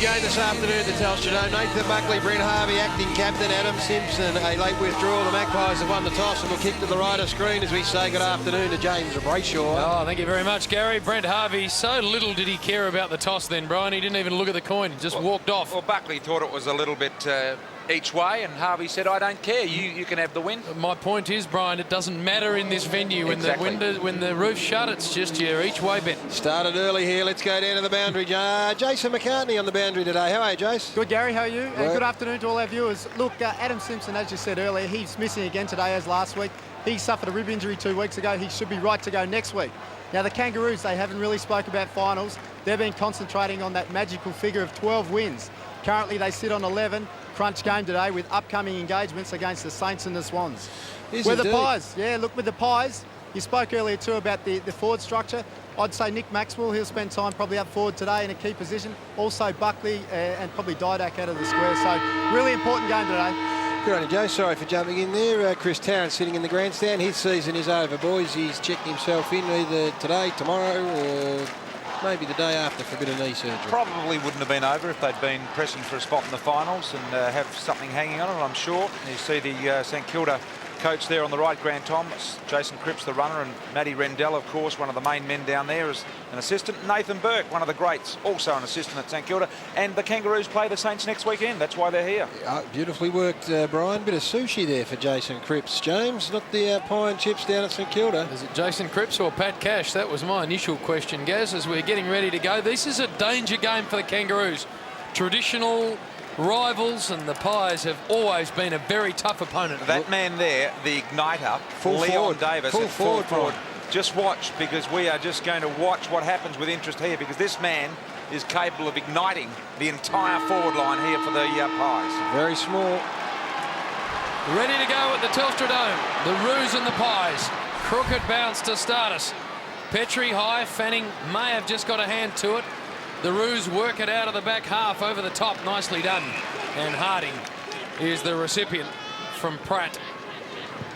game this afternoon at the Telstra Dome. Nathan Buckley, Brent Harvey, acting captain, Adam Simpson, a late withdrawal. The Magpies have won the toss and will kick to the right of screen as we say good afternoon to James Brayshaw. Oh, thank you very much, Gary. Brent Harvey, so little did he care about the toss then, Brian. He didn't even look at the coin, he just walked off. Well, Buckley thought it was a little bit each way, and Harvey said, I don't care, you can have the win. My point is, Brian, it doesn't matter in this venue. Exactly. When the roof's shut, it's just your each way bet. Started early here. Let's go down to the boundary. Jason McCartney on the boundary today. How are you, Jace? Good, Gary. How are you? Good afternoon to all our viewers. Look, Adam Simpson, as you said earlier, he's missing again today as last week. He suffered a rib injury 2 weeks ago. He should be right to go next week. Now, the Kangaroos, they haven't really spoke about finals. They've been concentrating on that magical figure of 12 wins. Currently, they sit on 11. Crunch game today with upcoming engagements against the Saints and the Swans. With the Pies, yeah, look, with the Pies, you spoke earlier too about the forward structure. I'd say Nick Maxwell, he'll spend time probably up forward today in a key position. Also Buckley and probably Didak out of the square. So really important game today. Good on you, Joe. Sorry for jumping in there. Chris Tarrant sitting in the grandstand. His season is over, boys. He's checked himself in either today, tomorrow, or maybe the day after for a bit of knee surgery. Probably wouldn't have been over if they'd been pressing for a spot in the finals and have something hanging on it, I'm sure. You see the St Kilda coach there on the right, Grant Thomas, Jason Cripps, the runner, and Matty Rendell, of course, one of the main men down there as an assistant. Nathan Burke, one of the greats, also an assistant at St Kilda. And the Kangaroos play the Saints next weekend. That's why they're here. Beautifully worked, Brian. Bit of sushi there for Jason Cripps. James, not the pie and chips down at St Kilda. Is it Jason Cripps or Pat Cash? That was my initial question, Gaz, as we're getting ready to go. This is a danger game for the Kangaroos. Traditional rivals, and the Pies have always been a very tough opponent. That man there, the igniter, Full Leon forward. Davis, Full at full forward. Just watch, because we are just going to watch what happens with interest here, because this man is capable of igniting the entire forward line here for the Pies. Very small. Ready to go at the Telstra Dome. The Roos and the Pies. Crooked bounce to start us. Petrie high. Fanning may have just got a hand to it. The Roos work it out of the back half over the top. Nicely done. And Harding is the recipient from Pratt.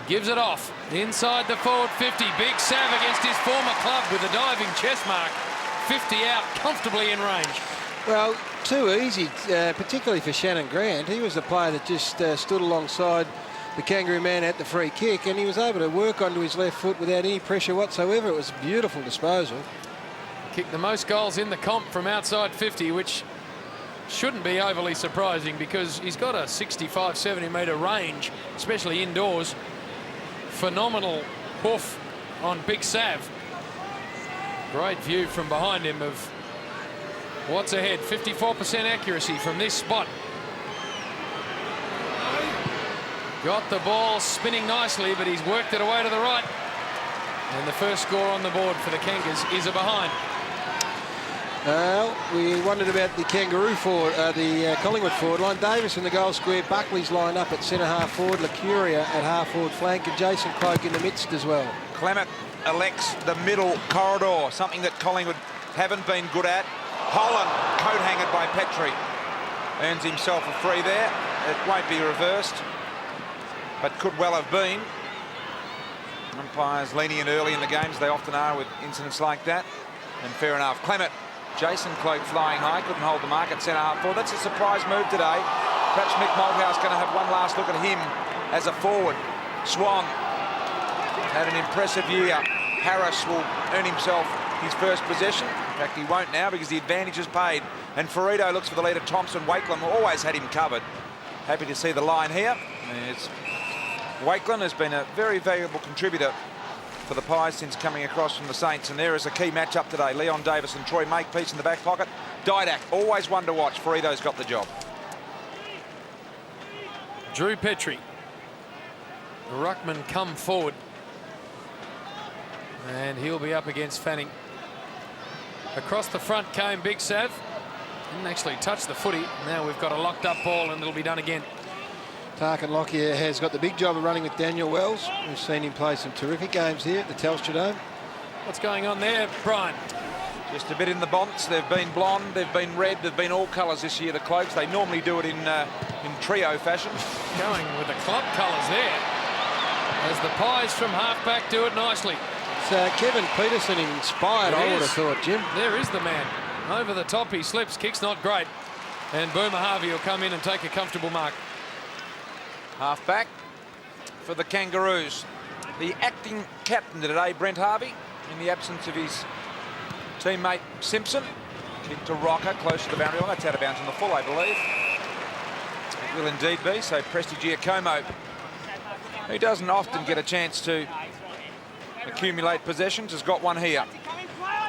Gives it off. Inside the forward 50. Big Sav against his former club with a diving chest mark. 50 out, comfortably in range. Well, too easy, particularly for Shannon Grant. He was the player that just stood alongside the Kangaroo man at the free kick, and he was able to work onto his left foot without any pressure whatsoever. It was a beautiful disposal. Kicked the most goals in the comp from outside 50, which shouldn't be overly surprising because he's got a 65, 70-metre range, especially indoors. Phenomenal hoof on Big Sav. Great view from behind him of what's ahead. 54% accuracy from this spot. Got the ball spinning nicely, but he's worked it away to the right. And the first score on the board for the Kangas is a behind. We wondered about the Kangaroo forward, the Collingwood forward line. Davis in the goal square. Buckley's lined up at centre-half forward. Lacuria at half-forward flank. And Jason Cloak in the midst as well. Clement elects the middle corridor, something that Collingwood haven't been good at. Holland, coat-hangered by Petrie. Earns himself a free there. It won't be reversed, but could well have been. Umpires lenient early in the games. They often are with incidents like that. And fair enough. Clement. Jason Cloak flying high, couldn't hold the mark at centre-half forward. That's a surprise move today. Perhaps Mick Malthouse going to have one last look at him as a forward. Swan had an impressive year. Harris will earn himself his first possession. In fact, he won't now because the advantage is paid. And Ferrito looks for the leader, Thompson. Wakeland always had him covered. Happy to see the line here. Wakeland has been a very valuable contributor for the Pies since coming across from the Saints, and there is a key matchup today. Leon Davis and Troy Makepeace in the back pocket. Didak, always one to watch. Ferrito's got the job. Drew Petrie. Ruckman come forward. And he'll be up against Fanning. Across the front came Big Sav. Didn't actually touch the footy. Now we've got a locked up ball and it'll be done again. Tarkin Lockyer has got the big job of running with Daniel Wells. We've seen him play some terrific games here at the Telstra Dome. What's going on there, Brian? Just a bit in the bonds. They've been blonde, they've been red, they've been all colours this year, the Cloaks. They normally do it in trio fashion. Going with the club colours there. As the Pies from halfback do it nicely. It's Kevin Peterson inspired, I would have thought, Jim. There is the man. Over the top he slips, kick's not great. And Boomer Harvey will come in and take a comfortable mark. Half back for the Kangaroos. The acting captain today, Brent Harvey, in the absence of his teammate Simpson. Kick to Rocker, close to the boundary line. That's out of bounds on the full, I believe. It will indeed be. So Presti Giacomo, who doesn't often get a chance to accumulate possessions, has got one here.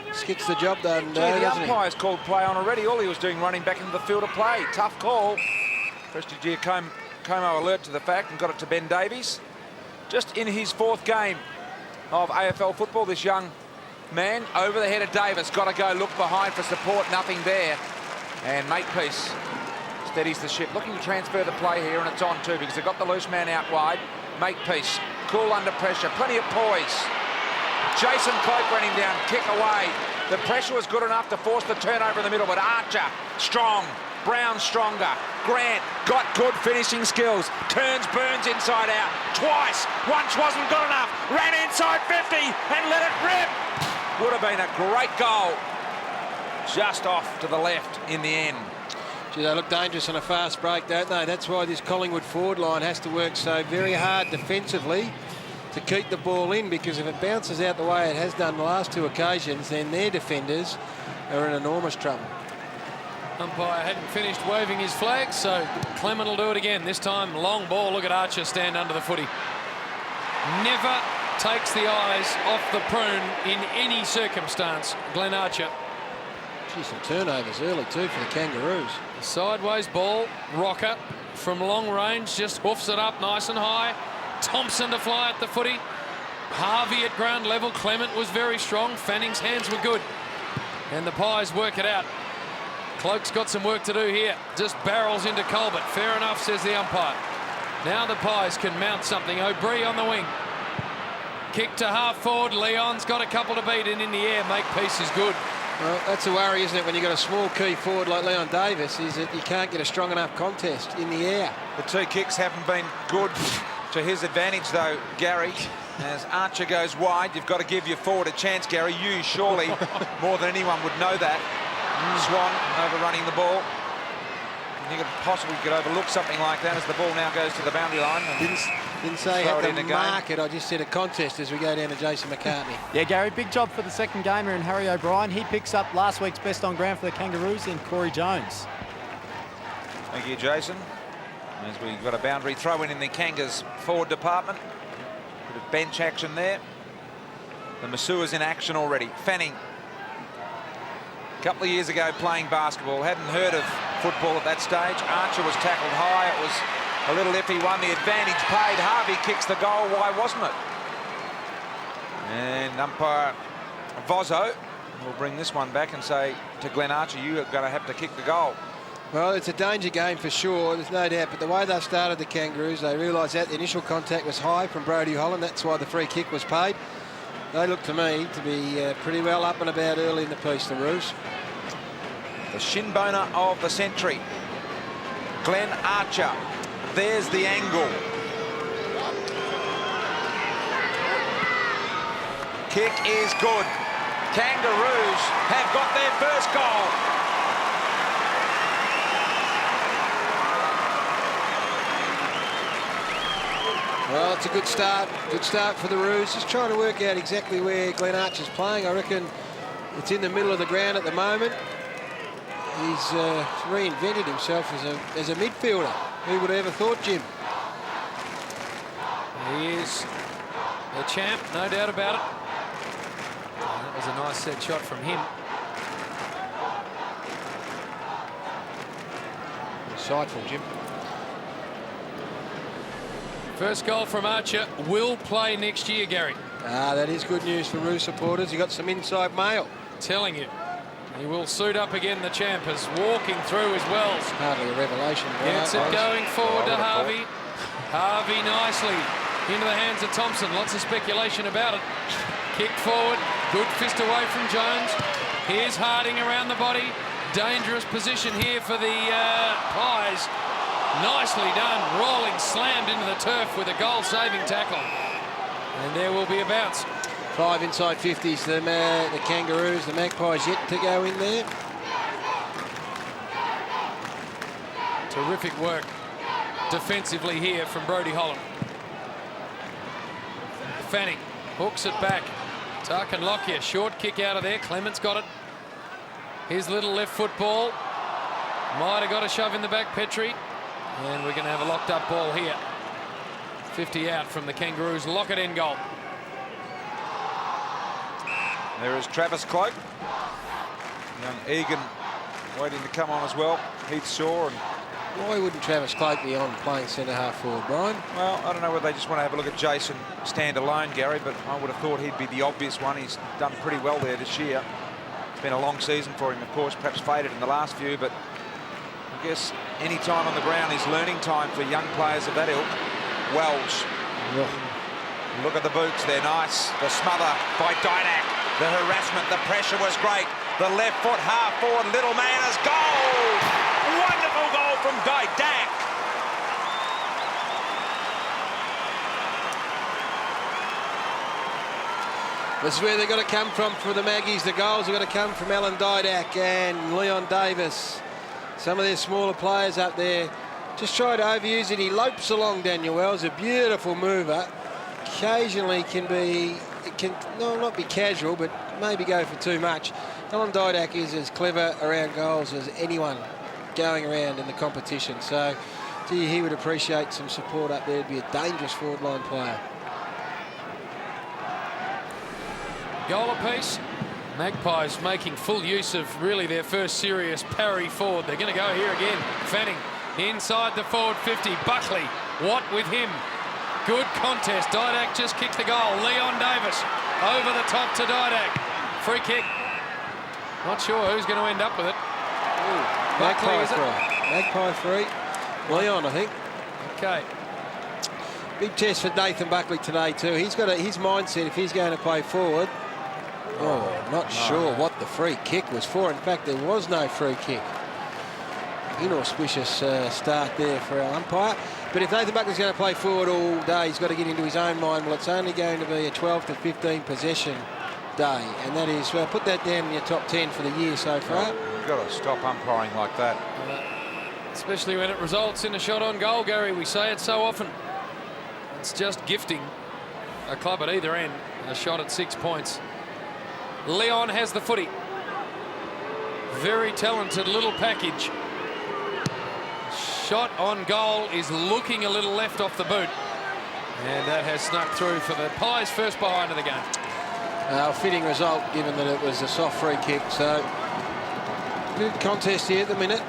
Just gets the job done. The umpire's called play on already. All he was doing running back into the field of play. Tough call. Presti Giacomo alert to the fact and got it to Ben Davies. Just in his 4th game of AFL football, this young man over the head of Davis. Got to go look behind for support. Nothing there. And Makepeace steadies the ship. Looking to transfer the play here, and it's on too because they've got the loose man out wide. Makepeace, cool under pressure. Plenty of poise. Jason Cloke ran him down. Kick away. The pressure was good enough to force the turnover in the middle, but Archer, strong. Brown stronger. Grant got good finishing skills. Turns Burns inside out twice. Once wasn't good enough. Ran inside 50 and let it rip. Would have been a great goal. Just off to the left in the end. Gee, they look dangerous on a fast break, don't they? That's why this Collingwood forward line has to work so very hard defensively to keep the ball in, because if it bounces out the way it has done the last 2 occasions, then their defenders are in enormous trouble. Umpire hadn't finished waving his flag, so Clement will do it again. This time, long ball. Look at Archer stand under the footy. Never takes the eyes off the prune in any circumstance, Glenn Archer. Gee, some turnovers early too for the Kangaroos. Sideways ball. Rocker from long range just hoofs it up nice and high. Thompson to fly at the footy. Harvey at ground level. Clement was very strong. Fanning's hands were good. And the Pies work it out. Cloak's got some work to do here. Just barrels into Colbert. Fair enough, says the umpire. Now the Pies can mount something. O'Brien on the wing. Kick to half forward. Leon's got a couple to beat, and in the air, Makepeace is good. Well, that's a worry, isn't it, when you've got a small key forward like Leon Davis, is that you can't get a strong enough contest in the air. The 2 kicks haven't been good to his advantage, though, Gary. As Archer goes wide, you've got to give your forward a chance, Gary. You surely, more than anyone, would know that. Swan overrunning the ball. You could possibly overlook something like that as the ball now goes to the boundary line. Didn't say at the market, I just said a contest as we go down to Jason McCartney. Yeah, Gary, big job for the second gamer in Harry O'Brien. He picks up last week's best on ground for the Kangaroos in Corey Jones. Thank you, Jason. As we've got a boundary throw in the Kangas forward department. Bit of bench action there. The Masua's in action already. Fanning. A couple of years ago playing basketball, hadn't heard of football at that stage. Archer was tackled high. It was a little iffy one. The advantage paid. Harvey kicks the goal. Why wasn't it? And umpire Vozzo will bring this one back and say to Glenn Archer, you are going to have to kick the goal. Well, it's a danger game for sure, there's no doubt, but the way they've started the Kangaroos, they realised that the initial contact was high from Brodie Holland. That's why the free kick was paid. They look to me to be pretty well up and about early in the piece, the Roos. The shin boner of the century, Glenn Archer. There's the angle. Kick is good. Kangaroos have got their first goal. Well, it's a good start. Good start for the Roos. Just trying to work out exactly where Glenn Archer's playing. I reckon it's in the middle of the ground at the moment. He's reinvented himself as a midfielder. Who would have ever thought, Jim? He is the champ, no doubt about it. That was a nice set shot from him. Insightful, Jim. First goal from Archer. Will play next year, Gary. That is good news for Roos supporters. He got some inside mail. Telling you. He will suit up again, the champ, as walking through his wells. Hardly a revelation. Gets it going forward to Harvey. Harvey nicely into the hands of Thompson. Lots of speculation about it. Kick forward. Good fist away from Jones. Here's Harding around the body. Dangerous position here for the Pies. Nicely done. Rolling, slammed into the turf with a goal-saving tackle. And there will be a bounce. 5 inside 50s, the Kangaroos, the Magpies yet to go in there. Terrific work defensively here from Brodie Holland. Fanning hooks it back. Tarkin Lockyer, short kick out of there. Clement's got it. His little left foot ball. Might have got a shove in the back, Petrie. And we're going to have a locked up ball here. 50 out from the Kangaroos. Lockett in goal. There is Travis Cloke. Young Egan waiting to come on as well. Heath Shaw. And why wouldn't Travis Cloke be on playing centre half forward, Brian? well, I don't know whether they just want to have a look at Jason stand alone, Gary, but I would have thought he'd be the obvious one. He's done pretty well there this year. It's been a long season for him, of course, perhaps faded in the last few, but I guess any time on the ground is learning time for young players of that ilk. Wells. Look at the boots, they're nice. The smother by Didak. The harassment, the pressure was great. The left foot half forward, little man has goal! Wonderful goal from Didak. This is where they've got to come from for the Maggies. The goals have got to come from Alan Didak and Leon Davis. Some of their smaller players up there just try to overuse it. He lopes along, Daniel Wells, a beautiful mover. Occasionally can not be casual, but maybe go for too much. Alan Didak is as clever around goals as anyone going around in the competition. So gee, he would appreciate some support up there. It'd be a dangerous forward line player. Goal apiece. Magpies making full use of really their first serious parry forward. They're going to go here again. Fanning inside the forward 50. Buckley, what with him? Good contest. Didak just kicked the goal. Leon Davis over the top to Didak. Free kick. Not sure who's going to end up with it. Ooh, Buckley, is it? Magpie free. Leon, I think. Okay. Big test for Nathan Buckley today too. He's got his mindset if he's going to play forward. Oh, not sure what the free kick was for. In fact, there was no free kick. Inauspicious start there for our umpire. But if Nathan Buckley's going to play forward all day, he's got to get into his own mind. Well, it's only going to be a 12 to 15 possession day. And that is, put that down in your top 10 for the year so far. You've got to stop umpiring like that. Especially when it results in a shot on goal, Gary. We say it so often. It's just gifting a club at either end a shot at 6 points. Leon has the footy. Very talented little package. Shot on goal is looking a little left off the boot. And that has snuck through for the Pies' first behind of the game. A fitting result given that it was a soft free kick. So good contest here at the minute.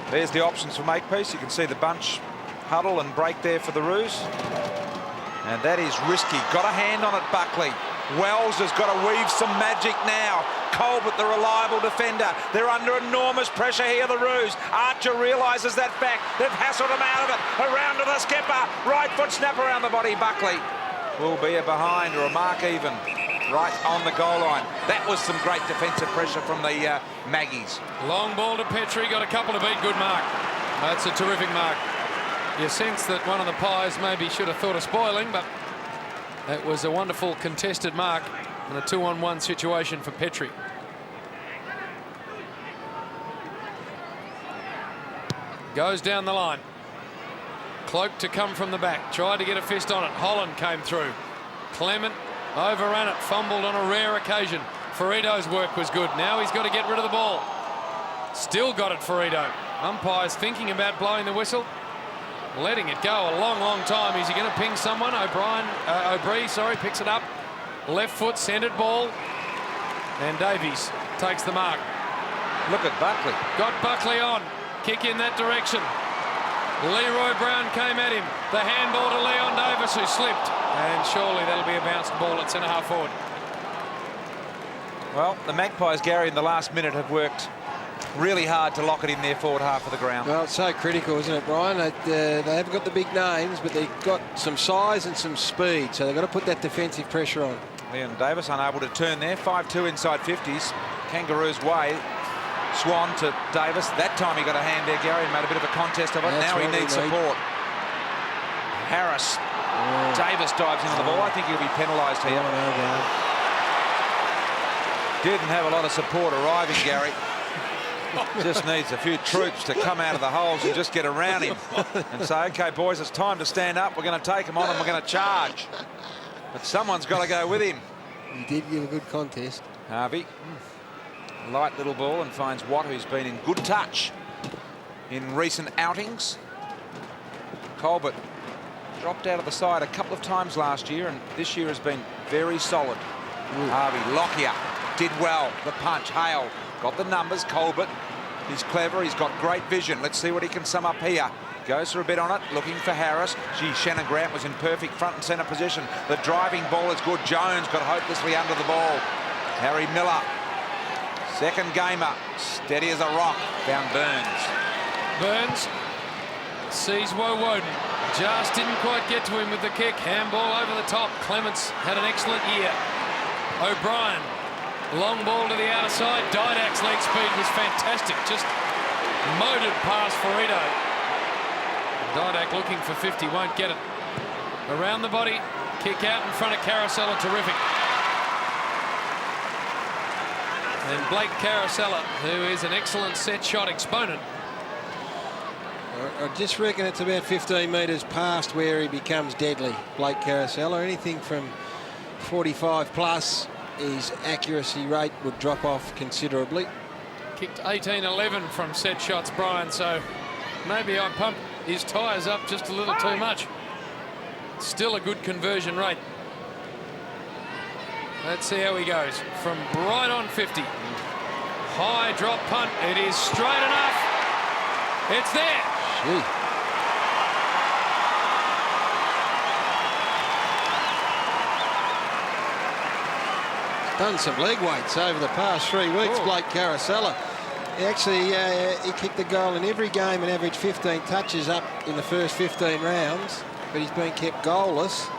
There's the options for Makepeace. You can see the bunch huddle and break there for the Roos. And that is risky. Got a hand on it, Buckley. Wells has got to weave some magic now. Colbert, the reliable defender. They're under enormous pressure here, the Roos. Archer realises that fact. They've hassled him out of it. Around to the skipper. Right foot snap around the body. Buckley will be a behind or a mark even. Right on the goal line. That was some great defensive pressure from the Maggies. Long ball to Petrie. Got a couple to beat. Good mark. That's a terrific mark. You sense that one of the Pies maybe should have thought of spoiling, but that was a wonderful contested mark and a 2-on-1 situation for Petrie. Goes down the line. Cloak to come from the back. Tried to get a fist on it. Holland came through. Clement overran it. Fumbled on a rare occasion. Ferrito's work was good. Now he's got to get rid of the ball. Still got it, Ferrito. Umpires thinking about blowing the whistle. Letting it go a long, long time. Is he going to ping someone? O'Brien, picks it up. Left foot, centred ball. And Davies takes the mark. Look at Buckley. Got Buckley on. Kick in that direction. Leroy Brown came at him. The handball to Leon Davis, who slipped. And surely that'll be a bounced ball at centre-half forward. Well, the Magpies, Gary, in the last minute have worked really hard to lock it in their forward half of the ground. Well, it's so critical, isn't it, Brian? They haven't got the big names, but they've got some size and some speed, so they've got to put that defensive pressure on. Leon Davis unable to turn there. 5-2 inside 50s. Kangaroos way. Swan to Davis. That time he got a hand there, Gary, and made a bit of a contest of it. That's now he needs support. Harris. Davis dives into the ball. I think he'll be penalised here. Didn't have a lot of support arriving, Gary. Just needs a few troops to come out of the holes and just get around him and say, OK, boys, it's time to stand up. We're going to take him on and we're going to charge. But someone's got to go with him. He did give a good contest. Harvey, light little ball, and finds Watt, who's been in good touch in recent outings. Colbert dropped out of the side a couple of times last year, and this year has been very solid. Harvey, Lockyer did well. The punch, Hale got the numbers. Colbert, he's clever. He's got great vision. Let's see what he can sum up here. Goes for a bit on it, looking for Harris. Gee, Shannon Grant was in perfect front and centre position. The driving ball is good. Jones got hopelessly under the ball. Harry Miller, second gamer, steady as a rock. Found Burns. Burns sees Woden. Just didn't quite get to him with the kick. Handball over the top. Clements had an excellent year. O'Brien, long ball to the outer side. Didak's leg speed was fantastic. Just motored past Ferrito. Didak looking for 50, won't get it. Around the body, kick out in front of Carosella, terrific. And Blake Carosella, who is an excellent set shot exponent. I just reckon it's about 15 metres past where he becomes deadly, Blake Carosella. Anything from 45 plus, his accuracy rate would drop off considerably. Kicked 18-11 from set shots, Brian, so maybe I pumped his tyres up just a little too much. Still a good conversion rate. Let's see how he goes. From right on 50. High drop punt. It is straight enough. It's there. Gee. Done some leg weights over the past 3 weeks, Blake Carosella. Actually, he kicked the goal in every game and averaged 15 touches up in the first 15 rounds, but he's been kept goalless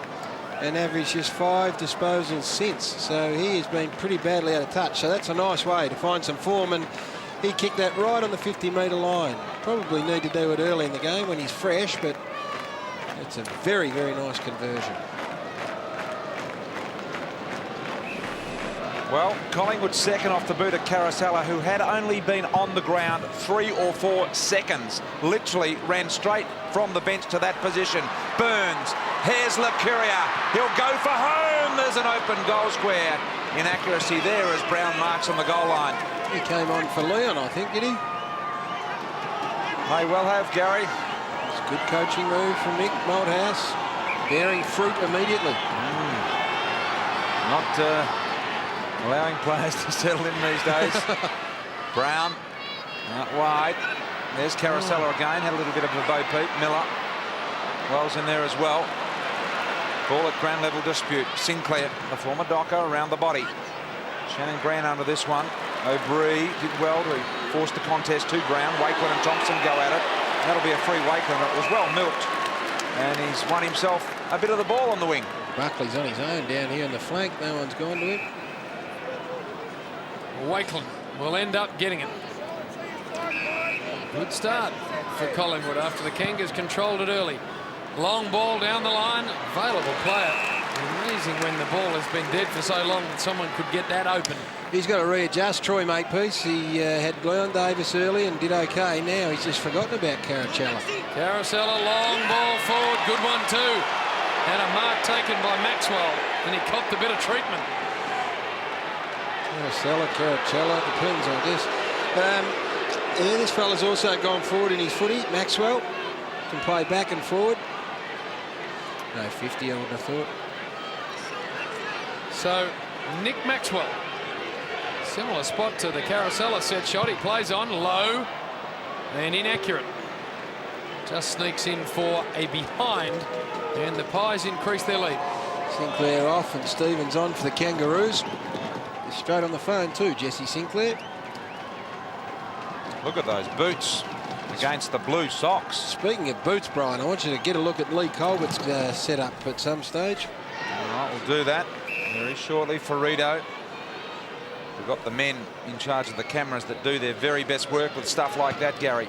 and averaged just 5 disposals since. So he has been pretty badly out of touch. So that's a nice way to find some form, and he kicked that right on the 50-metre line. Probably need to do it early in the game when he's fresh, but it's a very, very nice conversion. Well, Collingwood second off the boot of Carosella, who had only been on the ground 3 or 4 seconds. Literally ran straight from the bench to that position. Burns, here's Lacuria. He'll go for home. There's an open goal square. Inaccuracy there as Brown marks on the goal line. He came on for Leon, I think, did he? May well have, Gary. It's a good coaching move from Mick Malthouse. Bearing fruit immediately. Not allowing players to settle in these days. Brown out wide. There's Carosella again. Had a little bit of a bo peep. Miller. Wells in there as well. Ball at ground level dispute. Sinclair, the former docker, around the body. Shannon Grant under this one. O'Brien did well to force the contest to Brown. Wakeland and Thompson go at it. That'll be a free Wakeland. It was well milked. And he's won himself a bit of the ball on the wing. Buckley's on his own down here in the flank. No one's gone to him. Wakeland will end up getting it. Good start for Collingwood after the Kangas controlled it early. Long ball down the line. Available player. Amazing when the ball has been dead for so long that someone could get that open. He's got to readjust. Troy Makepeace. He had Leon Davis early and did okay. Now he's just forgotten about Carosella. Carosella, long ball forward. Good one too. And a mark taken by Maxwell. And he copped a bit of treatment. Carosella, depends, I guess. Yeah, this fella's also gone forward in his footy. Maxwell can play back and forward. No 50, I would have thought. So, Nick Maxwell. Similar spot to the Carosella set shot. He plays on low and inaccurate. Just sneaks in for a behind, and the Pies increase their lead. Sinclair off and Stevens on for the Kangaroos. He's straight on the phone too, Jesse Sinclair. Look at those boots against the blue socks. Speaking of boots, Brian, I want you to get a look at Lee Colbert's setup at some stage. All right, we'll do that very shortly. Ferrito. We've got the men in charge of the cameras that do their very best work with stuff like that, Gary.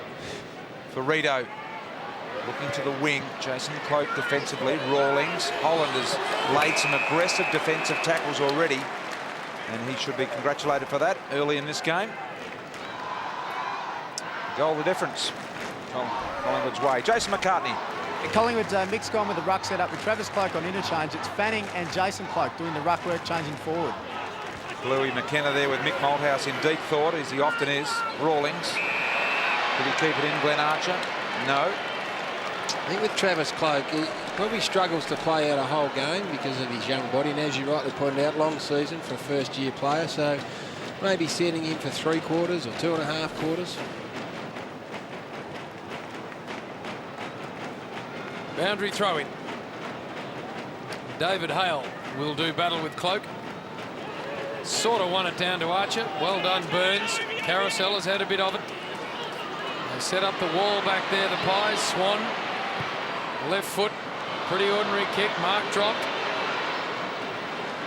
Ferrito looking to the wing. Jason Cloak defensively. Rawlings. Holland has laid some aggressive defensive tackles already, and he should be congratulated for that early in this game. Goal the difference. Collingwood's way. Jason McCartney. Collingwood's mix gone with the ruck set up with Travis Cloke on interchange. It's Fanning and Jason Cloke doing the ruck work, changing forward. Bluey McKenna there with Mick Malthouse in deep thought, as he often is. Rawlings. Did he keep it in, Glenn Archer? No. I think with Travis Cloke, he probably struggles to play out a whole game because of his young body. And as you rightly pointed out, long season for a first-year player. So maybe setting him for 3 quarters or 2.5 quarters. Boundary throw-in. David Hale will do battle with Cloke. Sort of won it down to Archer. Well done, Burns. Carousel has had a bit of it. They set up the wall back there, the Pies. Swan, left foot, pretty ordinary kick. Mark dropped.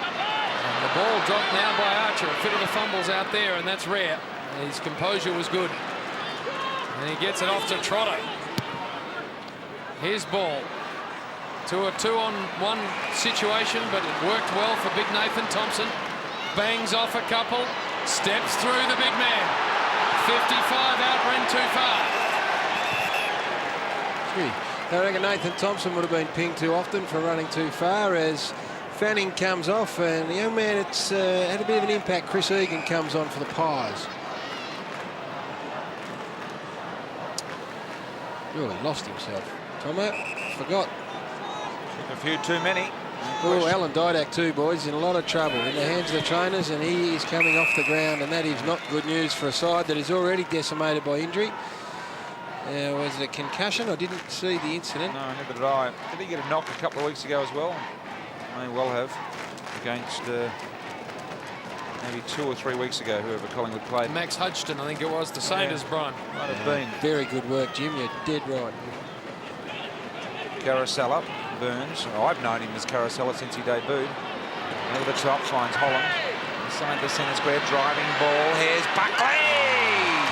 And the ball dropped now by Archer. A bit of the fumbles out there, and that's rare. His composure was good. And he gets it off to Trotter. His ball to a 2-on-1 situation, but it worked well for big Nathan Thompson. Bangs off a couple, steps through the big man. 55 out, ran too far. I reckon Nathan Thompson would have been pinged too often for running too far as Fanning comes off, and the young man, it's had a bit of an impact. Chris Egan comes on for the Pies. Really lost himself. Tomo, forgot. A few too many. Oh, Alan Didak too, boys, in a lot of trouble in the hands of the trainers, and he is coming off the ground, and that is not good news for a side that is already decimated by injury. Was it a concussion? I didn't see the incident. No, neither did I. Did he get a knock a couple of weeks ago as well? May well have. Against maybe 2 or 3 weeks ago, whoever Collingwood played. Max Hudson, I think it was, the Saints, Brian. Might have been. Very good work, Jim. You're dead right. Carousel up. Burns. Oh, I've known him as Carousel since he debuted. Over the top, finds Holland. Inside the centre square, driving ball. Here's Buckley!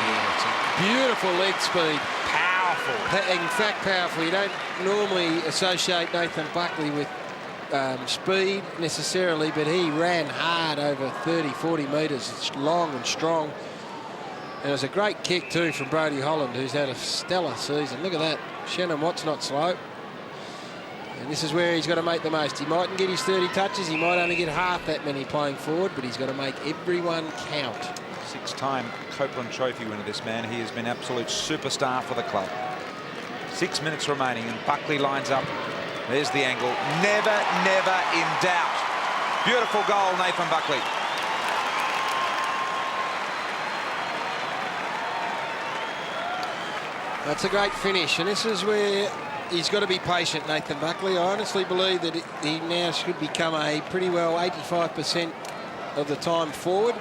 Yeah, it's a beautiful leg speed. Powerful. In fact, powerful. You don't normally associate Nathan Buckley with speed necessarily, but he ran hard over 30, 40 metres. It's long and strong. And it was a great kick too from Brodie Holland, who's had a stellar season. Look at that. Shannon Watt's not slow. And this is where he's got to make the most. He mightn't get his 30 touches. He might only get half that many playing forward, but he's got to make everyone count. 6-time Copeland Trophy winner, this man. He has been absolute superstar for the club. 6 minutes remaining, and Buckley lines up. There's the angle. Never, never in doubt. Beautiful goal, Nathan Buckley. That's a great finish, and this is where he's got to be patient, Nathan Buckley. I honestly believe that he now should become a pretty well 85% of the time forward,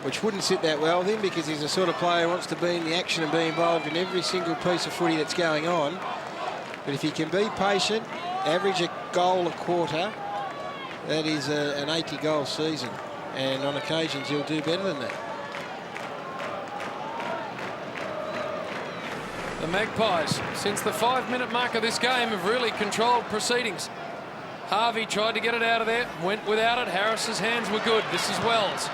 which wouldn't sit that well with him because he's the sort of player who wants to be in the action and be involved in every single piece of footy that's going on. But if he can be patient, average a goal a quarter, that is an 80-goal season. And on occasions, he'll do better than that. The Magpies, since the 5-minute mark of this game, have really controlled proceedings. Harvey tried to get it out of there, went without it. Harris's hands were good. This is Wells.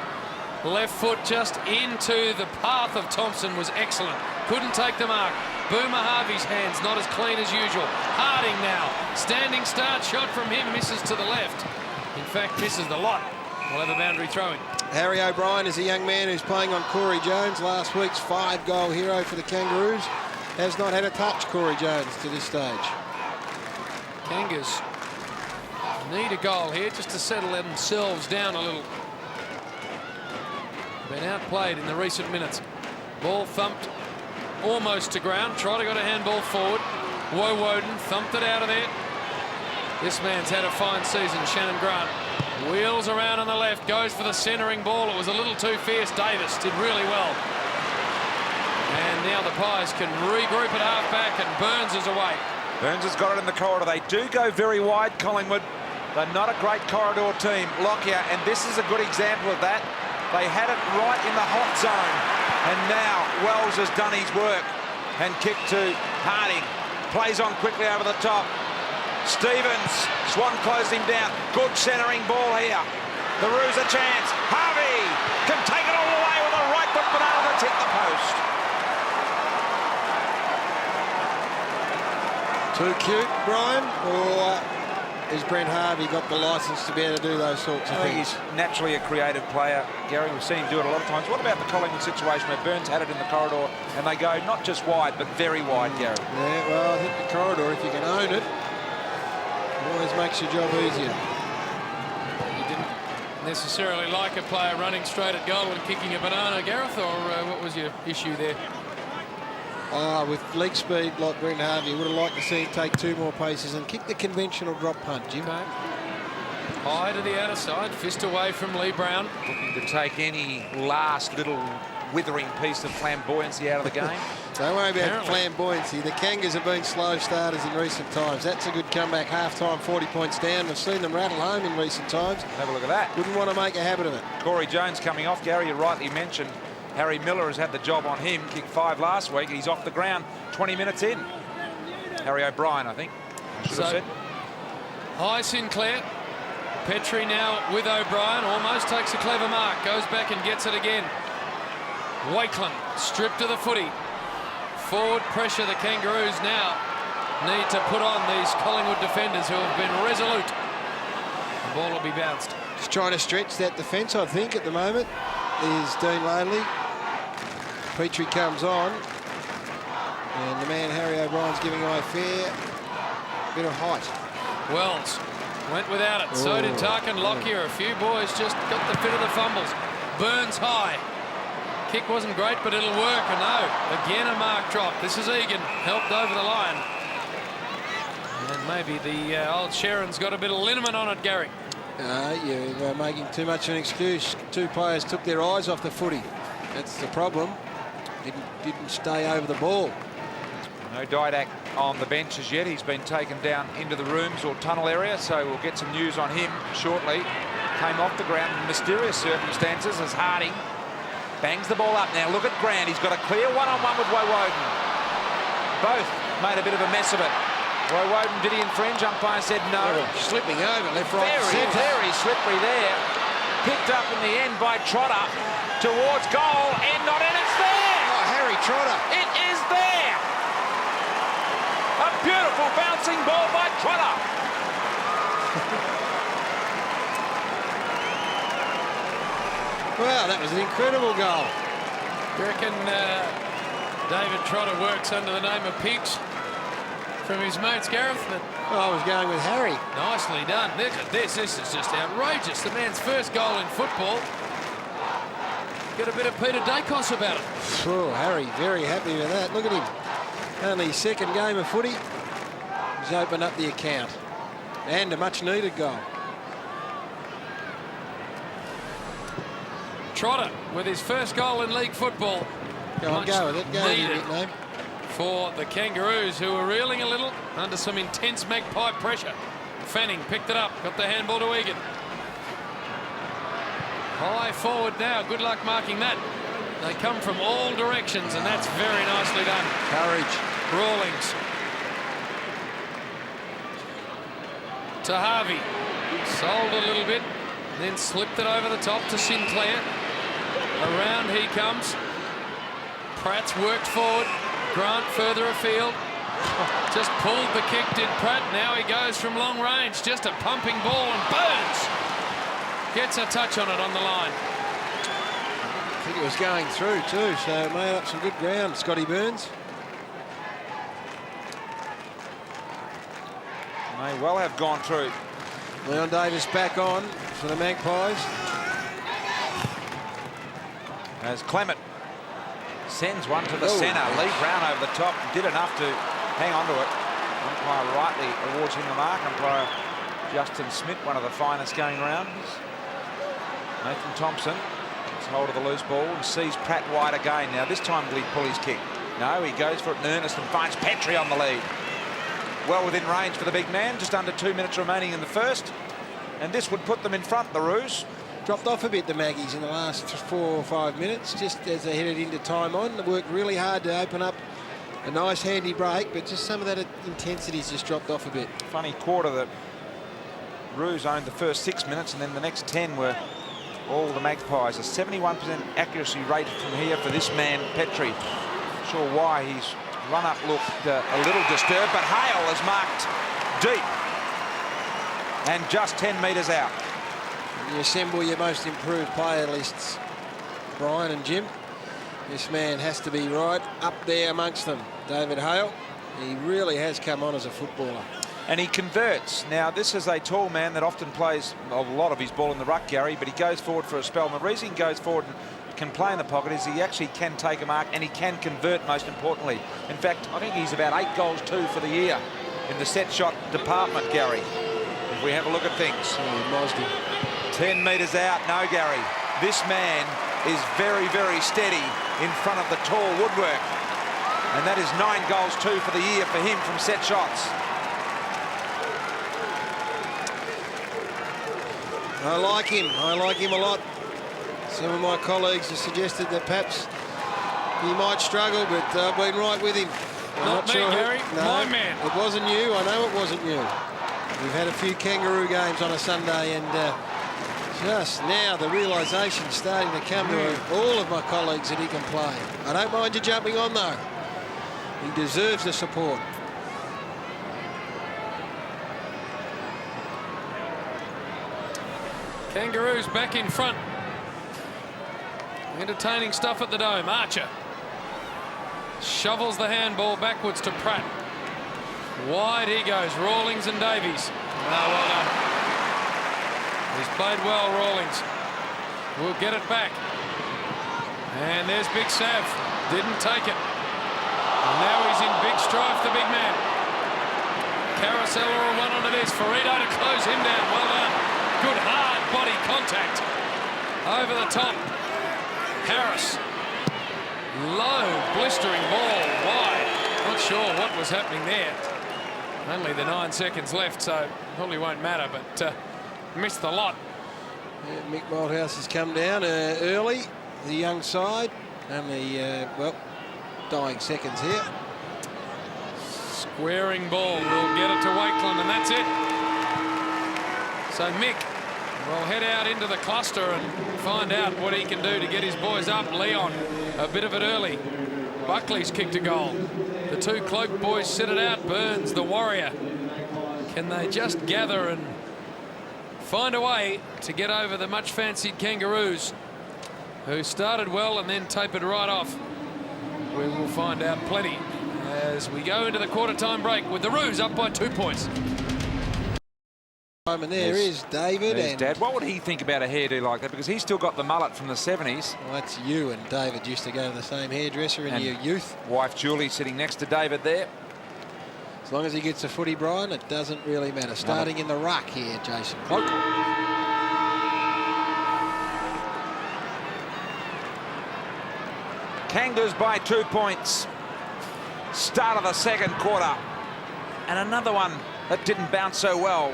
Left foot just into the path of Thompson was excellent. Couldn't take the mark. Boomer Harvey's hands not as clean as usual. Harding now. Standing start shot from him, misses to the left. In fact, misses the lot. We'll have a boundary throwing. Harry O'Brien is a young man who's playing on Corey Jones, last week's 5-goal hero for the Kangaroos. Has not had a touch, Corey Jones, to this stage. Kangas need a goal here just to settle themselves down a little. Been outplayed in the recent minutes. Ball thumped almost to ground. Trotter got a handball forward. Woden thumped it out of there. This man's had a fine season, Shannon Grant. Wheels around on the left, goes for the centering ball. It was a little too fierce. Davis did really well. And now the Pies can regroup at half-back, and Burns is away. Burns has got it in the corridor. They do go very wide, Collingwood. They're not a great corridor team. Lockyer, and this is a good example of that. They had it right in the hot zone. And now Wells has done his work and kicked to Harding. Plays on quickly over the top. Stevens, Swan closed him down. Good centering ball here. The Roos a chance. Harvey can take it all the way with a right foot banana that's hit the post. Too cute, Brian? Or has Brent Harvey got the licence to be able to do those sorts of I think things? he's naturally a creative player, Gary. We've seen him do it a lot of times. What about the Collingwood situation where Burns had it in the corridor and they go not just wide, but very wide, Gary? Yeah, well, I think the corridor, if you can own it, always makes your job easier. You didn't necessarily like a player running straight at goal and kicking a banana, Gareth, or what was your issue there? With leg speed like Brent Harvey, would have liked to see him take 2 more paces and kick the conventional drop punt, Jim. Okay. High to the outer side, fist away from Lee Brown. Looking to take any last little withering piece of flamboyancy out of the game. Don't worry about Apparently. flamboyancy. The Kangas have been slow starters in recent times. That's a good comeback, half-time, 40 points down. We've seen them rattle home in recent times. Have a look at that. Wouldn't want to make a habit of it. Corey Jones coming off. Gary, you rightly mentioned Harry Miller has had the job on him. Kicked 5 last week. He's off the ground 20 minutes in. Harry O'Brien, I think. I should have said. High Sinclair. Petrie now with O'Brien. Almost takes a clever mark. Goes back and gets it again. Wakeland stripped to the footy. Forward pressure. The Kangaroos now need to put on these Collingwood defenders who have been resolute. The ball will be bounced. Just trying to stretch that defence, I think, at the moment, is Dean Lonely. Petrie comes on. And the man, Harry O'Brien's giving away a fair bit of height. Wells went without it. So did Tarkin Lockyer. A few boys just got the fit of the fumbles. Burns high. Kick wasn't great, but it'll work. And no, again a mark drop. This is Egan, helped over the line. And maybe the old Sharon's got a bit of liniment on it, Gary. You're making too much of an excuse. 2 players took their eyes off the footy. That's the problem. Didn't stay over the ball. No Didak on the bench as yet. He's been taken down into the rooms or tunnel area, so we'll get some news on him shortly. Came off the ground in mysterious circumstances as Harding bangs the ball up. Now look at Grant. He's got a clear one-on-one with Woden. Both made a bit of a mess of it. Woden, did he infringe? Umpire said no. Slipping over, left, right, centre. Very slippery there. Picked up in the end by Trotter towards goal, and not in. It's there! Oh, Harry Trotter. It is there! A beautiful bouncing ball by Trotter. Well, that was an incredible goal. You reckon David Trotter works under the name of Pigs from his mates, Gareth? But I was going with Harry. nicely done. Look at this. This is just outrageous. The man's first goal in football. Got a bit of Peter Dacos about it. Oh, Harry, very happy with that. Look at him. Only his 2nd game of footy. He's opened up the account. And a much-needed goal. Trotter with his first goal in league football. Go with it. Go with your needed nickname. for the Kangaroos, who were reeling a little under some intense Magpie pressure. Fanning picked it up, got the handball to Egan. High forward now, good luck marking that. They come from all directions, and that's very nicely done. Courage. Rawlings. To Harvey. Sold a little bit, then slipped it over the top to Sinclair. Around he comes. Pratt's worked forward. Grant further afield. Just pulled the kick, did Pratt. Now he goes from long range. Just a pumping ball, and Burns gets a touch on it on the line. I think it was going through too, so made up some good ground, Scotty Burns. May well have gone through. Leon Davis back on for the Magpies. As Clement sends one to the centre. Lee Brown over the top, did enough to hang on to it. Umpire rightly awards him the mark. Umpire Justin Smith, one of the finest going around. Nathan Thompson gets hold of the loose ball and sees Pratt wide again. Now this time will he pull his kick? No, he goes for it in earnest and finds Petrie on the lead. Well within range for the big man. Just under 2 minutes remaining in the first. And this would put them in front, the Roos. Dropped off a bit, the Maggies, in the last 4 or 5 minutes, just as they headed into time on. They worked really hard to open up a nice handy break, but just some of that intensity's just dropped off a bit. Funny quarter that Roos owned the first 6 minutes, and then the next 10 were all the Magpies. A 71% accuracy rate from here for this man, Petrie. Not sure why he's Run-up looked a little disturbed, but Hale is marked deep and just 10 metres out. You assemble your most improved player lists, Brian and Jim. This man has to be right up there amongst them. David Hale, he really has come on as a footballer. And he converts. Now, this is a tall man that often plays a lot of his ball in the ruck, Gary, but he goes forward for a spell. And the reason he goes forward and can play in the pocket is he actually can take a mark and he can convert, most importantly. In fact, I think he's about 8 goals 2 for the year in the set shot department, Gary. If we have a look at things. 10 metres out. No, Gary. This man is very, very steady in front of the tall woodwork. And that is 9 goals 2 for the year for him from set shots. I like him. I like him a lot. Some of my colleagues have suggested that perhaps he might struggle, but I've been right with him. Not me, Gary. No, my man. It wasn't you. I know it wasn't you. We've had a few Kangaroo games on a Sunday, and just now the realisation's starting to come to all of my colleagues that he can play. I don't mind you jumping on, though. He deserves the support. Kangaroos back in front. Entertaining stuff at the Dome. Archer shovels the handball backwards to Pratt. Wide he goes. Rawlings and Davies. Well done. He's played well, Rawlings. We'll get it back. And there's Big Sav. Didn't take it. And now he's in big strife, the big man. Carousel will run onto this. Ferrito to close him down. Well done. Good hard body contact. Over the top. Harris. Low, blistering ball wide. Not sure what was happening there. Only the 9 seconds left, so probably won't matter, but missed the lot. Yeah, Mick Malthouse has come down early, the young side. Only, well, dying seconds here. Squaring ball will get it to Wakeland, and that's it. So Mick will head out into the cluster and find out what he can do to get his boys up. Leon, a bit of it early. Buckley's kicked a goal. The 2 Cloak boys sit it out. Burns, the Warrior. Can they just gather and find a way to get over the much fancied Kangaroos, who started well and then tapered right off? We will find out plenty as we go into the quarter-time break with the Roos up by 2 points. And there is David. There's and Dad. What would he think about a hairdo like that? Because he's still got the mullet from the 70s. Well, that's you and David used to go to the same hairdresser in your youth. Wife Julie sitting next to David there. As long as he gets a footy, Brian, it doesn't really matter. Starting in the ruck here, Jason Cloak. Kangaroos by 2 points. Start of the second quarter. And another one that didn't bounce so well.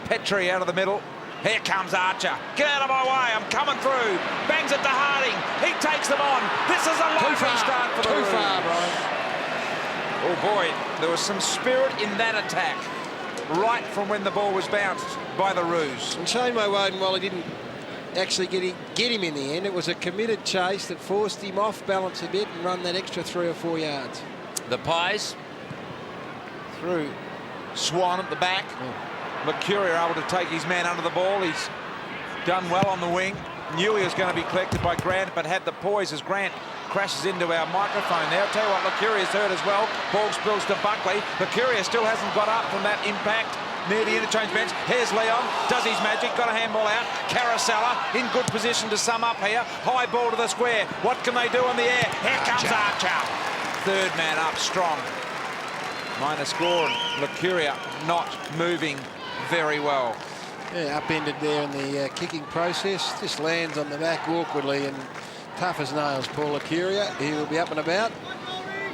Petrie out of the middle. Here comes Archer. Get out of my way. I'm coming through. Bangs it to Harding. He takes them on. This is a lovely start for the Roos. Too far, Brian. Oh, boy. There was some spirit in that attack right from when the ball was bounced by the Roos. And Shane Woden, while he didn't actually get him in the end, it was a committed chase that forced him off balance a bit and run that extra 3 or 4 yards. The Pies through Swan at the back. Mercury are able to take his man under the ball. He's done well on the wing. Knew he was going to be collected by Grant, but had the poise as Grant crashes into our microphone there. I'll tell you what, Mercury has hurt as well. Ball spills to Buckley. Mercury still hasn't got up from that impact near the interchange bench. Here's Leon, does his magic, got a handball out. Carousella in good position to sum up here. High ball to the square. What can they do in the air? Here comes Archer. Third man up, strong. Minor score, and Mercury not moving very well. Yeah, upended there in the kicking process. Just lands on the back awkwardly and tough as nails, Paul Acuria. He will be up and about.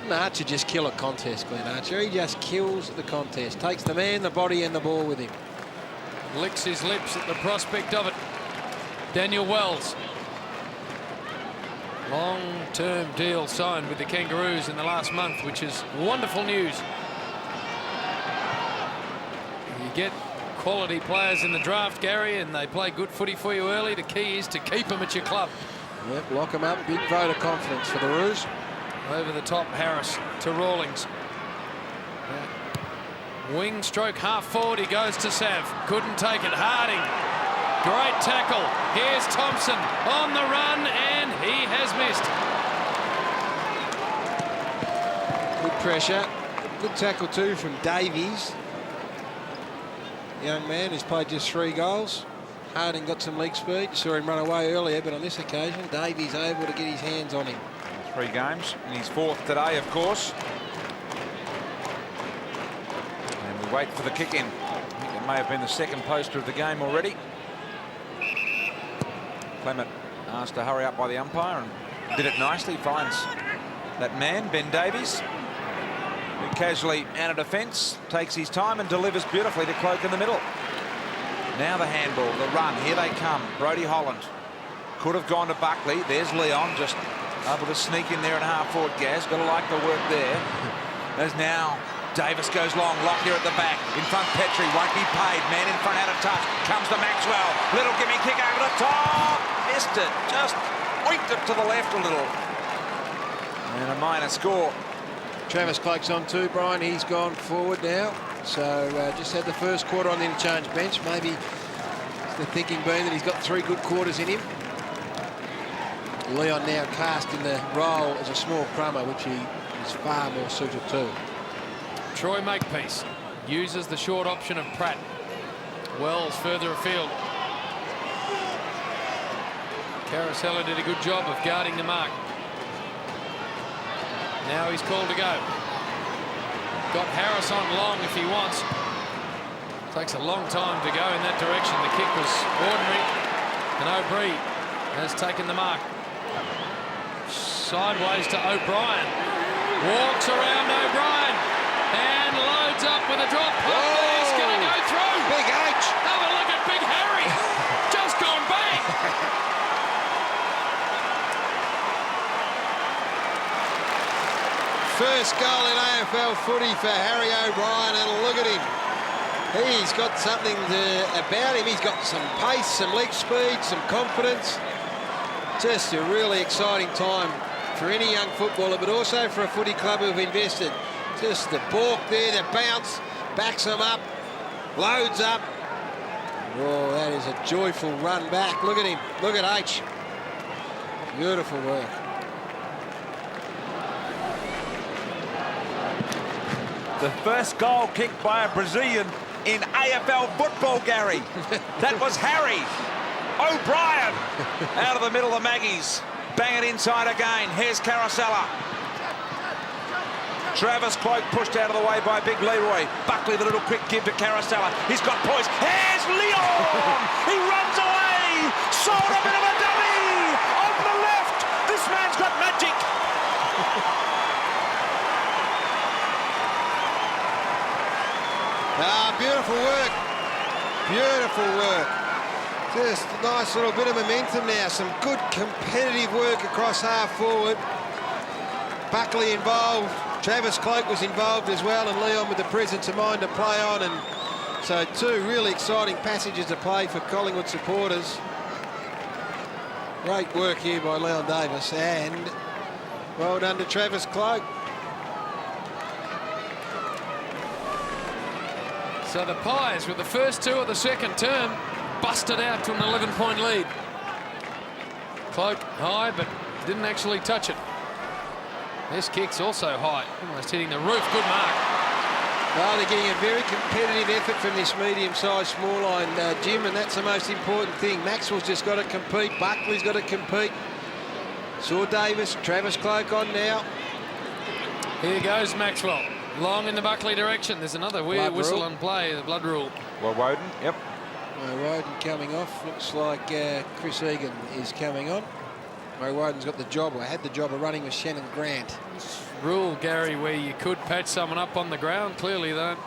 And Archer just kill a contest, Glenn Archer. He just kills the contest. Takes the man, the body and the ball with him. Licks his lips at the prospect of it. Daniel Wells. Long-term deal signed with the Kangaroos in the last month, which is wonderful news. You get quality players in the draft, Gary, and they play good footy for you early. The key is to keep them at your club. Yep, lock them up. Big vote of confidence for the Roos. Over the top, Harris to Rawlings. Wing stroke half forward, he goes to Sav. Couldn't take it. Harding. Great tackle. Here's Thompson on the run, and he has missed. Good pressure. Good tackle too from Davies. Young man who's played just 3 goals. Harding got some leg speed. Saw him run away earlier, but on this occasion, Davies able to get his hands on him. 3 games, and he's 4th today, of course. And we wait for the kick in. I think it may have been the 2nd poster of the game already. Clement asked to hurry up by the umpire and did it nicely. Finds that man, Ben Davies, who casually out of defence, takes his time and delivers beautifully to Cloak in the middle. Now the handball, the run, here they come. Brodie Holland could have gone to Buckley. There's Leon just able to sneak in there in half forward. Gaz, got to like the work there. As now Davis goes long, Lockyer at the back. In front, Petrie won't be paid. Man in front out of touch. Comes to Maxwell. Little gimme kick over the top. Missed it. Just oinked it to the left a little. And a minor score. Travis Cloak's on too, Brian. He's gone forward now. So just had the first quarter on the interchange bench. Maybe the thinking being that he's got 3 good quarters in him. Leon now cast in the role as a small crummer, which he is far more suited to. Troy Makepeace uses the short option of Pratt. Wells further afield. Carousella did a good job of guarding the mark. Now he's called to go. Got Harris on long if he wants. Takes a long time to go in that direction. The kick was ordinary, and O'Brien has taken the mark. Sideways to O'Brien. Walks around O'Brien and loads up with a drop. He's going to go through. Big H. Have a look at Big Harry. Just gone bang. First goal in AFL footy for Harry O'Brien, and look at him. He's got something about him. He's got some pace, some leg speed, some confidence. Just a really exciting time for any young footballer, but also for a footy club who've invested. Just the balk there, the bounce, backs them up, loads up. Oh, that is a joyful run back. Look at him. Look at H. Beautiful work. The first goal kicked by a Brazilian in AFL football, Gary. That was Harry O'Brien out of the middle of Maggie's. Bang it inside again. Here's Carousella. Travis Cloak pushed out of the way by Big Leroy. Buckley, the little quick give to Carousella. He's got poise. Here's Leon. He runs away. Sold a bit of a dummy on the left. This man's got magic. Beautiful work. Beautiful work. Just a nice little bit of momentum now. Some good competitive work across half forward. Buckley involved. Travis Cloak was involved as well, and Leon with the presence of mind to play on. And so 2 really exciting passages to play for Collingwood supporters. Great work here by Leon Davis, and well done to Travis Cloak. So the Pies, with the first 2 of the second term, busted out to an 11-point lead. Cloak high, but didn't actually touch it. This kick's also high, almost hitting the roof. Good mark. Well, they're getting a very competitive effort from this medium-sized small line, Jim, and that's the most important thing. Maxwell's just got to compete. Buckley's got to compete. Saw Davis, Travis Cloak on now. Here goes Maxwell. Long in the Buckley direction. There's another weird whistle on play, the blood rule. Well, Woden, yep. Woden coming off. Looks like Chris Egan is coming on. Woden's got the job, or had the job of running with Shannon Grant. Rule, Gary, where you could patch someone up on the ground. Clearly, don't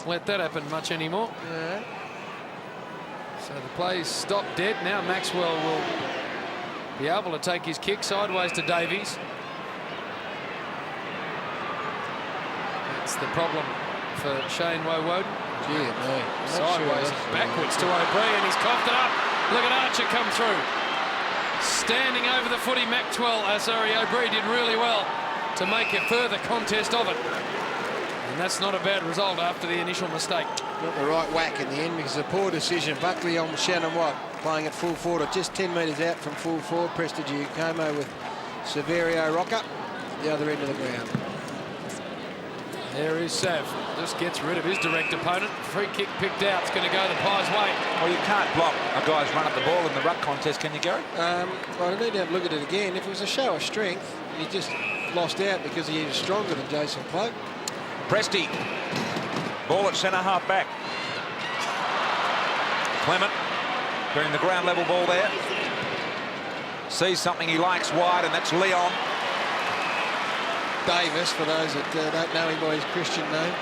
let that happen much anymore. Yeah. So the play's stopped dead. Now Maxwell will be able to take his kick sideways to Davies. That's the problem for Shane Woden. Gee, no. Sideways, backwards to O'Brien. He's coughed it up. Look at Archer come through. Standing over the footy, O'Brien did really well. to make a further contest of it. And that's not a bad result after the initial mistake. Got the right whack in the end because of a poor decision. Buckley on Shannon Watt playing at full forward, just 10 metres out from full forward. Prestigiacomo with Severio Rocker at the other end of the ground. There is Sav. Just gets rid of his direct opponent. Free kick picked out. It's going to go the Pies' way. Well, you can't block a guy's run at the ball in the ruck contest, can you, Gary? Well, I need to have a look at it again. If it was a show of strength, he just lost out because he was stronger than Jason Cloak. Presti. Ball at centre half back. Clement doing the ground level ball there. Sees something he likes wide, and that's Leon. Davis, for those that don't know him by his Christian name.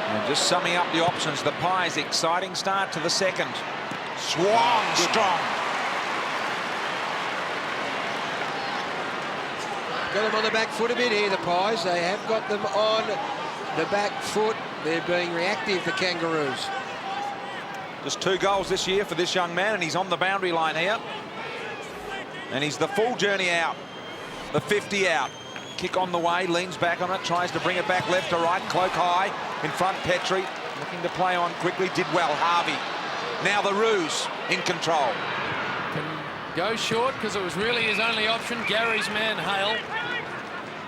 And just summing up the options, the Pies' exciting start to the second. Swung strong. Got them on the back foot a bit here, the Pies. They have got them on the back foot. They're being reactive, the Kangaroos. Just 2 goals this year for this young man, and he's on the boundary line here. And he's the full journey out. The 50 out. Kick on the way, leans back on it, tries to bring it back left to right. Cloak high, in front Petrie, looking to play on quickly, did well. Harvey. Now the Roos in control. Can go short because it was really his only option. Gary's man, Hale.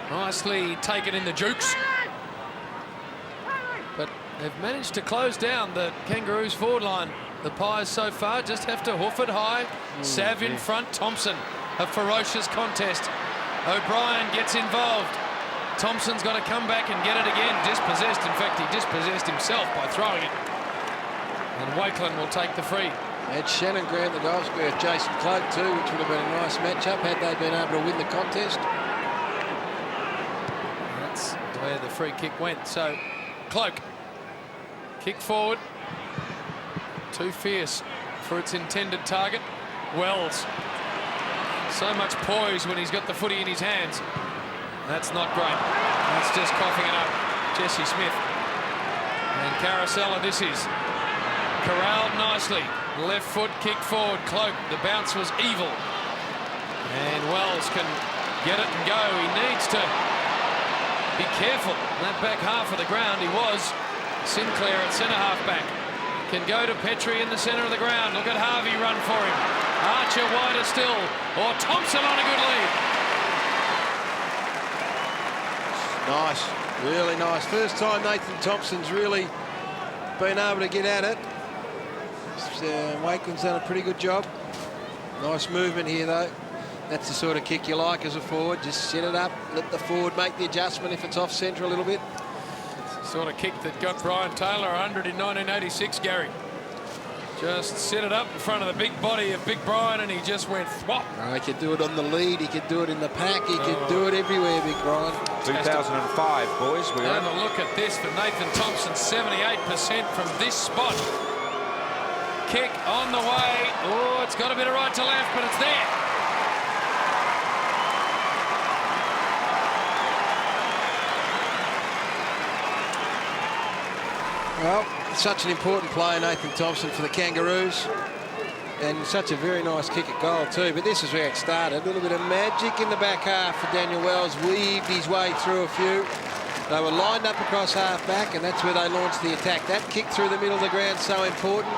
Nicely taken in the jukes. But they've managed to close down the Kangaroos forward line. The Pies so far just have to hoof it high. Sav in front, Thompson. A ferocious contest. O'Brien gets involved. Thompson's got to come back and get it again. Dispossessed. In fact, he dispossessed himself by throwing it. And Wakeland will take the free. Had Shannon Grant the goal scorer, Jason Cloak too, which would have been a nice matchup had they been able to win the contest. That's where the free kick went. So, Cloak. Kick forward. Too fierce for its intended target. Wells. So much poise when he's got the footy in his hands. That's not great. That's just coughing it up. Jesse Smith. And Carousella this is. Corralled nicely. Left foot kick forward. Cloak. The bounce was evil. And Wells can get it and go. He needs to be careful. That back half of the ground he was. Sinclair at centre half back. Can go to Petrie in the centre of the ground. Look at Harvey run for him. Archer wider still. Or Thompson on a good lead. Nice, really nice. First time Nathan Thompson's really been able to get at it. Wakeland's done a pretty good job. Nice movement here though. That's the sort of kick you like as a forward. Just set it up, let the forward make the adjustment if it's off centre a little bit. Sort of kick that got Brian Taylor 100 in 1986, Gary. Just set it up in front of the big body of Big Brian and he just went thwop. Oh, he could do it on the lead, he could do it in the pack, he could do it everywhere, Big Brian. 2005, boys. Have a look at this for Nathan Thompson, 78% from this spot. Kick on the way. Oh, it's got a bit of right to left, but it's there. Well, such an important player, Nathan Thompson, for the Kangaroos. And such a very nice kick at goal too. But this is where it started. A little bit of magic in the back half for Daniel Wells. Weaved his way through a few. They were lined up across half back, and that's where they launched the attack. That kick through the middle of the ground, so important.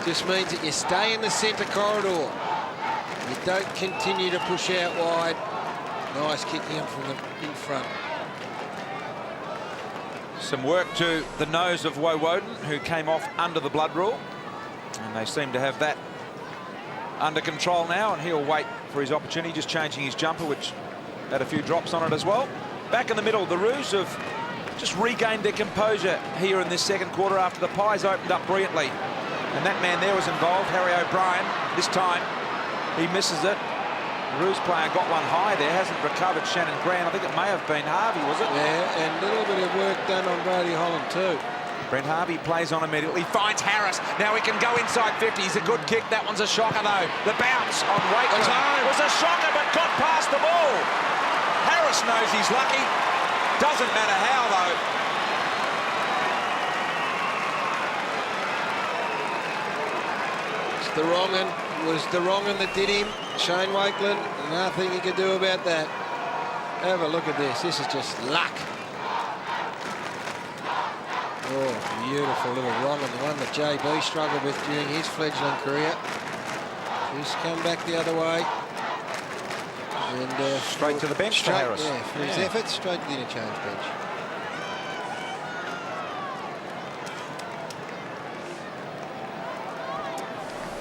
Just means that you stay in the centre corridor. You don't continue to push out wide. Nice kicking up from the in front. Some work to the nose of Woden, who came off under the blood rule. And they seem to have that under control now, and he'll wait for his opportunity, just changing his jumper, which had a few drops on it as well. Back in the middle, the Roos have just regained their composure here in this second quarter after the Pies opened up brilliantly. And that man there was involved, Harry O'Brien. This time, he misses it. The Roos player got one high there, hasn't recovered Shannon Grant. I think it may have been Harvey, was it? Yeah, and a little bit of work done on Brody Holland too. Brent Harvey plays on immediately, finds Harris. Now he can go inside 50. He's a good kick. That one's a shocker, though. The bounce on Wakeland was a shocker, but got past the ball. Harris knows he's lucky. Doesn't matter how, though. It's the wrong one. It was the wrong one that did him. Shane Wakeland, nothing he could do about that. Have a look at this. This is just luck. Oh, beautiful little wrong, and the one that JB struggled with during his fledgling career. Just come back the other way. And straight to the bench for Harris. Yeah, for his efforts, straight to the interchange bench.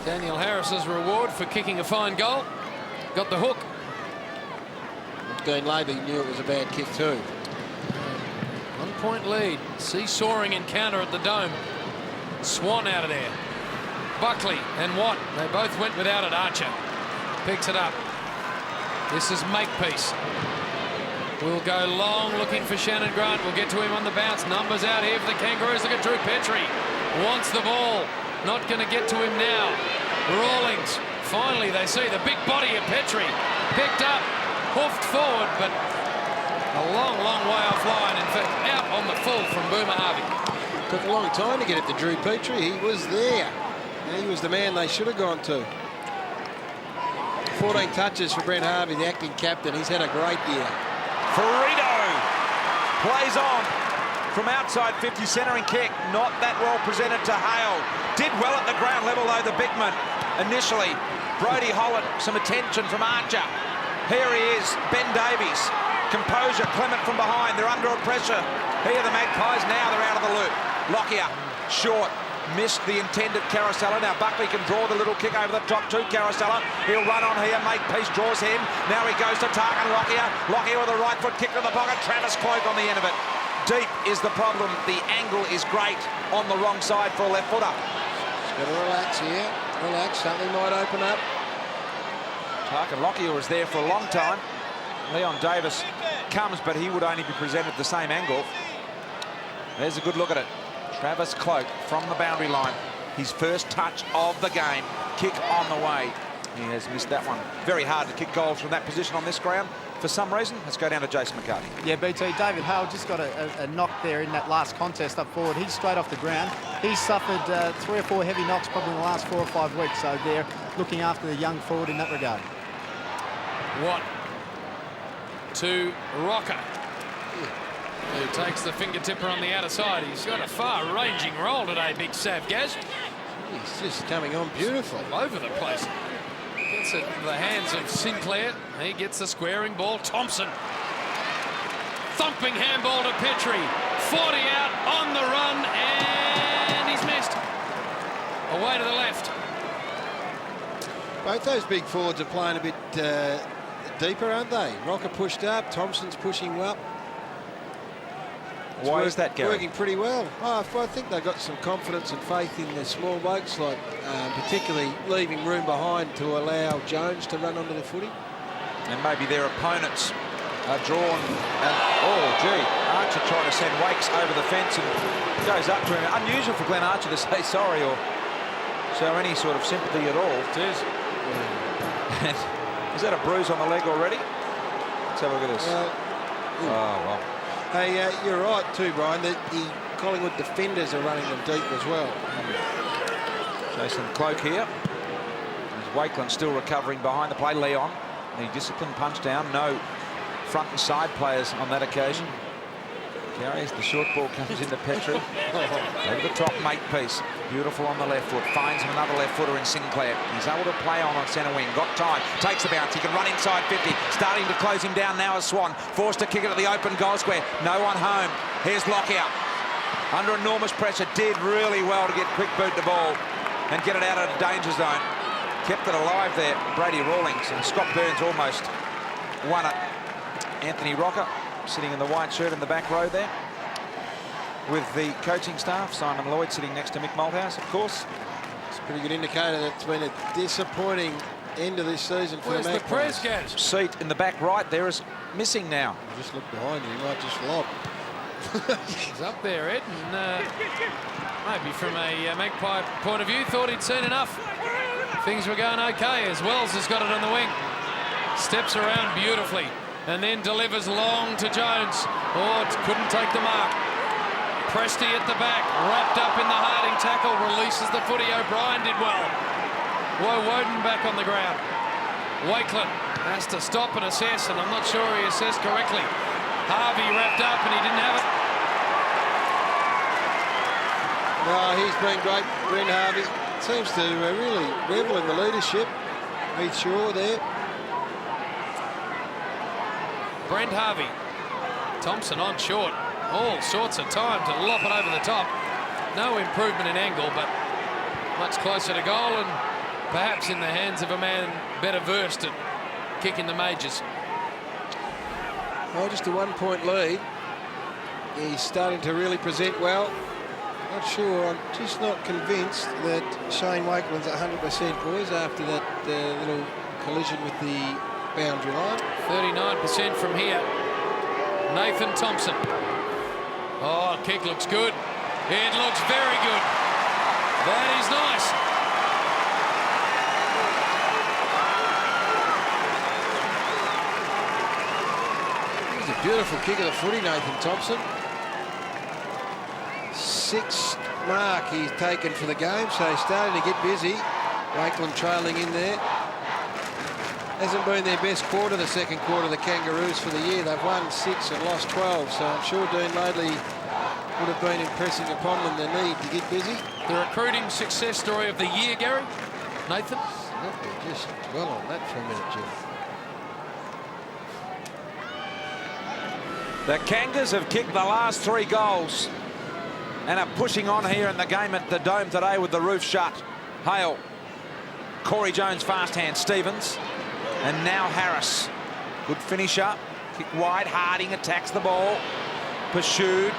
Daniel Harris's reward for kicking a fine goal. Got the hook. Dean Laby knew it was a bad kick too. 1 point lead. Seesawing encounter at the Dome. Swan out of there. Buckley and Watt. They both went without it. Archer picks it up. This is Makepeace. We'll go long looking for Shannon Grant. We'll get to him on the bounce. Numbers out here for the Kangaroos. Look at Drew Petrie. Wants the ball. Not going to get to him now. Rawlings. Finally, they see the big body of Petrie. Picked up. Hoofed forward, but a long, long way offline. In fact, out on the full from Boomer Harvey. Took a long time to get it to Drew Petrie. He was there. He was the man they should have gone to. 14 touches for Brent Harvey, the acting captain. He's had a great year. Ferrito plays on from outside 50, centering kick. Not that well presented to Hale. Did well at the ground level, though, the big man initially. Brodie Hollett, some attention from Archer. Here he is, Ben Davies. Composure, Clement from behind. They're under pressure. Here are the Magpies. Now they're out of the loop. Lockyer, short. Missed the intended Carousella. Now Buckley can draw the little kick over the top to Carousella. He'll run on here. Makepeace draws him. Now he goes to Tarkin Lockyer. Lockyer with a right foot kick to the pocket. Travis Cloak on the end of it. Deep is the problem. The angle is great on the wrong side for a left footer. Just got to relax here. Relax. Something might open up. Tarkin Lockyer was there for a long time. Leon Davis comes, but he would only be presented the same angle. There's a good look at it. Travis Cloak from the boundary line. His first touch of the game. Kick on the way. He has missed that one. Very hard to kick goals from that position on this ground. For some reason, let's go down to Jason McCarthy. Yeah, BT, David Hale just got a knock there in that last contest up forward. He's straight off the ground. He's suffered 3 or 4 heavy knocks probably in the last 4 or 5 weeks. So they're looking after the young forward in that regard. Watt to Rocker, who takes the finger tipper on the outer side. He's got a far-ranging roll today, Big Sav Gaz. He's just coming on beautiful. All over the place. Gets it in the hands of Sinclair. He gets the squaring ball. Thompson. Thumping handball to Petrie. 40 out on the run, and he's missed. Away to the left. Both those big forwards are playing a bit deeper, aren't they? Rocker pushed up. Thompson's pushing up. Why is that, Gary? Working pretty well. Oh, I think they've got some confidence and faith in their small blokes, like particularly leaving room behind to allow Jones to run onto the footy. And maybe their opponents are drawn. And, oh, gee, Archer trying to send Wakes over the fence and goes up to him. Unusual for Glenn Archer to say sorry or show any sort of sympathy at all. It is. Is that a bruise on the leg already? Let's have a look at this. Oh, well. Hey, you're right too, Brian. The Collingwood defenders are running them deep as well. Jason Cloak here. As Wakeland still recovering behind the play. Leon, the disciplined punch down. No front and side players on that occasion. Carries the short ball, comes into Petrie. Over the top, Makepeace. Beautiful on the left foot. Finds him another left footer in Sinclair. He's able to play on centre wing. Got time. Takes the bounce. He can run inside 50. Starting to close him down now as Swan. Forced to kick it at the open goal square. No one home. Here's Lockyer. Under enormous pressure. Did really well to get quick boot the ball and get it out of the danger zone. Kept it alive there. Brady Rawlings and Scott Burns almost won it. Anthony Rocker sitting in the white shirt in the back row there with the coaching staff. Simon Lloyd sitting next to Mick Malthouse, of course. It's a pretty good indicator that it's been a disappointing end of this season for the Magpies. Where's the press, Gaz? Seat in the back right there is missing now. Just look behind you, he might just lob. He's up there, Ed, and maybe from a Magpie point of view, thought he'd seen enough. Things were going okay as Wells has got it on the wing. Steps around beautifully and then delivers long to Jones. Oh, couldn't take the mark. Presti at the back, wrapped up in the Harding tackle, releases the footy. O'Brien did well. Woden back on the ground. Wakeland has to stop and assess, and I'm not sure he assessed correctly. Harvey wrapped up and he didn't have it. No, he's been great, Brent Harvey. Seems to really revel in the leadership. Heath Shaw there. Brent Harvey. Thompson on short. All sorts of time to lop it over the top. No improvement in angle, but much closer to goal and perhaps in the hands of a man better versed at kicking the majors. Oh, just a 1 point lead. He's starting to really present well. Not sure, I'm just not convinced that Shane Wakeland's 100%, boys, after that little collision with the boundary line. 39% from here. Nathan Thompson. Oh, kick looks good. It looks very good. That is nice. It's a beautiful kick of the footy, Nathan Thompson. 6th mark he's taken for the game, so he's starting to get busy. Wakeland trailing in there. Hasn't been their best quarter, the second quarter, the Kangaroos for the year. They've won 6 and lost 12, so I'm sure Dean Laidley would have been impressing upon them the need to get busy. The recruiting success story of the year, Gary. Nathan? Let me just dwell on that for a minute, Jim. The Kangas have kicked the last 3 goals and are pushing on here in the game at the Dome today with the roof shut. Hale, Corey Jones fast hand, Stevens, and now Harris. Good finisher, kick wide, Harding attacks the ball, pursued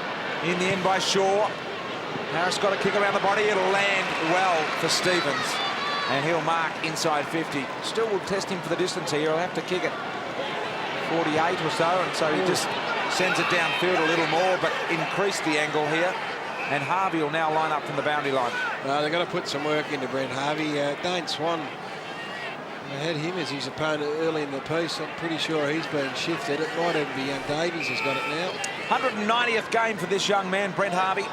in the end by Shaw. Harris got a kick around the body, it'll land well for Stevens, and he'll mark inside 50. Still will test him for the distance here, he'll have to kick it 48 or so, and so he just sends it downfield a little more, but increase the angle here. And Harvey will now line up from the boundary line. They've got to put some work into Brent Harvey. Dane Swan had him as his opponent early in the piece. I'm pretty sure he's been shifted. It might even be young Davies has got it now. 190th game for this young man, Brent Harvey.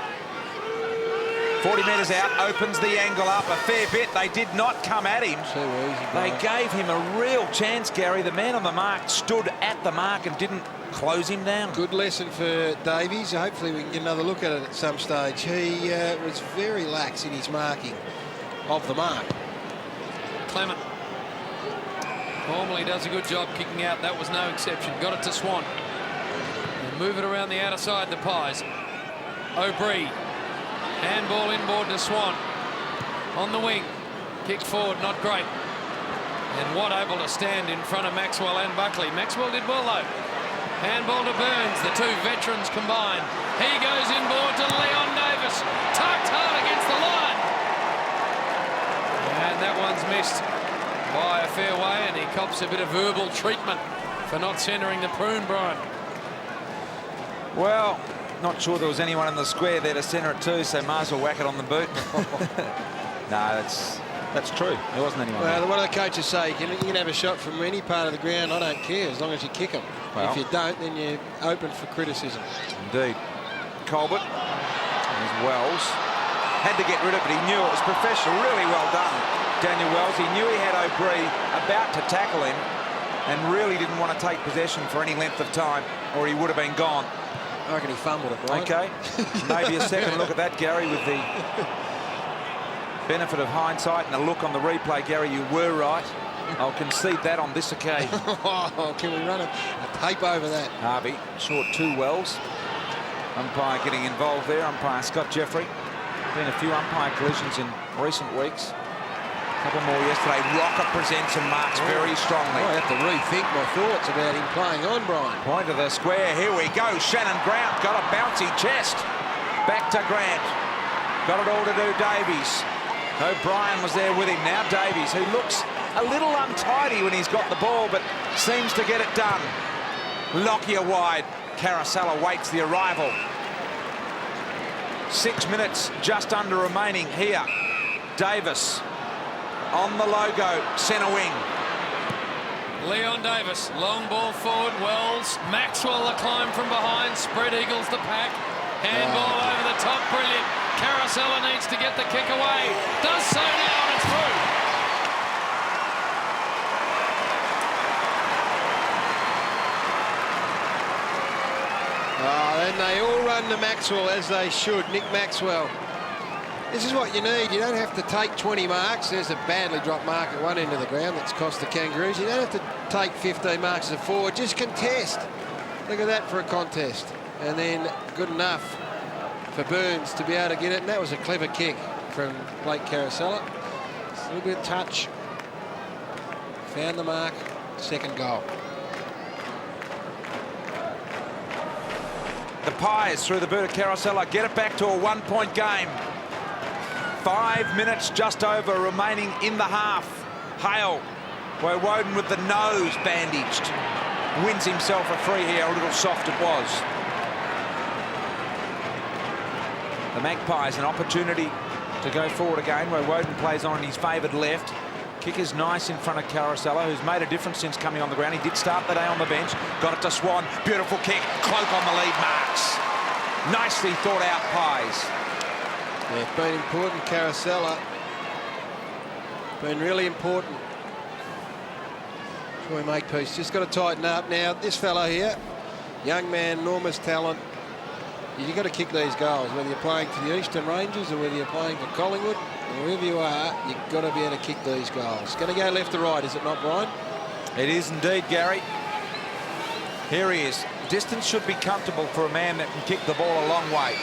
40 metres out, opens the angle up a fair bit. They did not come at him. Too easy, They gave him a real chance, Gary. The man on the mark stood at the mark and didn't close him down. Good lesson for Davies. Hopefully we can get another look at it at some stage. He was very lax in his marking of the mark. Clement normally does a good job kicking out. That was no exception. Got it to Swan. And move it around the outer side, the Pies. O'Brien. Handball inboard to Swan. On the wing. Kick forward, not great. And Watt able to stand in front of Maxwell and Buckley. Maxwell did well though. Handball to Burns, the 2 veterans combined. He goes inboard to Leon Davis. Tucked hard against the line. And that one's missed by a fair way, and he cops a bit of verbal treatment for not centering the prune, Brian. Well, not sure there was anyone in the square there to centre it to, so might as well whack it on the boot. No, that's true. There wasn't anyone. Well, there. one of the coaches say you can have a shot from any part of the ground. I don't care as long as you kick them. Well, if you don't, then you're open for criticism. Indeed. Colbert, there's Wells. Had to get rid of it. He knew it was professional. Really well done, Daniel Wells. He knew he had O'Brien about to tackle him and really didn't want to take possession for any length of time, or he would have been gone. I reckon he fumbled it, Brian. Okay. Maybe a second look at that, Gary, with the benefit of hindsight and a look on the replay. Gary, you were right. I'll concede that on this occasion. Can we run a tape over that? Harvey, short 2 Wells. Umpire getting involved there, umpire Scott Jeffrey. Been a few umpire collisions in recent weeks. A couple more yesterday. Rocker presents and marks very strongly. I have to rethink my thoughts about him playing on, Brian. Point of the square. Here we go. Shannon Grant got a bouncy chest. Back to Grant. Got it all to do Davies. O'Brien was there with him. Now Davies, who looks a little untidy when he's got the ball, but seems to get it done. Lockyer wide. Carousel awaits the arrival. 6 minutes just under remaining here. Davis on the logo, centre wing. Leon Davis, long ball forward, Wells. Maxwell the climb from behind, spread eagles the pack. Handball over the top, brilliant. Carousel needs to get the kick away. Does so now, and it's through. run to Maxwell as they should. Nick Maxwell. This is what you need. You don't have to take 20 marks. There's a badly dropped mark at one end of the ground that's cost the Kangaroos. You don't have to take 15 marks as a forward. Just contest. Look at that for a contest. And then good enough for Burns to be able to get it. And that was a clever kick from Blake Carosella. A little bit of touch. Found the mark. Second goal. The Pies through the boot of Carosella get it back to a 1-point game. 5 minutes just over remaining in the half. Hale, Woden with the nose bandaged, wins himself a free here. A little soft it was. The Magpies an opportunity to go forward again. Woden plays on his favoured left. Kick is nice in front of Carosella, who's made a difference since coming on the ground. He did start the day on the bench. Got it to Swan. Beautiful kick. Cloak on the lead marks. Nicely thought out Pies. Yeah, it's been important, Carosella. Been really important. Troy Makepeace just got to tighten up. Now, this fellow here, young man, enormous talent. You've got to kick these goals, whether you're playing for the Eastern Rangers or whether you're playing for Collingwood, or wherever you are, you've got to be able to kick these goals. Going to go left to right, is it not, Brian? It is indeed, Gary. Here he is. Distance should be comfortable for a man that can kick the ball a long way.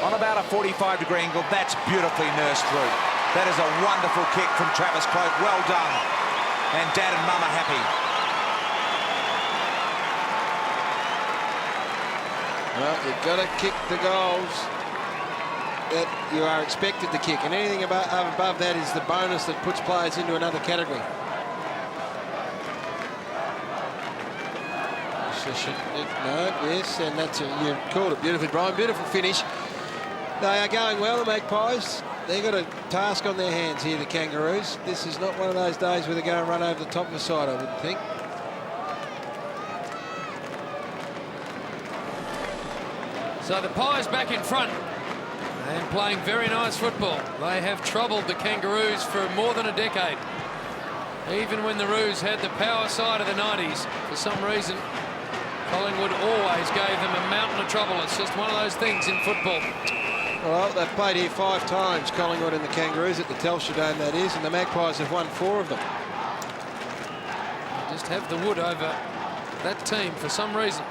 On about a 45-degree angle, that's beautifully nursed through. That is a wonderful kick from Travis Cloak. Well done. And Dad and Mum are happy. Well, you've got to kick the goals that you are expected to kick, and anything above that is the bonus that puts players into another category. No, yes, and that's you called it beautifully, Brian. Beautiful finish. They are going well, the Magpies. They've got a task on their hands here, the Kangaroos. This is not one of those days where they're going to run over the top of the side, I wouldn't think. So the Pies back in front and playing very nice football. They have troubled the Kangaroos for more than a decade. Even when the Roos had the power side of the 90s, for some reason, Collingwood always gave them a mountain of trouble. It's just one of those things in football. Well, they've played here 5 times, Collingwood and the Kangaroos, at the Telstra Dome, that is, and the Magpies have won 4 of them. They just have the wood over that team for some reason.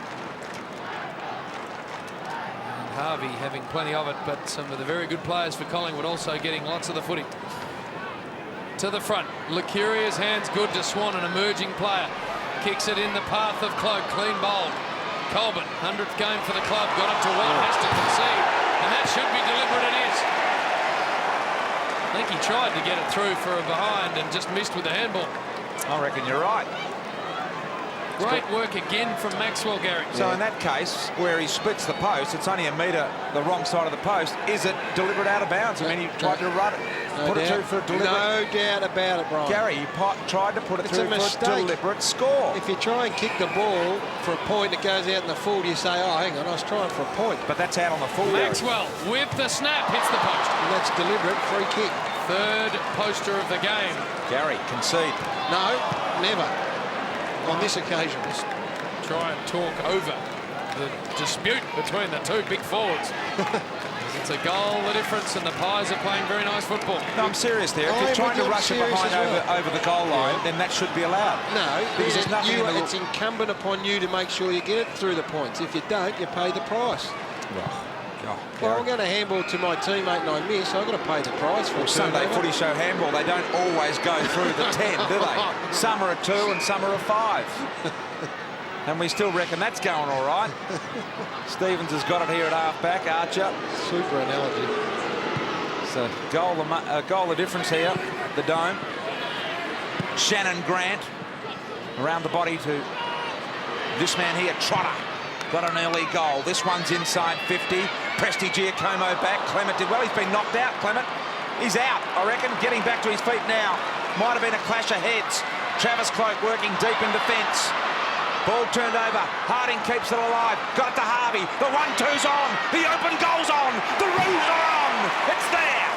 And Harvey having plenty of it, but some of the very good players for Collingwood also getting lots of the footy. To the front, Licuria's hands good to Swan, an emerging player. Kicks it in the path of Cloak, clean bowled. Colbert, 100th game for the club, got it to one, has to concede, and that should be deliberate. It is. I think he tried to get it through for a behind and just missed with the handball. I reckon you're right. Great work again from Maxwell, Gary. So in that case, where he splits the post, it's only a metre the wrong side of the post. Is it deliberate out of bounds? I mean, he tried to run it, put it through for a deliberate... No doubt about it, Brian. Gary, he tried to put it through for a deliberate score. If you try and kick the ball for a point that goes out in the full, you say, oh, hang on, I was trying for a point. But that's out on the full. Maxwell with the snap, hits the post. And that's deliberate, free kick. Third poster of the game. Gary, concede. No, never. On this occasion. Try and talk over the dispute between the two big forwards. It's a goal, the difference, and the Pies are playing very nice football. No, I'm serious there. If you're trying to rush it behind over the goal line, then that should be allowed. No, because there's nothing in the... It's incumbent upon you to make sure you get it through the points. If you don't, you pay the price. Well, I'm going to handball to my teammate and I miss. I've got to pay the price for a Sunday Footy Show handball. They don't always go through the 10, do they? Some are a 2 and some are a 5. And we still reckon that's going all right. Stevens has got it here at half-back. Archer. Super analogy. So goal the difference here, the Dome. Shannon Grant around the body to this man here, Trotter. Got an early goal. This one's inside 50. Prestigiacomo back. Clement did well. He's been knocked out, Clement. He's out, I reckon. Getting back to his feet now. Might have been a clash of heads. Travis Cloak working deep in defence. Ball turned over. Harding keeps it alive. Got it to Harvey. The 1-2's on. The open goal's on. The Roos are on. It's there.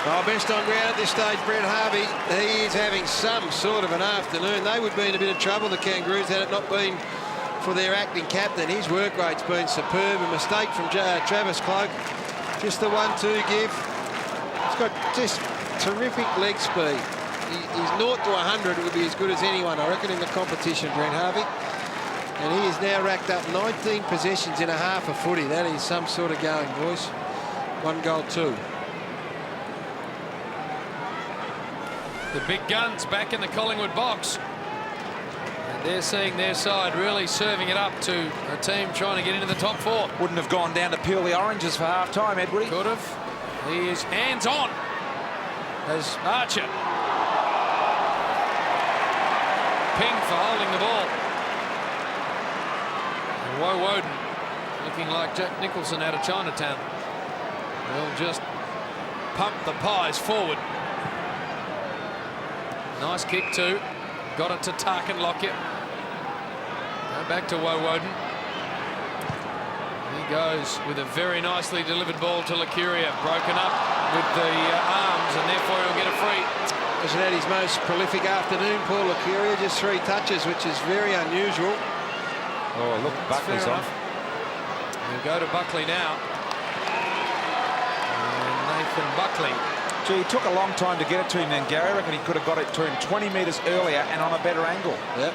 Oh, best on ground at this stage, Brett Harvey. He is having some sort of an afternoon. They would be in a bit of trouble, the Kangaroos, had it not been for their acting captain. His work rate's been superb. A mistake from Travis Cloak. Just the 1-2 give. He's got just terrific leg speed. He's 0 to 100 would be as good as anyone, I reckon, in the competition, Brent Harvey. And he has now racked up 19 possessions in a half of footy. That is some sort of going, boys. 1 goal, 2. The big guns back in the Collingwood box. And they're seeing their side really serving it up to a team trying to get into the top 4. Wouldn't have gone down to peel the oranges for half-time, Edward. Could have. He is hands-on as Archer. Ping for holding the ball. And Woden looking like Jack Nicholson out of Chinatown. They'll just pump the Pies forward. Nice kick too. Got it to Tarkin Lockyer. Go back to Woden. He goes with a very nicely delivered ball to Lucuria. Broken up with the arms, and therefore he'll get a free. Hasn't had his most prolific afternoon, Paul Lucuria. Just 3 touches, which is very unusual. Oh, look, Buckley's on. We'll go to Buckley now. And Nathan Buckley. Gee, it took a long time to get it to him then, Gary. I reckon he could have got it to him 20 metres earlier and on a better angle. Yep.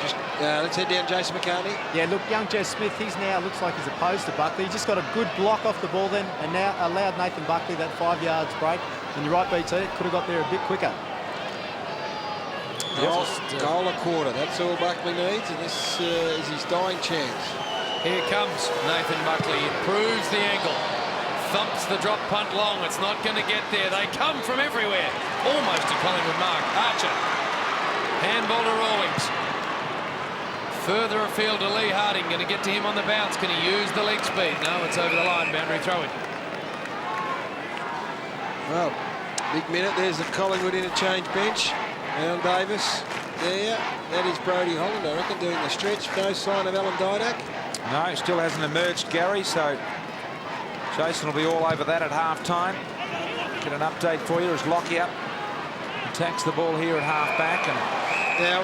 Just let's head down Jason McCartney. Yeah, look, young Jez Smith, he's now looks like he's opposed to Buckley. He just got a good block off the ball then, and now allowed Nathan Buckley that 5 yards break. And you're right, BT, could have got there a bit quicker. Goal a quarter. That's all Buckley needs, and this is his dying chance. Here comes Nathan Buckley. Improves the angle. Thumps the drop punt long. It's not going to get there. They come from everywhere. Almost to Collingwood mark. Archer. Handball to Rawlings. Further afield to Lee Harding. Going to get to him on the bounce. Can he use the leg speed? No, it's over the line. Boundary throw-in. Well, big minute. There's the Collingwood interchange bench. Alan Davis there. That is Brodie Holland, I reckon, doing the stretch. No sign of Alan Didak. No, still hasn't emerged, Gary, so Jason will be all over that at half-time. Get an update for you as Lockyer attacks the ball here at half-back. Now,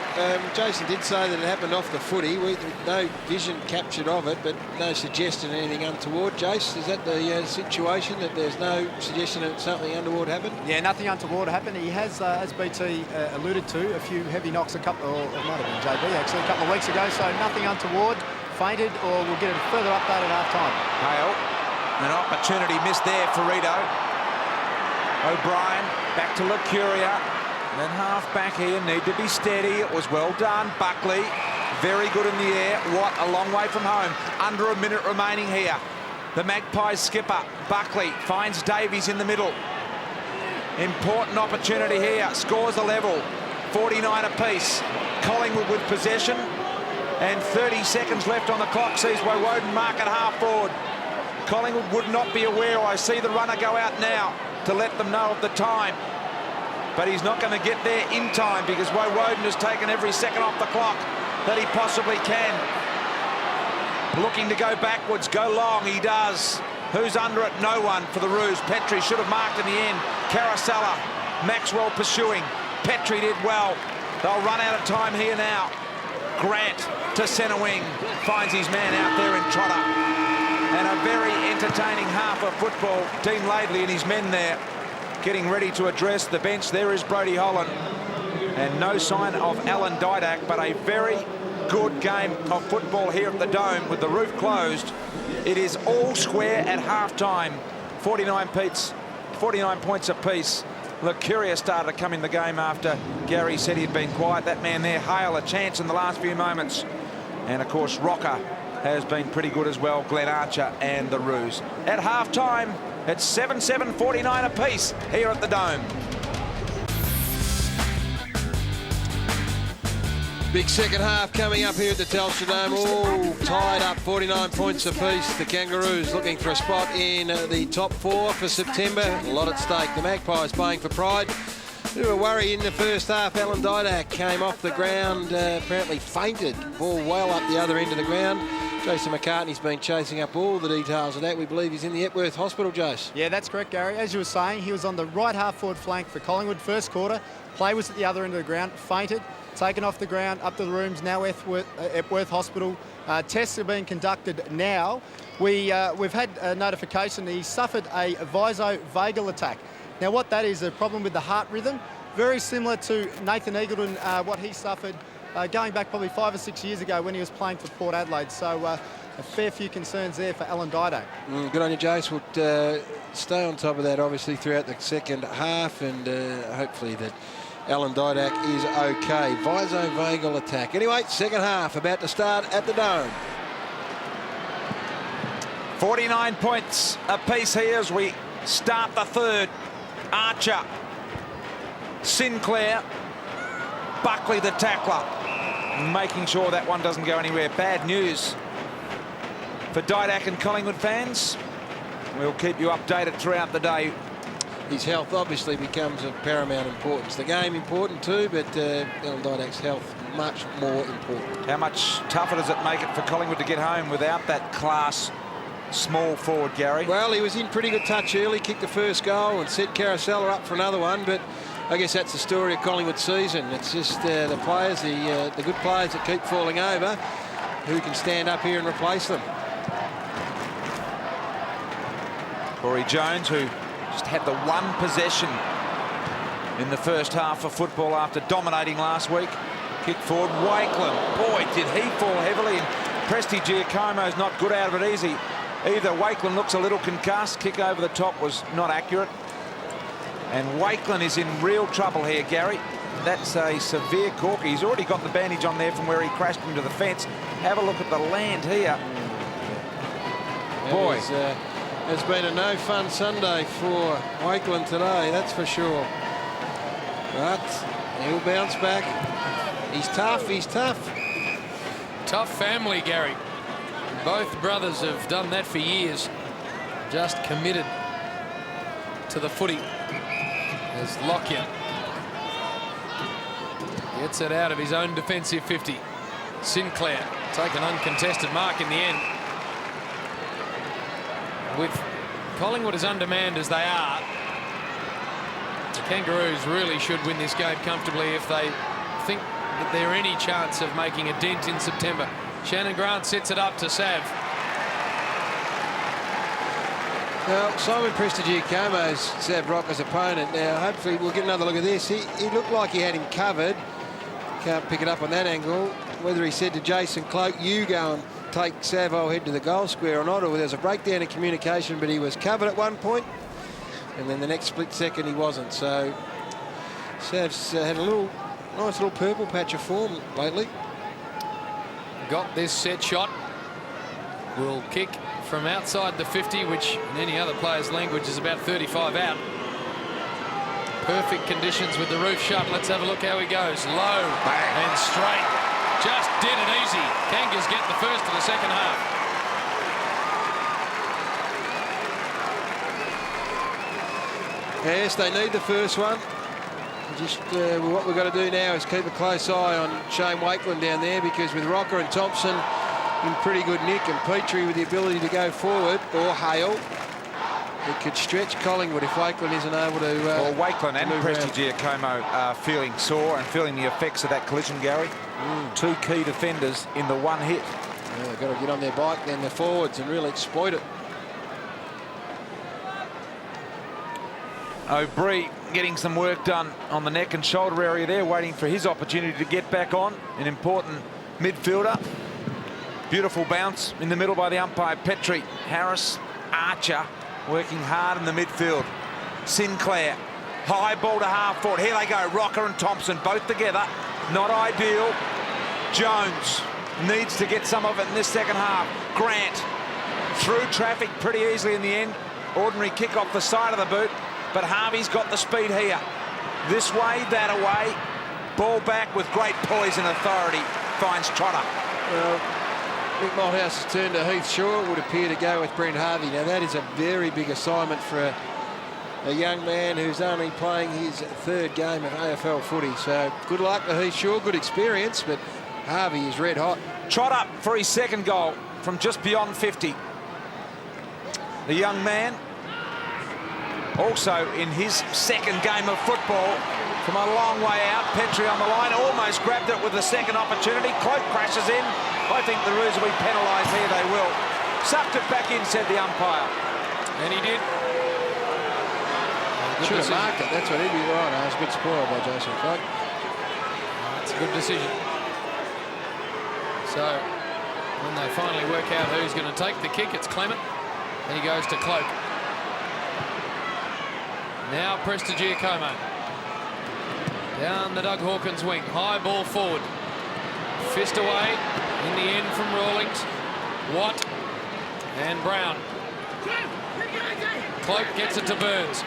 Jason did say that it happened off the footy. No vision captured of it, but no suggestion of anything untoward. Jace, is that the situation, that there's no suggestion that something untoward happened? Yeah, nothing untoward happened. He has, as BT alluded to, a few heavy knocks or it might have been JB actually, a couple of weeks ago, so nothing untoward. Fainted, or we'll get a further update at half-time. Hale, an opportunity missed there for Rito. O'Brien, back to Lucuria. And half-back here, need to be steady. It was well done. Buckley, very good in the air. Watt, a long way from home. Under a minute remaining here. The Magpies skipper, Buckley, finds Davies in the middle. Important opportunity here. Scores a level. 49 apiece. Collingwood with possession. And 30 seconds left on the clock. Sees Woden mark at half-forward. Collingwood would not be aware. I see the runner go out now to let them know of the time. But he's not going to get there in time because Woden has taken every second off the clock that he possibly can. Looking to go backwards, go long, he does. Who's under it? No one for the Roos. Petrie should have marked in the end. Carousella, Maxwell pursuing. Petrie did well. They'll run out of time here now. Grant to centre wing. Finds his man out there in Trotter. And a very entertaining half of football. Dean Laidley and his men there, getting ready to address the bench. There is Brodie Holland. And no sign of Alan Didak, but a very good game of football here at the Dome with the roof closed. It is all square at half-time. 49 points apiece. Lucuria started to come in the game after Gary said he'd been quiet. That man there, Hale, a chance in the last few moments. And, of course, Rocker has been pretty good as well, Glenn Archer and the Roos. At half-time, it's 7-7, 49 apiece here at the Dome. Big second half coming up here at the Telstra Dome, all tied up, 49 points apiece. The Kangaroos looking for a spot in the top 4 for September. A lot at stake. The Magpies playing for pride. Bit of a worry in the first half. Alan Didak came off the ground, apparently fainted. Ball well up the other end of the ground. Jason McCartney's been chasing up all the details of that. We believe he's in the Epworth Hospital, Jace. Yeah, that's correct, Gary. As you were saying, he was on the right half forward flank for Collingwood first quarter. Play was at the other end of the ground, fainted, taken off the ground, up to the rooms, now Epworth Hospital. Tests are being conducted now. We've had a notification that he suffered a vasovagal attack. Now, what that is, a problem with the heart rhythm, very similar to Nathan Eagleton, what he suffered going back probably 5 or 6 years ago when he was playing for Port Adelaide. So a fair few concerns there for Alan Didak. Good on you, Jace. We'll stay on top of that, obviously, throughout the second half, and hopefully that Alan Didak is okay. Vasovagal attack. Anyway, second half about to start at the Dome. 49 points apiece here as we start the third. Archer, Sinclair, Buckley the tackler, making sure that one doesn't go anywhere. Bad news for Didak and Collingwood fans. We'll keep you updated throughout the day. His health obviously becomes of paramount importance. The game important too, but Alan Didak's health much more important. How much tougher does it make it for Collingwood to get home without that class small forward, Gary? Well, he was in pretty good touch early, kicked the first goal and set Carousella up for another one, but I guess that's the story of Collingwood's season. It's just the players, the good players that keep falling over, who can stand up here and replace them. Corey Jones, who just had the one possession in the first half of football after dominating last week. Kick forward, Wakeland. Boy, did he fall heavily, and Presti Giacomo's not good out of it easy either. Wakeland looks a little concussed. Kick over the top was not accurate. And Wakeland is in real trouble here, Gary. That's a severe corker. He's already got the bandage on there from where he crashed into the fence. Have a look at the land here. Boy. It's been a no-fun Sunday for Wakeland today, that's for sure. But he'll bounce back. He's tough, he's tough. Tough family, Gary. Both brothers have done that for years. Just committed to the footy. There's Lockyer. Gets it out of his own defensive 50. Sinclair take an uncontested mark in the end. With Collingwood as undermanned as they are, the Kangaroos really should win this game comfortably if they think that they're any chance of making a dent in September. Shannon Grant sets it up to Sav. Well, Simon Prestigiacomo's Sav Rocker's opponent. Now, hopefully we'll get another look at this. He looked like he had him covered. Can't pick it up on that angle. Whether he said to Jason Cloak, you go and take Sav, I'll head to the goal square or not, or there's a breakdown in communication, but he was covered at one point, and then the next split second he wasn't. So Sav's had a nice little purple patch of form lately. Got this set shot. Will kick from outside the 50, which in any other player's language is about 35 out. Perfect conditions with the roof shut. Let's have a look how he goes. Low and straight. Just did it easy. Kangas get the first of the second half. Yes, they need the first one. Just what we've got to do now is keep a close eye on Shane Wakeland down there, because with Rocker and Thompson in pretty good nick and Petrie with the ability to go forward, or Hale, it could stretch Collingwood if Wakeland isn't able to... well, Wakeland and Presti Giacomo are feeling sore and feeling the effects of that collision, Gary. Two key defenders in the one hit. Yeah, they've got to get on their bike, then the forwards, and really exploit it. O'Brien getting some work done on the neck and shoulder area there, waiting for his opportunity to get back on. An important midfielder. Beautiful bounce in the middle by the umpire. Petrie, Harris, Archer working hard in the midfield. Sinclair, high ball to half forward. Here they go, Rocker and Thompson both together. Not ideal. Jones needs to get some of it in this second half. Grant through traffic pretty easily in the end. Ordinary kick off the side of the boot, but Harvey's got the speed here. This way, that away. Ball back with great poise and authority. Finds Trotter. Well, Mick Malthouse's turn to Heath Shaw would appear to go with Brent Harvey. Now, that is a very big assignment for a young man who's only playing his third game of AFL footy. So good luck to Heath Shaw, good experience, but Harvey is red hot. Trotter for his second goal. from just beyond 50. The young man, also in his second game of football, from a long way out. Petrie on the line, almost grabbed it with the second opportunity. Cloak crashes in. I think the Roos will be penalised here. They will. Sucked it back in, said the umpire. And he did. Should have marked it. That's what he'd be right. It was a bit spoiled by Jason Cloak. It's a good decision. So when they finally work out who's going to take the kick, it's Clement. And he goes to Cloak. Now Prestigiacomo. Down the Doug Hawkins wing. High ball forward. Fist away in the end from Rawlings. Watt and Brown. Cloak gets it to Burns.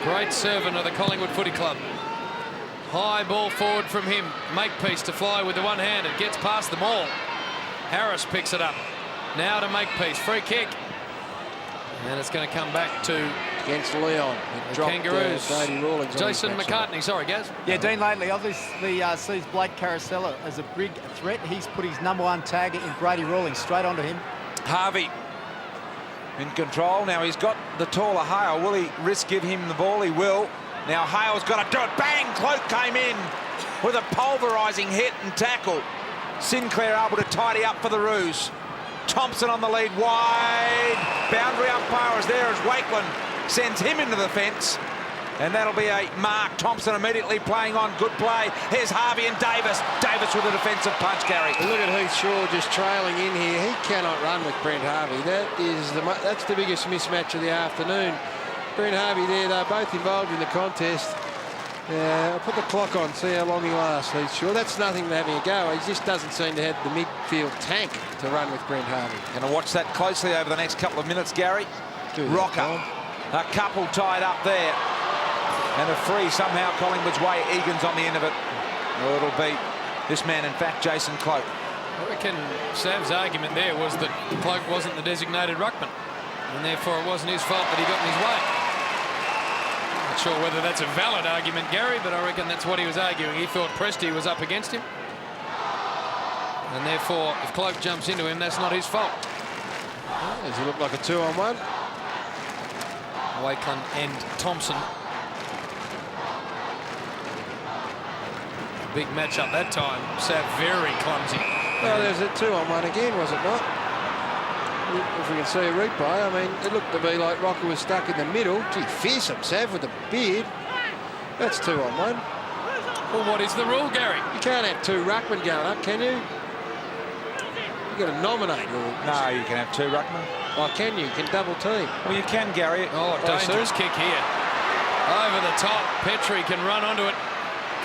Great servant of the Collingwood Footy Club. High ball forward from him. Makepeace to fly with the one hand. It gets past them all. Harris picks it up. Now to Makepeace. Free kick. And it's going to come back to against Leon. The Kangaroos. Rawlings Jason McCartney. Sorry, Gaz. Yeah, Dean Lately obviously sees Blake Carousella as a big threat. He's put his #1 tagger in Brady Rawlings straight onto him. Harvey in control. Now he's got the taller Hale. Will he risk give him the ball? He will. Now Hale's got to do it. Bang! Cloak came in with a pulverising hit and tackle. Sinclair able to tidy up for the Roos. Thompson on the lead, wide. Boundary umpire is there as Wakeland sends him into the fence. And that'll be a mark. Thompson immediately playing on. Good play. Here's Harvey and Davis. Davis with a defensive punch, Gary. Look at Heath Shaw just trailing in here. He cannot run with Brent Harvey. That's the biggest mismatch of the afternoon. Brent Harvey there, they're both involved in the contest. I'll put the clock on, see how long he lasts, Heath Shaw. That's nothing to having a go. He just doesn't seem to have the midfield tank to run with Brent Harvey. Going to watch that closely over the next couple of minutes, Gary. Rocker. A couple tied up there. And a free somehow Collingwood's way. Egan's on the end of it. Well, it'll be this man, in fact, Jason Cloak. I reckon Sav's argument there was that Cloak wasn't the designated ruckman, and therefore it wasn't his fault that he got in his way. Not sure whether that's a valid argument, Gary, but I reckon that's what he was arguing. He thought Presti was up against him, and therefore if Cloak jumps into him, that's not his fault. Does it look like a 2-on-1? Wakeland and Thompson. Big match up that time. Sav very clumsy. Well, there's a 2-on-1 again, was it not? If we can see a replay, I mean, it looked to be like Rocker was stuck in the middle. Gee, fearsome Sav with the beard. That's 2-on-1. Well, what is the rule, Gary? You can't have two ruckmen going up, can you? You've got to nominate. No, you can have two ruckmen. Oh, can you? You can double team. Well, you can, Gary. Oh, dangerous kick here. Over the top. Petrie can run onto it.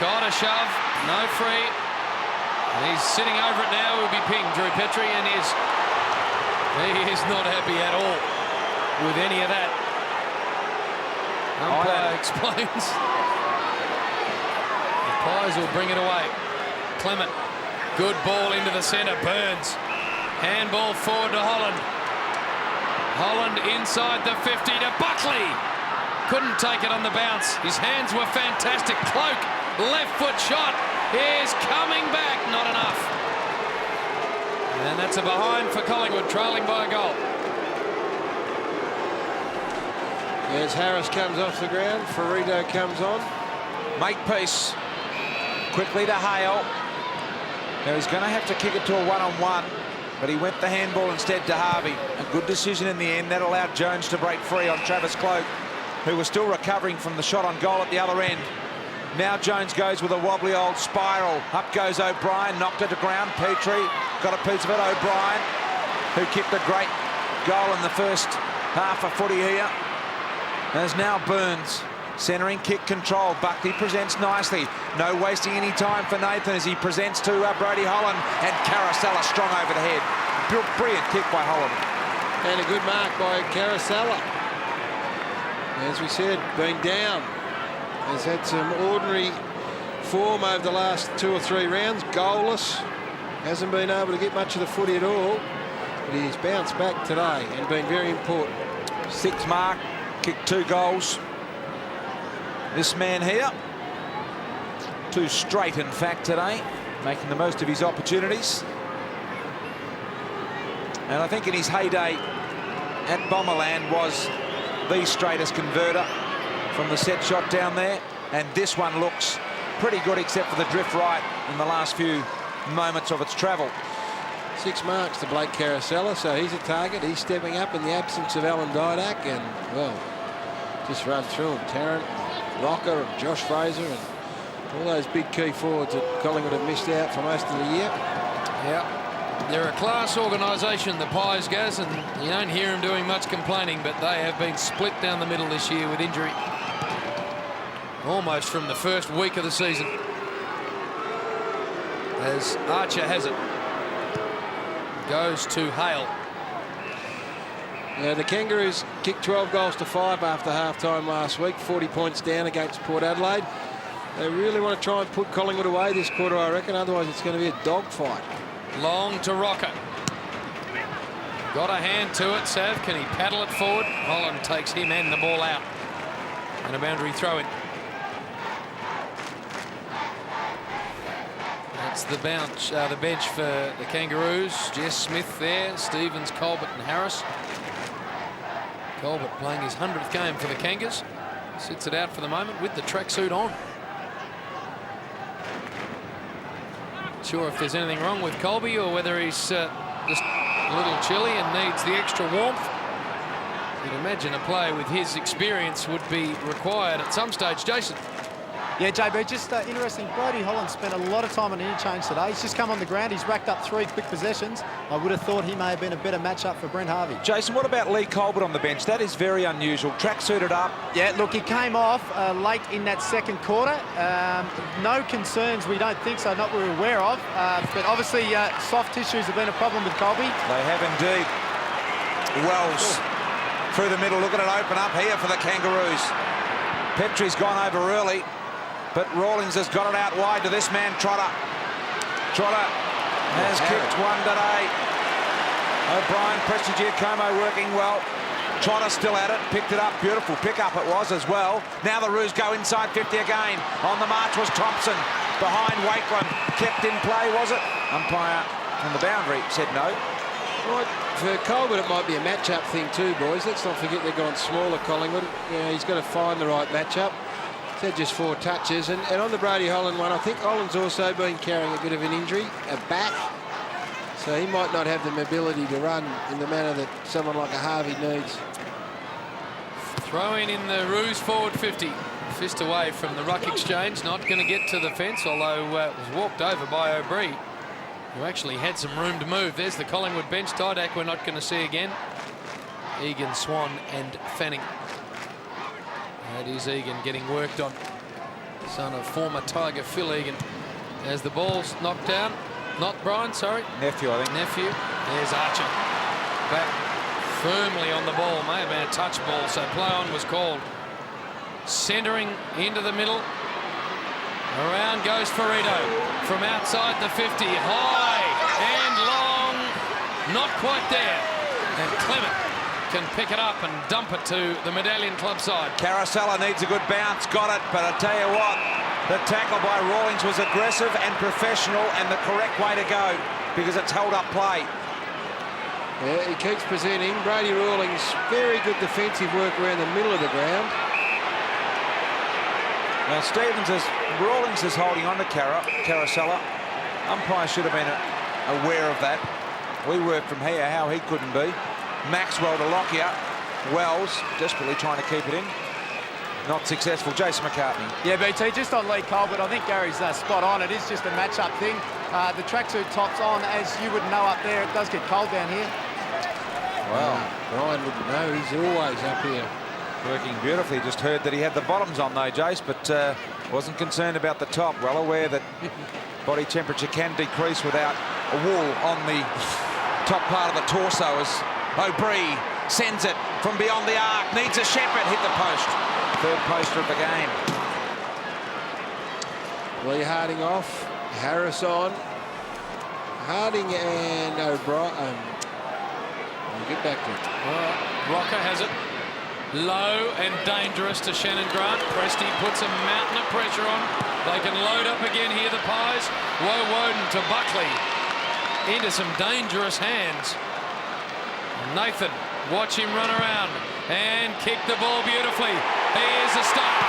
Got a shove. No free. He's sitting over it now. Will be pinged, Drew Petrie, and he is not happy at all with any of that. Umpire explains. The Pies will bring it away. Clement. Good ball into the centre. Burns. Handball forward to Holland. Holland inside the 50 to Buckley. Couldn't take it on the bounce. His hands were fantastic. Cloak. Left foot shot is coming back, not enough. And that's a behind for Collingwood, trailing by a goal. As Harris comes off the ground, Ferrito comes on. Makepeace quickly to Hale. Now he's going to have to kick it to a 1-on-1, but he went the handball instead to Harvey. A good decision in the end. That allowed Jones to break free on Travis Cloak, who was still recovering from the shot on goal at the other end. Now Jones goes with a wobbly old spiral. Up goes O'Brien, knocked it to ground. Petrie got a piece of it. O'Brien, who kicked a great goal in the first half of footy here. There's now Burns, centering kick control. Buckley presents nicely. No wasting any time for Nathan as he presents to Brody Holland, and Carousella strong over the head. Brilliant kick by Holland. And a good mark by Carousella. As we said, been down. Has had some ordinary form over the last 2 or 3 rounds. Goalless. Hasn't been able to get much of the footy at all. But he's bounced back today and been very important. 6 mark, kicked 2 goals. This man here, 2 straight in fact today, making the most of his opportunities. And I think in his heyday at Bomberland was the straightest converter from the set shot down there. And this one looks pretty good, except for the drift right in the last few moments of its travel. 6 marks to Blake Carosella, so he's a target. He's stepping up in the absence of Alan Didak, and, well, just run through him. Tarrant, Rocker, and Josh Fraser, and all those big key forwards that Collingwood have missed out for most of the year. Yeah, they're a class organisation, the Pies, Gaz, and you don't hear them doing much complaining, but they have been split down the middle this year with injury. Almost from the first week of the season. As Archer has it. Goes to Hale. Yeah, the Kangaroos kicked 12 goals to 5 after half-time last week, 40 points down against Port Adelaide. They really want to try and put Collingwood away this quarter, I reckon, otherwise it's going to be a dogfight. Long to Rocker. Got a hand to it, Sav. Can he paddle it forward? Holland takes him and the ball out. And a boundary throw-in. That's the bench for the Kangaroos. Jess Smith there, Stevens, Colbert and Harris. Colbert playing his 100th game for the Kangas. Sits it out for the moment with the tracksuit on. Sure if there's anything wrong with Colby or whether he's just a little chilly and needs the extra warmth. You'd imagine a player with his experience would be required at some stage. Jason. Yeah, JB, just interesting. Brody Holland spent a lot of time on interchange today. He's just come on the ground. He's racked up 3 quick possessions. I would have thought he may have been a better matchup for Brent Harvey. Jason, what about Lee Colbert on the bench? That is very unusual. Track-suited up. Yeah, look, he came off late in that second quarter. No concerns, we don't think so, not we're aware of. But obviously, soft tissues have been a problem with Colby. They have indeed. Wells through the middle. Look at it open up here for the Kangaroos. Petrie's gone over early. But Rawlings has got it out wide to this man, Trotter. Trotter has kicked one today. O'Brien, Prestigiacomo working well. Trotter still at it, picked it up. Beautiful pick-up it was as well. Now the Roos go inside 50 again. On the march was Thompson. Behind Wakeland. Kept in play, was it? Umpire on the boundary said no. Right, for Colbert, it might be a match-up thing too, boys. Let's not forget they've gone smaller, Collingwood. You know, he's got to find the right match-up. Said just 4 touches, and on the Brody Holland one, I think Holland's also been carrying a bit of an injury, a back, so he might not have the mobility to run in the manner that someone like a Harvey needs. Throwing in the Roos forward 50. Fist away from the ruck exchange, not going to get to the fence, although it was walked over by O'Brien, who actually had some room to move. There's the Collingwood bench. Didak we're not going to see again. Egan, Swan and Fanning. That is Egan getting worked on. Son of former Tiger Phil Egan. As the ball's knocked down. Not Brian, sorry. Nephew, I think. Nephew. There's Archer. Back firmly on the ball. May have been a touch ball, so play on was called. Centering into the middle. Around goes Ferrito. From outside the 50. High and long. Not quite there. And Clement can pick it up and dump it to the Medallion Club side. Carosella needs a good bounce, got it, but I tell you what, the tackle by Rawlings was aggressive and professional and the correct way to go because it's held up play. Yeah, he keeps presenting. Brady Rawlings, very good defensive work around the middle of the ground. Now Rawlings is holding on to Carosella. Umpire should have been aware of that. We were from here how he couldn't be. Maxwell to Lockyer. Wells desperately trying to keep it in. Not successful. Jason McCartney. Yeah, BT, just on Lee Colbert, I think Gary's spot on. It is just a match-up thing. The tracksuit top's on, as you would know up there. It does get cold down here. Wow. Brian wouldn't know. He's always up here. Working beautifully. Just heard that he had the bottoms on though, Jace, but wasn't concerned about the top. Well aware that body temperature can decrease without a wool on the top part of the torso as O'Brien sends it from beyond the arc. Needs a shepherd. Hit the post. 3rd poster of the game. Lee Harding off. Harris on. Harding and O'Brien. We'll get back to it. Rocker has it. Low and dangerous to Shannon Grant. Presti puts a mountain of pressure on. They can load up again here, the Pies. Woden to Buckley. Into some dangerous hands. Nathan, watch him run around and kick the ball beautifully. He is a star.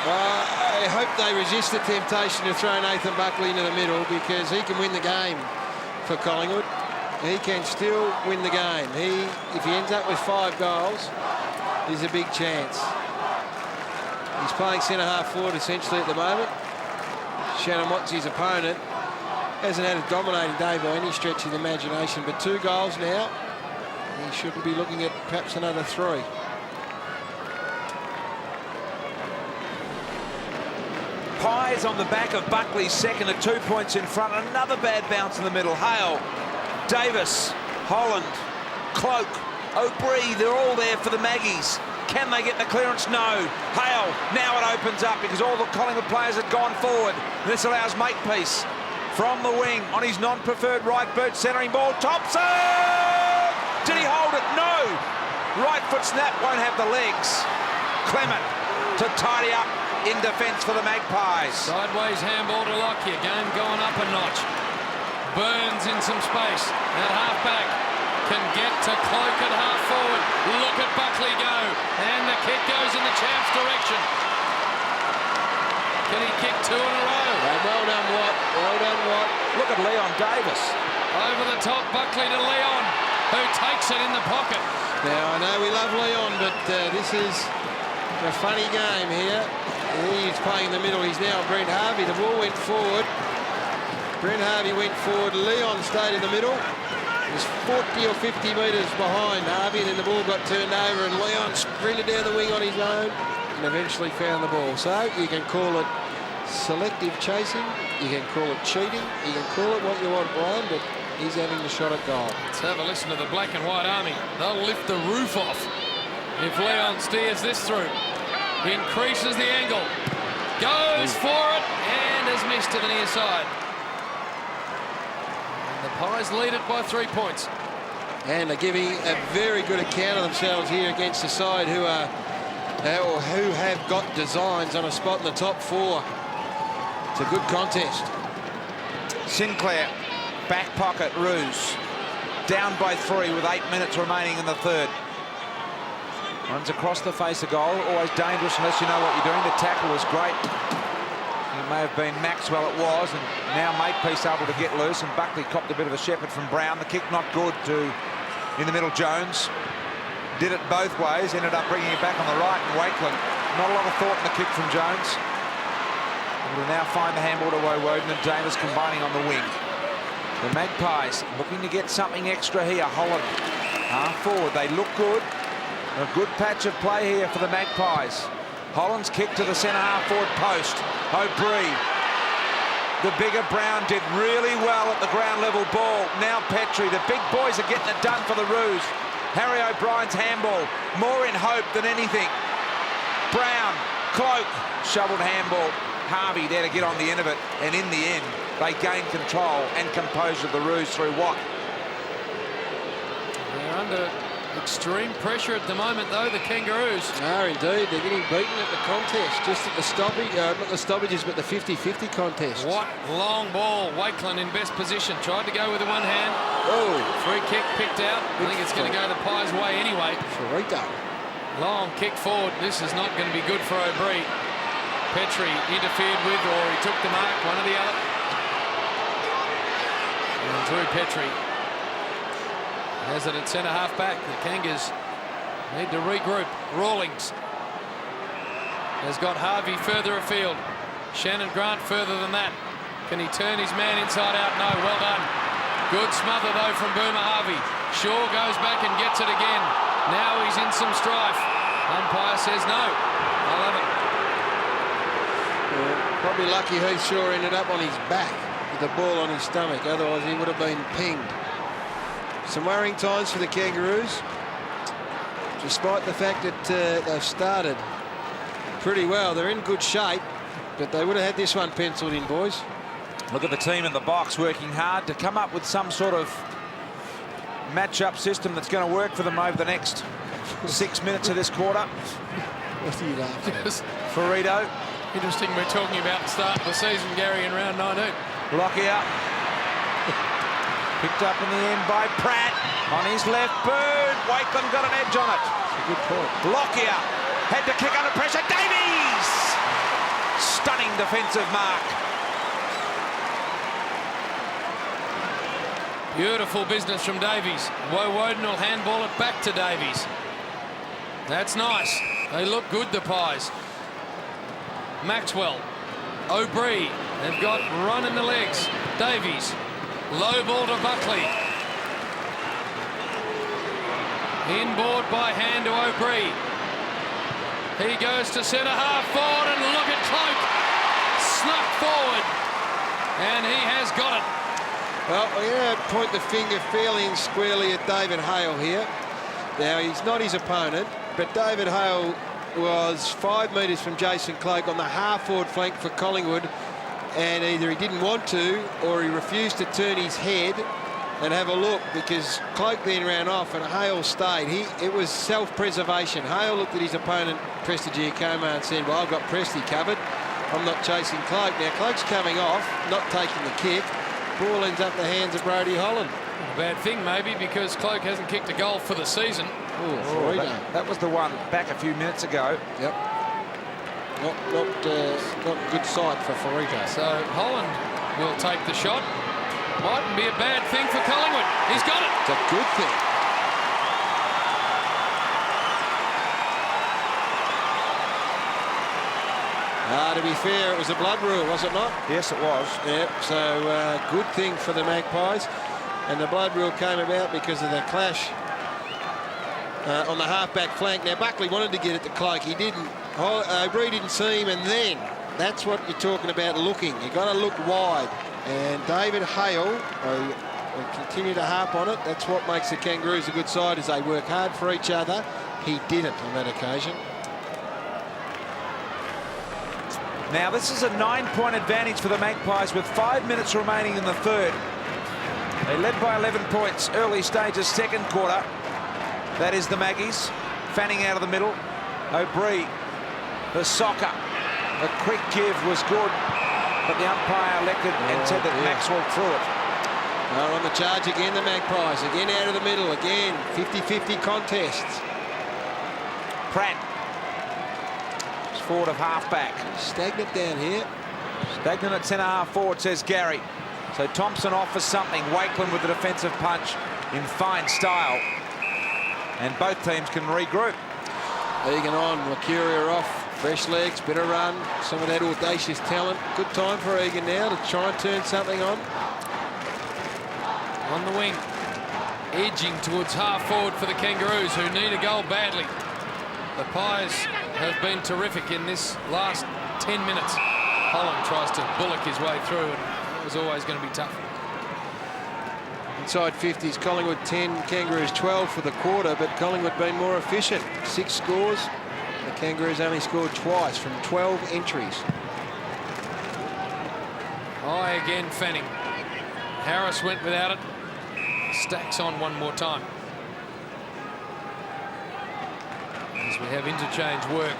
I hope they resist the temptation to throw Nathan Buckley into the middle, because he can win the game for Collingwood. He can still win the game. If he ends up with 5 goals, there's a big chance. He's playing centre-half forward essentially at the moment. Shannon Watts, his opponent, hasn't had a dominating day by any stretch of the imagination, but 2 goals now. He should be looking at perhaps another 3. Pies on the back of Buckley's second at 2 points in front. Another bad bounce in the middle. Hale, Davis, Holland, Cloak, O'Brien, they're all there for the Maggies. Can they get the clearance? No. Hale, now it opens up because all the Collingwood players had gone forward. This allows Makepeace from the wing on his non-preferred right boot, centering ball. Thompson! Did he hold it? No. Right foot snap, won't have the legs. Clement to tidy up in defence for the Magpies. Sideways handball to Lockyer. Game going up a notch. Burns in some space. At half-back. Can get to Cloak at half-forward. Look at Buckley go. And the kick goes in the champ's direction. Can he kick 2 in a row? Well done, Watt. Well done, Watt. Look at Leon Davis. Over the top, Buckley to Leon, who takes it in the pocket. Now, I know we love Leon, but this is a funny game here. He's playing in the middle. He's now Brent Harvey. The ball went forward. Brent Harvey went forward. Leon stayed in the middle. He was 40 or 50 metres behind Harvey, and then the ball got turned over, and Leon sprinted down the wing on his own and eventually found the ball. So you can call it selective chasing, you can call it cheating, you can call it what you want, Brian, but he's having the shot at goal. Let's have a listen to the Black and White Army. They'll lift the roof off if Leon steers this through. Increases the angle, goes for it, and has missed to the near side. And the Pies lead it by 3 points. And they're giving a very good account of themselves here against a side who are who have got designs on a spot in the top 4. It's a good contest. Sinclair, back pocket, Roos. Down by 3 with 8 minutes remaining in the third. Runs across the face of goal. Always dangerous unless you know what you're doing. The tackle was great. It may have been Maxwell, it was, and now Makepeace able to get loose, and Buckley copped a bit of a shepherd from Brown. The kick not good to, in the middle, Jones. Did it both ways, ended up bringing it back on the right, and Wakeland. Not a lot of thought in the kick from Jones. And we'll now find the handball to Woden and Davis combining on the wing. The Magpies looking to get something extra here. Holland half forward. They look good. A good patch of play here for the Magpies. Holland's kick to the centre half forward post. O'Brien. The bigger Brown did really well at the ground level ball. Now Petrie. The big boys are getting it done for the Roos. Harry O'Brien's handball. More in hope than anything. Brown. Cloak. Shoveled handball. Harvey there to get on the end of it. And in the end, they gain control and composure of the Roos through Watt. They're under extreme pressure at the moment, though, the Kangaroos. Are indeed. They're getting beaten at the contest, just at the stoppage, not the stoppages, but the 50-50 contest. What long ball. Wakeland in best position. Tried to go with the one hand. Oh, Free kick picked out. I think it's going to go the Pies' way anyway. Farito. Long kick forward. This is not going to be good for O'Brien. Petrie interfered with, or he took the mark, one or the other. And Drew Petrie has it at centre half back. The Kangas need to regroup. Rawlings has got Harvey further afield. Shannon Grant further than that. Can he turn his man inside out? No. Well done. Good smother though from Boomer Harvey. Shaw goes back and gets it again. Now he's in some strife. Umpire says no. I love it. Probably lucky Heath Shaw ended up on his back with the ball on his stomach. Otherwise, he would have been pinged. Some worrying times for the Kangaroos, despite the fact that they've started pretty well. They're in good shape, but they would have had this one penciled in, boys. Look at the team in the box working hard to come up with some sort of match-up system that's going to work for them over the next 6 minutes of this quarter. What are you laughing at? Farito. Interesting we're talking about the start of the season, Gary, in round 19. Lockyer. Picked up in the end by Pratt. On his left boot. Wakeland got an edge on it. That's a good point. Lockyer had to kick under pressure. Davies! Stunning defensive mark. Beautiful business from Davies. Woden will handball it back to Davies. That's nice. They look good, the Pies. Maxwell. O'Brien. They've got run in the legs. Davies. Low ball to Buckley. Inboard by hand to O'Brien. He goes to centre half forward, and look at Cloak. Snuck forward. And he has got it. Well, we're going to point the finger fairly squarely at David Hale here. Now, he's not his opponent, but David Hale was 5 metres from Jason Cloak on the half-forward flank for Collingwood, and either he didn't want to or he refused to turn his head and have a look, because Cloak then ran off and Hale stayed. It was self-preservation. Hale looked at his opponent, Presti Giacomo, and said, well, I've got Presti covered. I'm not chasing Cloak. Now, Cloak's coming off, not taking the kick. Ball ends up in the hands of Brodie Holland. A bad thing, maybe, because Cloak hasn't kicked a goal for the season. That was the one back a few minutes ago. Yep. Not good sight for Farita. So Holland will take the shot. Mightn't be a bad thing for Collingwood. He's got it. It's a good thing. To be fair, it was a blood rule, was it not? Yes, it was. Yep, so good thing for the Magpies. And the blood rule came about because of the clash on the half-back flank. Now, Buckley wanted to get it to Cloak. He didn't. O'Brien didn't see him, and then that's what you're talking about, looking. You've got to look wide. And David Hale, I continue to harp on it, that's what makes the Kangaroos a good side, is they work hard for each other. He didn't on that occasion. Now, this is a 9-point advantage for the Magpies with 5 minutes remaining in the third. They led by 11 points early stages, second quarter. That is the Maggies. Fanning out of the middle. O'Brien, the soccer. A quick give was good, but the umpire elected and said that Maxwell threw it. They're on the charge again, the Magpies. Again out of the middle. Again, 50-50 contests. Pratt. Forward of half-back. Stagnant down here. Stagnant at centre half forward, says Gary. So Thompson offers something. Wakeland with the defensive punch in fine style. And both teams can regroup. Egan on, Mercuria off. Fresh legs, bit of run. Some of that audacious talent. Good time for Egan now to try and turn something on. On the wing. Edging towards half forward for the Kangaroos, who need a goal badly. The Pies have been terrific in this last 10 minutes. Holland tries to bullock his way through, and it was always going to be tough. Inside 50s, Collingwood 10, Kangaroos 12 for the quarter, but Collingwood been more efficient. 6 scores. The Kangaroos only scored twice from 12 entries. High again, Fanning. Harris went without it. Stacks on one more time. As we have interchange work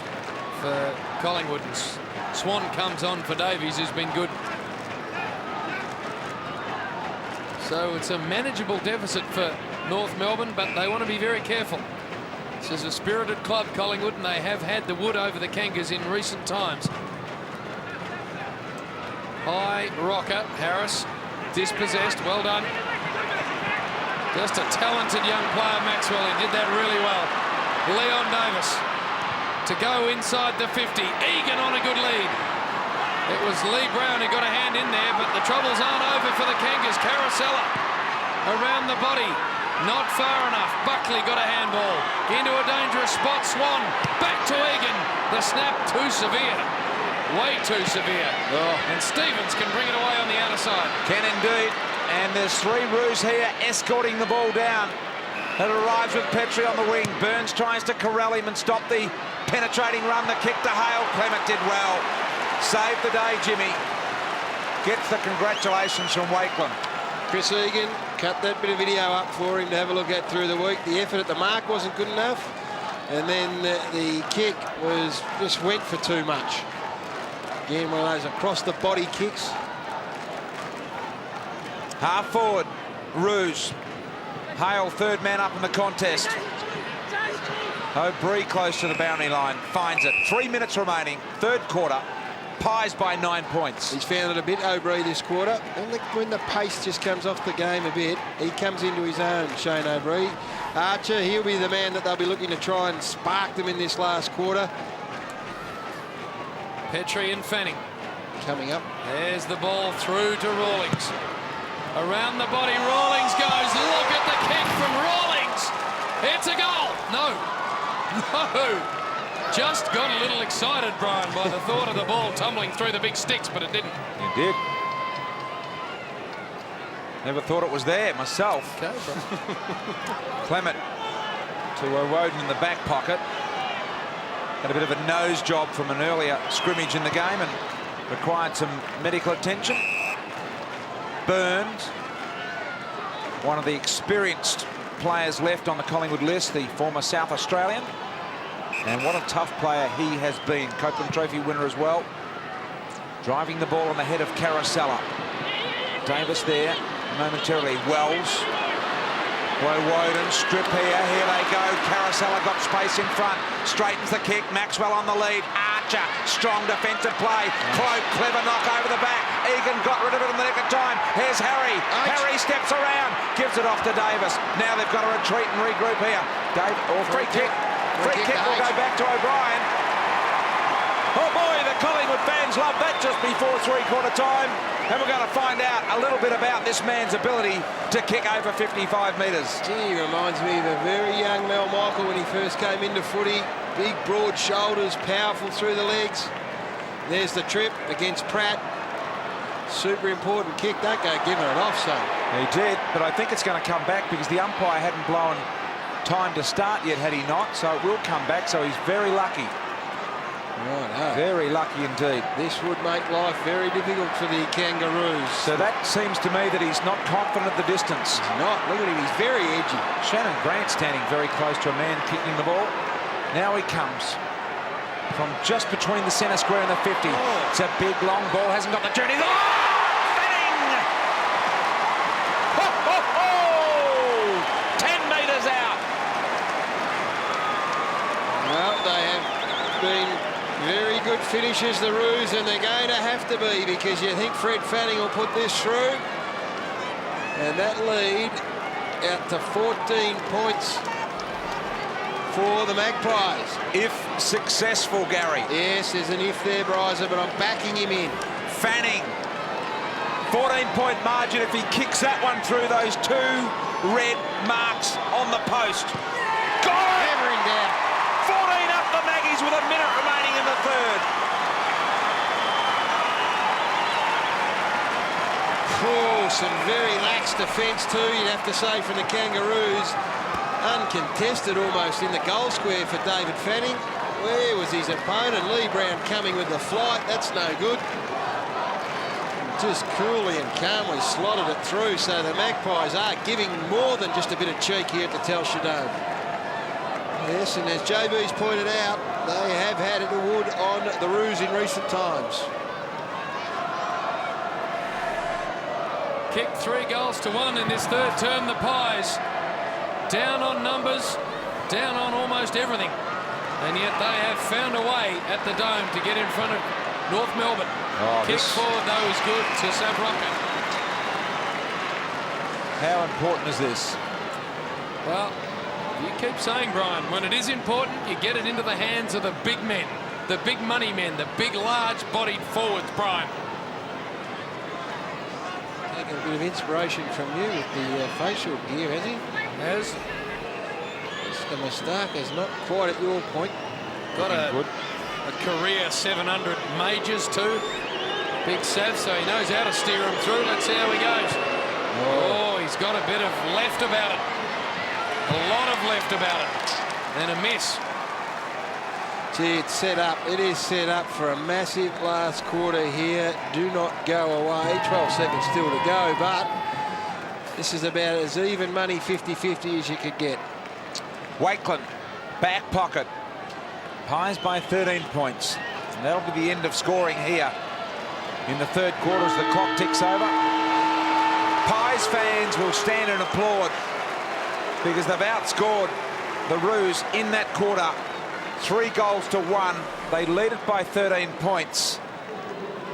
for Collingwood, and Swan comes on for Davies, who's been good. So it's a manageable deficit for North Melbourne, but they want to be very careful. This is a spirited club, Collingwood, and they have had the wood over the Kangas in recent times. High rocker, Harris, dispossessed, well done. Just a talented young player, Maxwell. He did that really well. Leon Davis to go inside the 50. Egan on a good lead. It was Lee Brown who got a hand in there, but the troubles aren't over for the Kangas. Carosella around the body. Not far enough. Buckley got a handball. Into a dangerous spot. Swan back to Egan. The snap too severe. Way too severe. And Stevens can bring it away on the outer side. Can indeed. And there's 3 Roos here escorting the ball down. It arrives with Petrie on the wing. Burns tries to corral him and stop the penetrating run. The kick to Hale. Clement did well. Saved the day, Jimmy. Gets the congratulations from Wakeland. Chris Egan cut that bit of video up for him to have a look at through the week. The effort at the mark wasn't good enough. And then the kick was just went for too much. Again, one of those across-the-body kicks. Half forward, Roos. Hale, third man up in the contest. O'Brien close to the boundary line, finds it. 3 minutes remaining, third quarter. Pies by 9 points. He's found it a bit, O'Brien, this quarter. And when the pace just comes off the game a bit, he comes into his own, Shane O'Brien. Archer, he'll be the man that they'll be looking to try and spark them in this last quarter. Petrie and Fanning. Coming up. There's the ball through to Rawlings. Around the body, Rawlings goes. Look at the kick from Rawlings. It's a goal. No. Just got a little excited, Brian, by the thought of the ball tumbling through the big sticks, but it didn't. It did. Never thought it was there myself. Okay, Clement to O'Woden in the back pocket. Had a bit of a nose job from an earlier scrimmage in the game and required some medical attention. Burns, one of the experienced players left on the Collingwood list, the former South Australian. And what a tough player he has been. Copeland Trophy winner as well. Driving the ball on the head of Carosella. Davis there momentarily. Wells. Woden, strip here. Here they go. Carosella got space in front. Straightens the kick. Maxwell on the lead. Archer, strong defensive play. Cloak, clever knock over the back. Egan got rid of it in the nick of time. Here's Harry. Harry steps around. Gives it off to Davis. Now they've got to retreat and regroup here. Free kick. Free kick will go back to O'Brien. Oh boy, the Collingwood fans love that just before three-quarter time. And we're going to find out a little bit about this man's ability to kick over 55 metres. Gee, he reminds me of a very young Mel Michael when he first came into footy. Big, broad shoulders, powerful through the legs. There's the trip against Pratt. Super important kick. Don't go giving it off, so. He did, but I think it's going to come back because the umpire hadn't blown time to start yet, had he not, so it will come back, so he's very lucky. Right, very lucky indeed. This would make life very difficult for the Kangaroos. So that seems to me that he's not confident of the distance. He's not. Look at him, he's very edgy. Shannon Grant standing very close to a man kicking the ball. Now he comes from just between the centre square and the 50. Oh. It's a big long ball, hasn't got the journey. Oh! Fanning! Ho, ho, ho! 10 metres out. Well, they have been very good finishers, the Roos, and they're going to have to be, because you think Fred Fanning will put this through. And that lead out to 14 points for the Magpies. If successful, Gary. Yes, there's an if there, Bryza, but I'm backing him in. Fanning, 14-point margin if he kicks that one through those two red marks on the post. Got it! Hammering down. 14 up the Maggies with a minute remaining in the third. Oh, some very lax defence too, you'd have to say, from the Kangaroos. Uncontested almost in the goal square for David Fanning. Where was his opponent? Lee Brown coming with the flight. That's no good. Just coolly and calmly slotted it through, so the Magpies are giving more than just a bit of cheek here at the Telstra Dome. Yes, and as JB's pointed out, they have had it a wood on the Roos in recent times. Kicked 3 goals to 1 in this third term, the Pies. Down on numbers, down on almost everything. And yet they have found a way at the Dome to get in front of North Melbourne. Kick forward, though, is good to Savroka. How important is this? Well, you keep saying, Brian, when it is important, you get it into the hands of the big men, the big money men, the big, large-bodied forwards, Brian. Taking a bit of inspiration from you with the facial gear, has he? Has. Mr. Mustaka's not quite at your point. Got a career 700 majors too. Big Sav, so he knows how to steer him through. Let's see how he goes. Oh, he's got a bit of left about it. A lot of left about it. And a miss. Gee, it's set up. It is set up for a massive last quarter here. Do not go away. 12 seconds still to go, but this is about as even money 50-50 as you could get. Wakeland, back pocket. Pies by 13 points. And that'll be the end of scoring here in the third quarter as the clock ticks over. Pies fans will stand and applaud because they've outscored the Roos in that quarter. 3 goals to 1. They lead it by 13 points.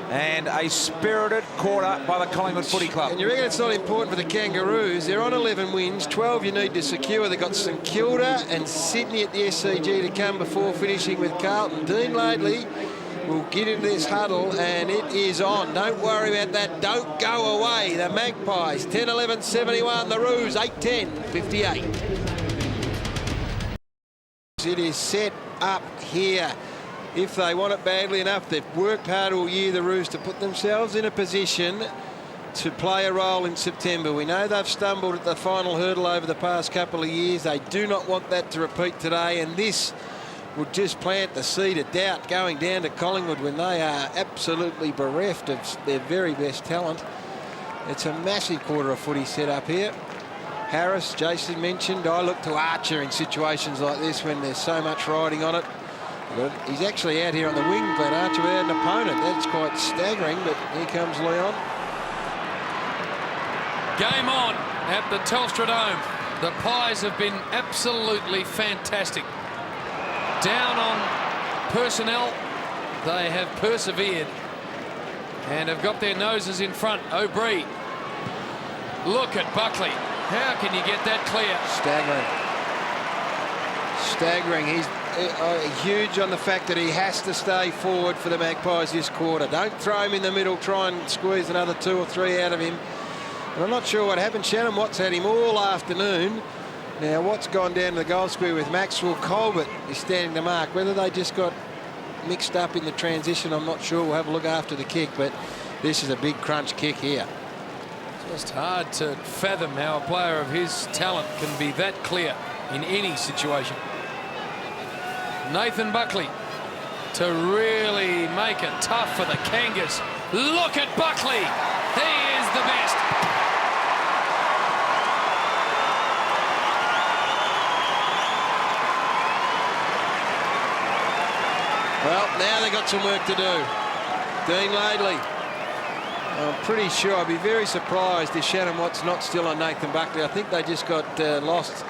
And a spirited quarter by the Collingwood Footy Club. And you reckon it's not important for the Kangaroos? They're on 11 wins, 12 you need to secure. They've got St Kilda and Sydney at the SCG to come before finishing with Carlton. Dean Laidley will get into this huddle and it is on. Don't worry about that. Don't go away. The Magpies, 10-11-71. The Roos, 8-10-58. It is set up here. If they want it badly enough, they've worked hard all year, the Roos, to put themselves in a position to play a role in September. We know they've stumbled at the final hurdle over the past couple of years. They do not want that to repeat today, and this would just plant the seed of doubt going down to Collingwood when they are absolutely bereft of their very best talent. It's a massive quarter of footy set up here. Harris, Jason mentioned, I look to Archer in situations like this when there's so much riding on it. But he's actually out here on the wing, Glenn Archer, without an opponent. That's quite staggering, but here comes Leon. Game on at the Telstra Dome. The Pies have been absolutely fantastic. Down on personnel, they have persevered and have got their noses in front. O'Brien. Look at Buckley. How can you get that clear? Staggering. He's huge on the fact that he has to stay forward for the Magpies this quarter. Don't throw him in the middle, try and squeeze another 2 or 3 out of him. And I'm not sure what happened. Shannon Watts had him all afternoon. Now Watts gone down to the goal square with Maxwell. Colbert is standing to mark. Whether they just got mixed up in the transition, I'm not sure. We'll have a look after the kick, but this is a big crunch kick here. Just hard to fathom how a player of his talent can be that clear in any situation. Nathan Buckley to really make it tough for the Kangas. Look at Buckley. He is the best. Well, now they've got some work to do. Dean Laidley. I'm pretty sure, I'd be very surprised if Shannon Watts not still on Nathan Buckley. I think they just got lost.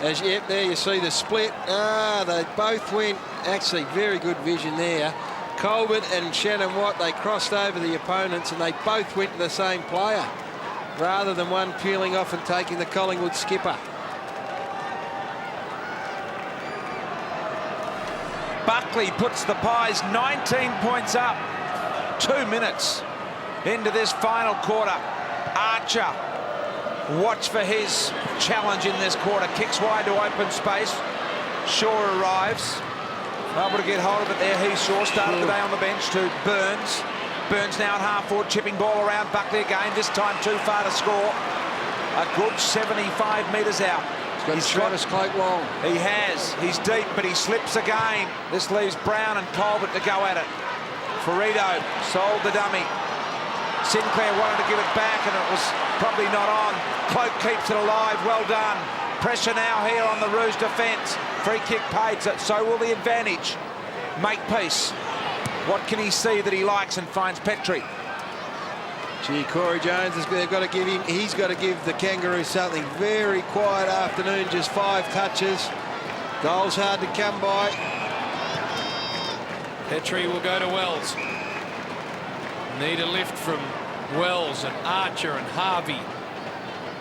As yet, there you see the split. They both went, actually very good vision there. Colbert and Shannon Watt, they crossed over the opponents and they both went to the same player rather than one peeling off and taking the Collingwood skipper. Buckley puts the Pies 19 points up. 2 minutes into this final quarter. Archer, watch for his challenge in this quarter. Kicks wide to open space. Shaw arrives. Able to get hold of it there. He's Shaw. Started the day on the bench to Burns. Burns now at half forward, chipping ball around. Buckley again, this time too far to score. A good 75 metres out. He's got his cloak long. He has. He's deep, but he slips again. This leaves Brown and Colbert to go at it. Ferrito sold the dummy. Sinclair wanted to give it back, and it was probably not on. Cloak keeps it alive. Well done. Pressure now here on the Roos defence. Free kick paid, so will the advantage. Makepeace. What can he see that he likes and finds Petrie? Gee, Corey Jones, they've got to give him, he's got to give the Kangaroos something. Very quiet afternoon, just 5 touches. Goals hard to come by. Petrie will go to Wells. Need a lift from Wells and Archer and Harvey.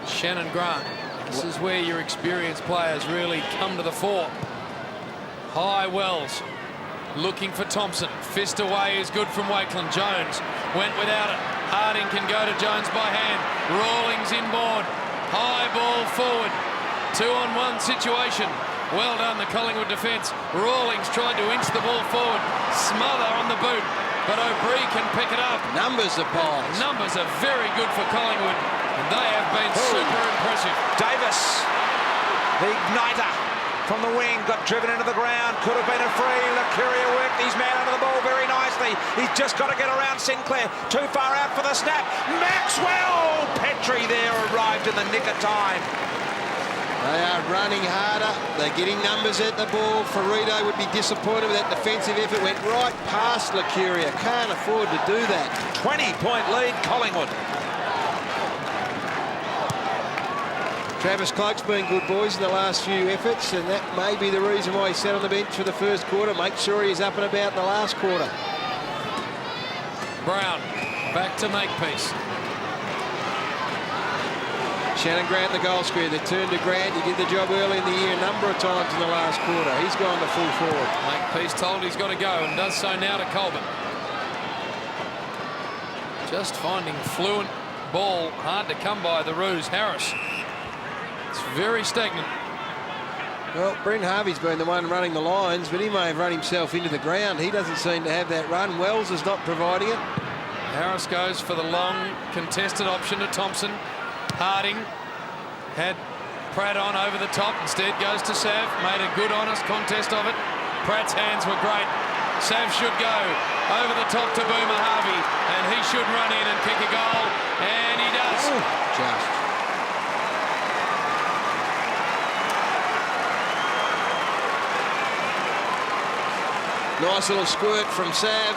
Shannon Grant. This is where your experienced players really come to the fore. High Wells. Looking for Thompson. Fist away is good from Wakeland. Jones went without it. Harding can go to Jones by hand. Rawlings inboard. High ball forward. 2-on-1 situation. Well done, the Collingwood defence. Rawlings tried to inch the ball forward. Smother on the boot. But O'Brien can pick it up. Numbers are Pies. Numbers are very good for Collingwood. And they have been super impressive. Davis, the igniter from the wing, got driven into the ground. Could have been a free. Lacuria worked his man under the ball very nicely. He's just got to get around Sinclair. Too far out for the snap. Maxwell! Petrie there arrived in the nick of time. They are running harder. They're getting numbers at the ball. Ferrito would be disappointed with that defensive effort. Went right past Lucuria. Can't afford to do that. 20-point lead, Collingwood. Travis Cloke's been good, boys, in the last few efforts, and that may be the reason why he sat on the bench for the first quarter. Make sure he's up and about in the last quarter. Brown back to Makepeace. Shannon Grant, the goal scorer. They turned to Grant. He did the job early in the year a number of times in the last quarter. He's gone to full forward. Makepeace told he's got to go and does so now to Colburn. Just finding fluent ball. Hard to come by the Roos. Harris. It's very stagnant. Well, Brent Harvey's been the one running the lines, but he may have run himself into the ground. He doesn't seem to have that run. Wells is not providing it. Harris goes for the long contested option to Thompson. Harding had Pratt on over the top. Instead goes to Sav. Made a good, honest contest of it. Pratt's hands were great. Sav should go over the top to Boomer Harvey, and he should run in and kick a goal, and he does. Ooh, just. Nice little squirt from Sav.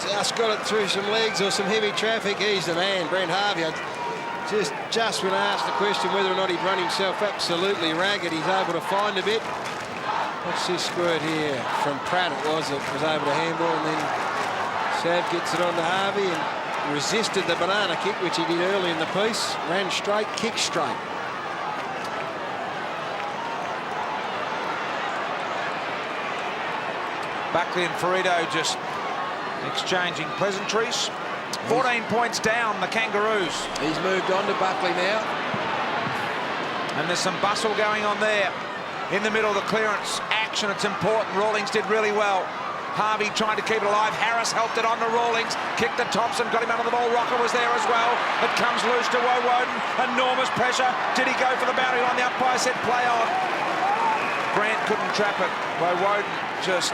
Just got it through some legs or some heavy traffic. He's the man, Brent Harvey. Just when I asked the question whether or not he'd run himself absolutely ragged, he's able to find a bit. What's this squirt here? From Pratt it was able to handball, and then Sav gets it on to Harvey and resisted the banana kick, which he did early in the piece. Ran straight, kicked straight. Buckley and Ferrito just exchanging pleasantries. 14 points down, the Kangaroos. He's moved on to Buckley now. And there's some bustle going on there. In the middle of the clearance action, it's important. Rawlings did really well. Harvey trying to keep it alive. Harris helped it on to Rawlings. Kicked to Thompson, got him under the ball. Rocker was there as well. It comes loose to Woden. Enormous pressure. Did he go for the boundary line? The umpire said play on. Grant couldn't trap it. Woden just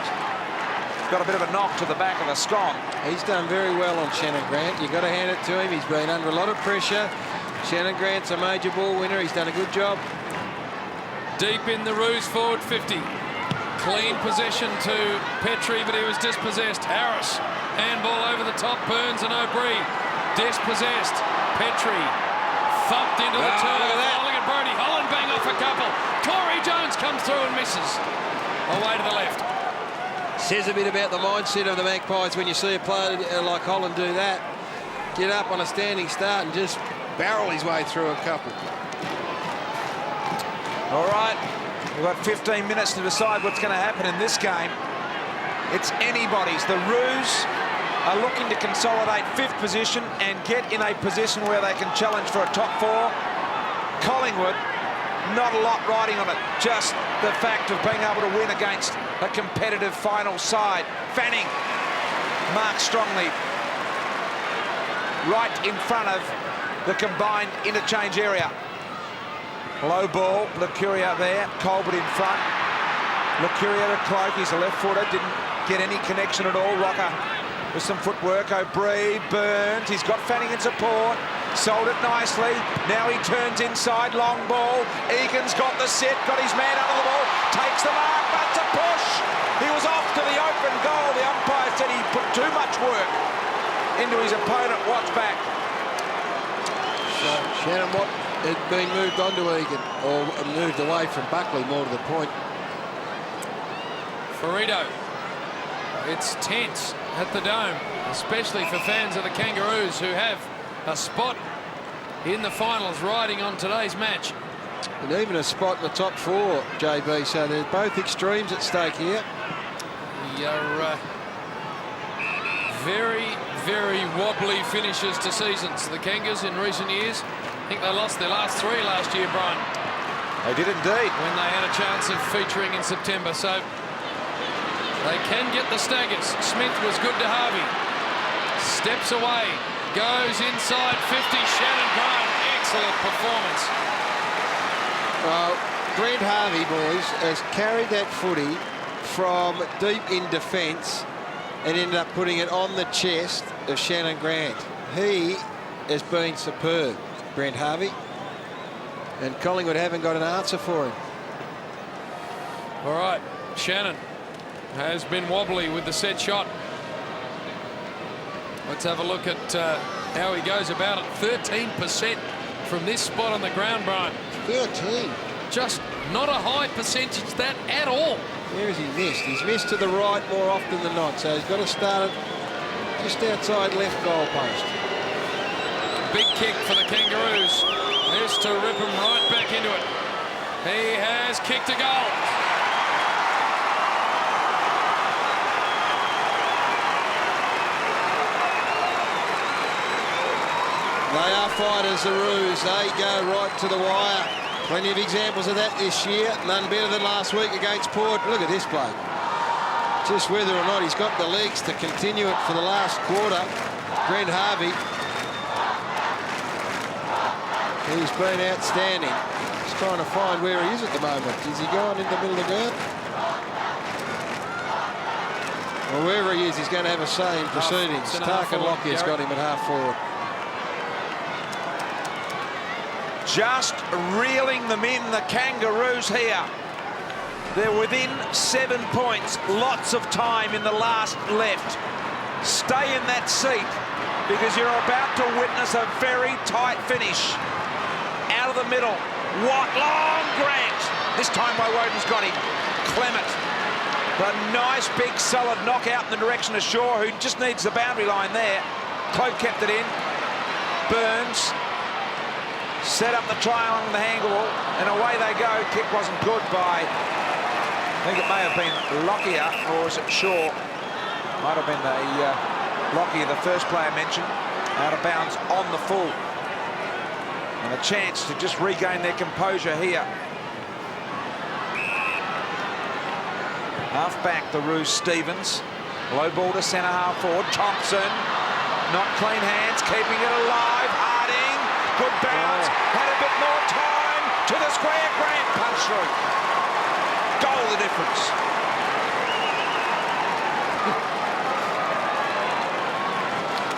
got a bit of a knock to the back of the scone. He's done very well on Shannon Grant. You've got to hand it to him. He's been under a lot of pressure. Shannon Grant's a major ball winner. He's done a good job. Deep in the Roos forward 50. Clean possession to Petrie, but he was dispossessed. Harris, handball over the top. Burns and O'Brien dispossessed. Petrie thumped into the turn. Look at that. Look at Brody. Holland bang off a couple. Corey Jones comes through and misses. Away to the left. Says a bit about the mindset of the Magpies when you see a player like Holland do that. Get up on a standing start and just barrel his way through a couple. All right, we've got 15 minutes to decide what's going to happen in this game. It's anybody's. The Roos are looking to consolidate 5th position and get in a position where they can challenge for a top 4. Collingwood, not a lot riding on it, just the fact of being able to win against a competitive final side. Fanning marked strongly right in front of the combined interchange area. Low ball, Lucuria there, Colbert in front. Lucuria to Cloke, he's a left footer, didn't get any connection at all. Rocker with some footwork. O'Brien, Burns, he's got Fanning in support. Sold it nicely. Now he turns inside, long ball. Egan's got the set, got his man under the ball, takes the mark, but it's a push. He was off to the open goal. The umpire said he put too much work into his opponent. Watch back. So Shannon Watt had been moved on to Egan, or moved away from Buckley, more to the point. Ferrito. It's tense at the Dome, especially for fans of the Kangaroos who have a spot in the finals riding on today's match. And even a spot in the top 4, JB, so they're both extremes at stake here. You're very, very wobbly finishes to seasons, the Kangas, in recent years. I think they lost their last 3 last year, Brian. They did indeed. When they had a chance of featuring in September, so they can get the staggers. Smith was good to Harvey. Steps away. Goes inside 50. Shannon Grant. Excellent performance. Well, Brent Harvey, boys, has carried that footy from deep in defence and ended up putting it on the chest of Shannon Grant. He has been superb, Brent Harvey. And Collingwood haven't got an answer for him. All right, Shannon has been wobbly with the set shot. Let's have a look at how he goes about it. 13% from this spot on the ground, Brian. 13. Just not a high percentage that at all. Where has he missed? He's missed to the right more often than not, so he's got to start it just outside left goal post. Big kick for the Kangaroos. This to rip him right back into it. He has kicked a goal. They are fighters, the Roos. They go right to the wire. Plenty of examples of that this year. None better than last week against Port. Look at this bloke. Just whether or not he's got the legs to continue it for the last quarter. Brent Harvey. He's been outstanding. Just trying to find where he is at the moment. Is he going in the middle of the ground? Well, wherever he is, he's going to have a say in proceedings. Tarkin Lockyer's got him at half forward. Just reeling them in, the Kangaroos here. They're within 7 points. Lots of time in the last left. Stay in that seat because you're about to witness a very tight finish. Out of the middle. What long Grant. This time Woden's got him. Clement. The nice big solid knockout in the direction of Shaw, who just needs the boundary line there. Cloak kept it in. Burns set up the try along the handball, and away they go. Kick wasn't good by, I think it may have been Lockyer, or was it Shaw? Might have been the Lockyer, the first player mentioned, out of bounds on the full. And a chance to just regain their composure here. Half back, the Roos Stevens. Low ball to centre half forward. Thompson, not clean hands, keeping it alive. Harding, good bounce, had a bit more time to the square. Grant punch through. Goal the difference.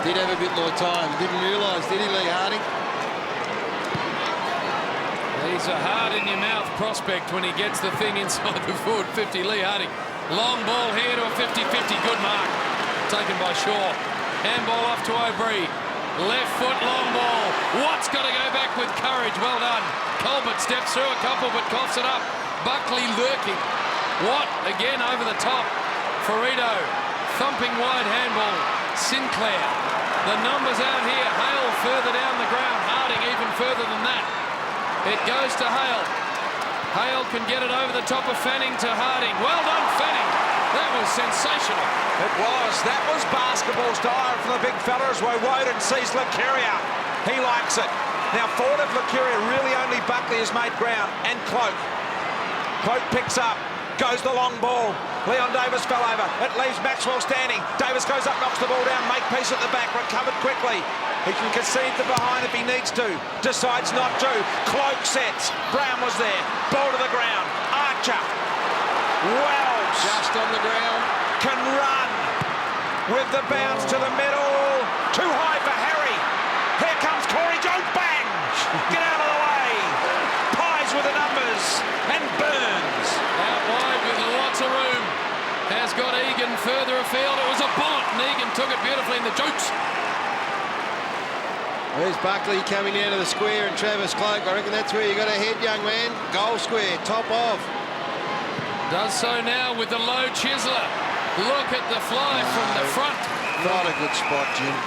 Did have a bit more time. Didn't realise, did he, Lee Harding? He's a hard-in-your-mouth prospect when he gets the thing inside the forward 50. Lee Harding. Long ball here to a 50-50. Good mark. Taken by Shaw. Handball off to O'Brien. Left foot, long ball. Watt's got to go back with courage. Well done. Colbert steps through a couple but coughs it up. Buckley lurking. Watt again over the top. Ferrito. Thumping wide handball. Sinclair. The numbers out here. Hale further down the ground. Harding even further than that. It goes to Hale. Hale can get it over the top of Fanning to Harding. Well done, Fanning. That was sensational. It was. That was basketball style from the big fella as Woden sees Lucuria. He likes it. Now, forward of Lucuria, really only Buckley has made ground, and Cloak. Cloak picks up. Goes the long ball. Leon Davis fell over. It leaves Maxwell standing. Davis goes up, knocks the ball down. Make peace at the back. Recovered quickly. He can concede the behind if he needs to. Decides not to. Cloak sets. Brown was there. Ball to the ground. Archer. Wells. Just on the ground. Can run. With the bounce to the middle. Too high for Harry. Here comes Corey Jones. Bang! Get out of the way. Pies with the numbers. And Burns. Out wide with lots of room. Has got Egan further afield. It was a bullet and Egan took it beautifully in the jokes. There's Buckley coming down to the square and Travis Cloak. I reckon that's where you got to head, young man. Goal square, top of. Does so now with the low chiseler. Look at the fly from the front. Not a good spot, Jim.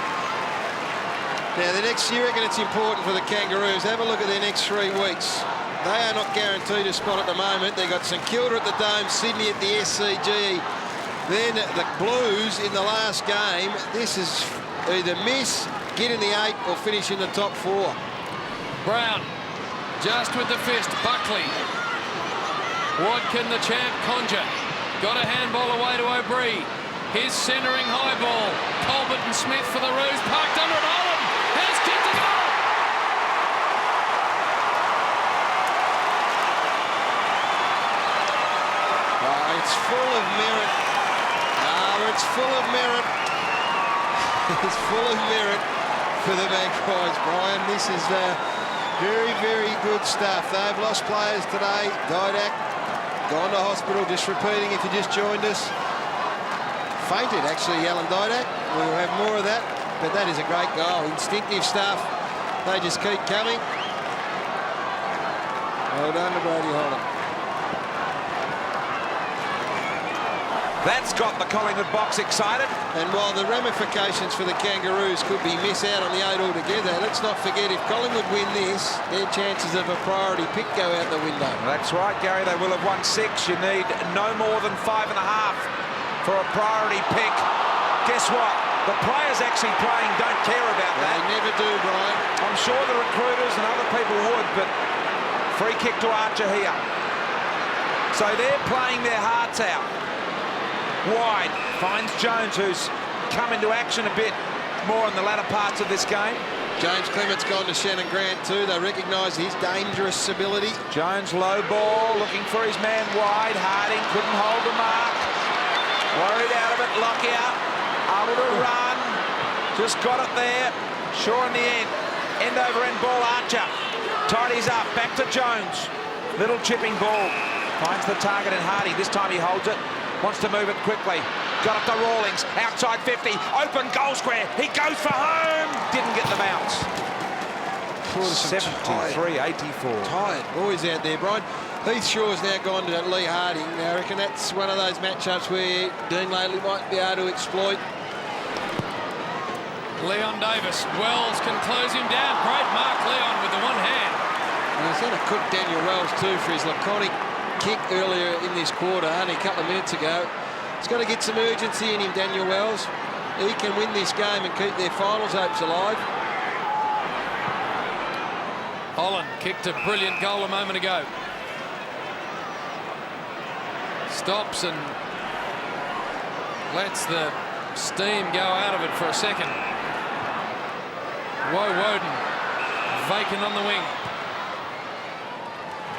Now, the next year, I reckon it's important for the Kangaroos. Have a look at their next 3 weeks. They are not guaranteed a spot at the moment. They've got St Kilda at the Dome, Sydney at the SCG. Then the Blues in the last game. This is either miss, get in the 8 or finish in the top 4. Brown just with the fist. Buckley. What can the champ conjure? Got a handball away to O'Brien. His centering high ball. Colbert and Smith for the Roos. Parked under it. Holland has kicked a goal. It's full of merit. It's full of merit. It's full of merit for the Magpies, Brian. This is Very, very good stuff. They've lost players today. Didak gone to hospital. Just repeating if you just joined us. Fainted, actually, Alan Didak. We'll have more of that. But that is a great goal. Instinctive stuff. They just keep coming. Well done to Brody Holland. That's got the Collingwood box excited. And while the ramifications for the Kangaroos could be miss out on the 8 altogether, let's not forget if Collingwood win this, their chances of a priority pick go out the window. That's right, Gary. They will have won 6. You need no more than 5.5 for a priority pick. Guess what? The players actually playing don't care about that. They never do, Brian. I'm sure the recruiters and other people would, but free kick to Archer here. So they're playing their hearts out. Wide, finds Jones, who's come into action a bit more in the latter parts of this game. James Clement's gone to Shannon Grant too. They recognise his dangerous ability. Jones, low ball, looking for his man wide. Harding couldn't hold the mark. Worried out of it, Lockout. Able to run. Just got it there. Shaw in the end. End over end ball, Archer. Tidies up, back to Jones. Little chipping ball. Finds the target in Harding. This time he holds it. Wants to move it quickly. Got up to Rawlings. Outside 50. Open goal square. He goes for home. Didn't get the bounce. 73-84. Tired boys out there, Brian. Heath Shaw's now gone to Lee Harding. I reckon that's one of those matchups where Dean Laidley might be able to exploit. Leon Davis. Wells can close him down. Great mark, Leon, with the one hand. And he's going to cook Daniel Wells too for his laconic kick earlier in this quarter, only a couple of minutes ago. He's got to get some urgency in him, Daniel Wells. He can win this game and keep their finals hopes alive. Holland kicked a brilliant goal a moment ago. Stops and lets the steam go out of it for a second. Woden vacant on the wing.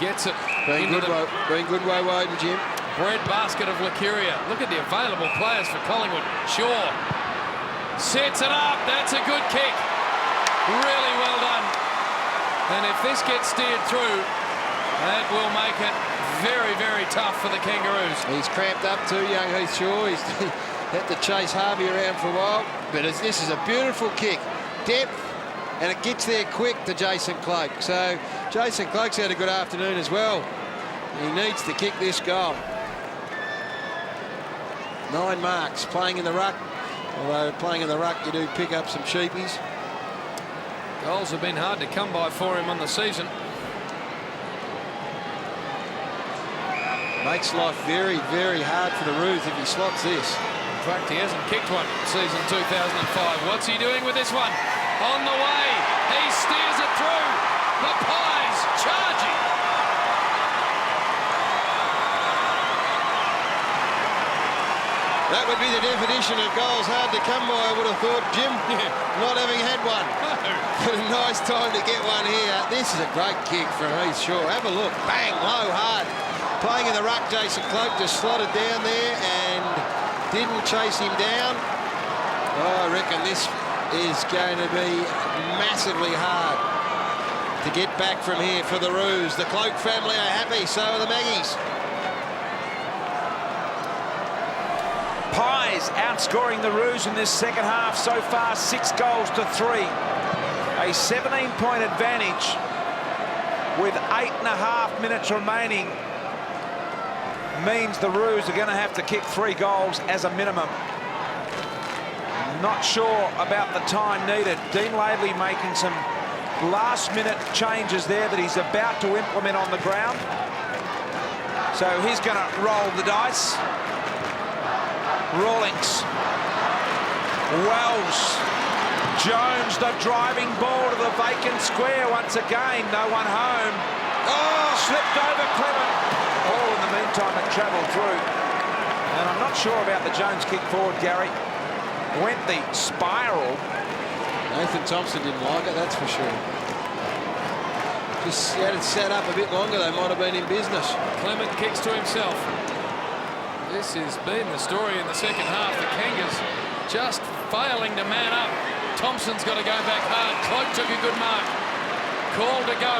Gets it. Been good Woden, Jim. Breadbasket of Lacuria. Look at the available players for Collingwood. Shaw sets it up. That's a good kick. Really well done. And if this gets steered through, that will make it very, very tough for the Kangaroos. He's cramped up too, young Heath Shaw. He's had to chase Harvey around for a while. But this is a beautiful kick. Depth, and it gets there quick to Jason Cloak. So Jason Cloak's had a good afternoon as well. He needs to kick this goal. 9 marks, playing in the ruck. Although playing in the ruck, you do pick up some sheepies. Goals have been hard to come by for him on the season. Makes life very, very hard for the Roos if he slots this. In fact, he hasn't kicked one season 2005. What's he doing with this one? On the way, he steers it through. The Pies charging. That would be the definition of goals hard to come by, I would have thought, Jim. Not having had one. But a nice time to get one here. This is a great kick from Heath Shaw. Have a look. Bang, low, hard. Playing in the ruck, Jason Cloak just slotted down there and didn't chase him down. Oh, I reckon this is going to be massively hard to get back from here for the Roos. The Cloak family are happy, so are the Maggies. Pies outscoring the Roos in this second half so far, 6 goals to 3. A 17-point advantage with 8.5 minutes remaining means the Roos are going to have to kick 3 goals as a minimum. Not sure about the time needed. Dean Laidley making some last-minute changes there that he's about to implement on the ground. So he's going to roll the dice. Rawlings, Wells, Jones, the driving ball to the vacant square once again. No one home. Oh, slipped over Clement. Oh, in the meantime, it travelled through. And I'm not sure about the Jones kick forward, Gary. Went the spiral. Nathan Thompson didn't like it, that's for sure. Just had it set up a bit longer, they might have been in business. Clement kicks to himself. This has been the story in the second half. The Kangas just failing to man up. Thompson's got to go back hard. Cloak took a good mark. called to go.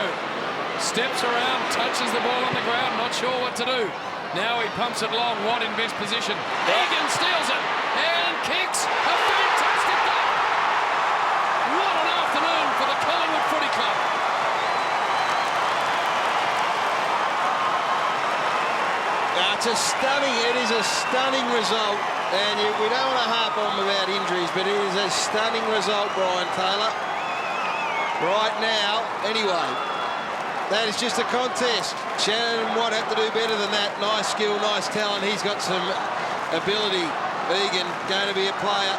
Steps around, touches the ball on the ground, not sure what to do. Now he pumps it long. Watt in best position. Egan steals it and kicks a fantastic goal. What an afternoon for the Collingwood Footy Club. It is a stunning result, and we don't want to harp on about injuries, but it is a stunning result, Brian Taylor. Right now, anyway, that is just a contest. Shannon and Watt have to do better than that. Nice skill, nice talent. He's got some ability. Egan going to be a player.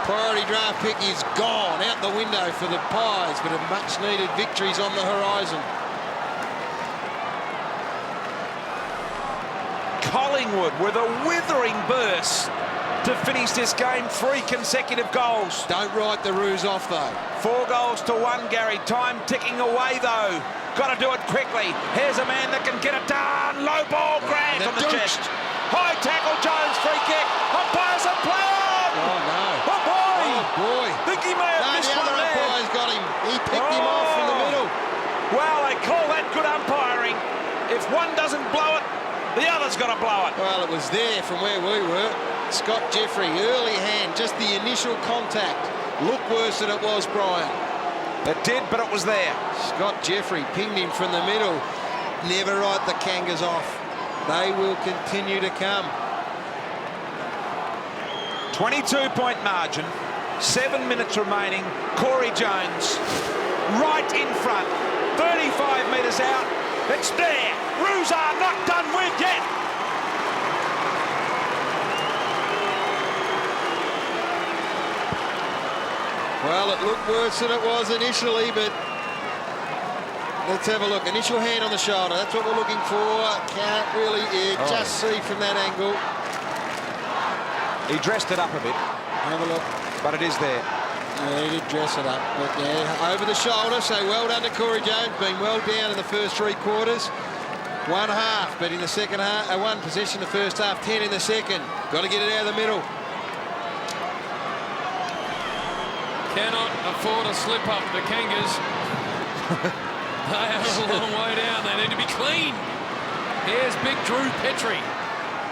Priority draft pick is gone out the window for the Pies, but a much-needed victory's on the horizon. Collingwood with a withering burst to finish this game. 3 consecutive goals. Don't write the Roos off, though. 4 goals to 1, Gary. Time ticking away, though. Got to do it quickly. Here's a man that can get it done. Low ball, Grant on the chest. High tackle, Jones, free kick. Umpires a play on. Oh, no. Oh, boy. Oh, boy. Think he may have missed the one other there. umpire's got him. He picked him off from the middle. Well, they call that good umpiring. If one doesn't blow it, the other's got to blow it. Well, it was there from where we were. Scott Jeffrey, early hand, just the initial contact. Looked worse than it was, Brian. It did, but it was there. Scott Jeffrey pinged him from the middle. Never write the Kangas off. They will continue to come. 22-point margin, 7 minutes remaining. Corey Jones right in front, 35 metres out. It's there. Roos are not done with yet. Well, it looked worse than it was initially, but let's have a look. Initial hand on the shoulder. That's what we're looking for. Can't really just see from that angle. He dressed it up a bit. Have a look. But it is there. Yeah, he did dress it up. But yeah, over the shoulder. So well done to Corey Jones. Been well down in the first 3 quarters. 1 half, but in the second half, 1 possession the first half, 10 in the second. Got to get it out of the middle. Cannot afford a slip up. The Kangas, they are a long way down. They need to be clean. Here's big Drew Petrie.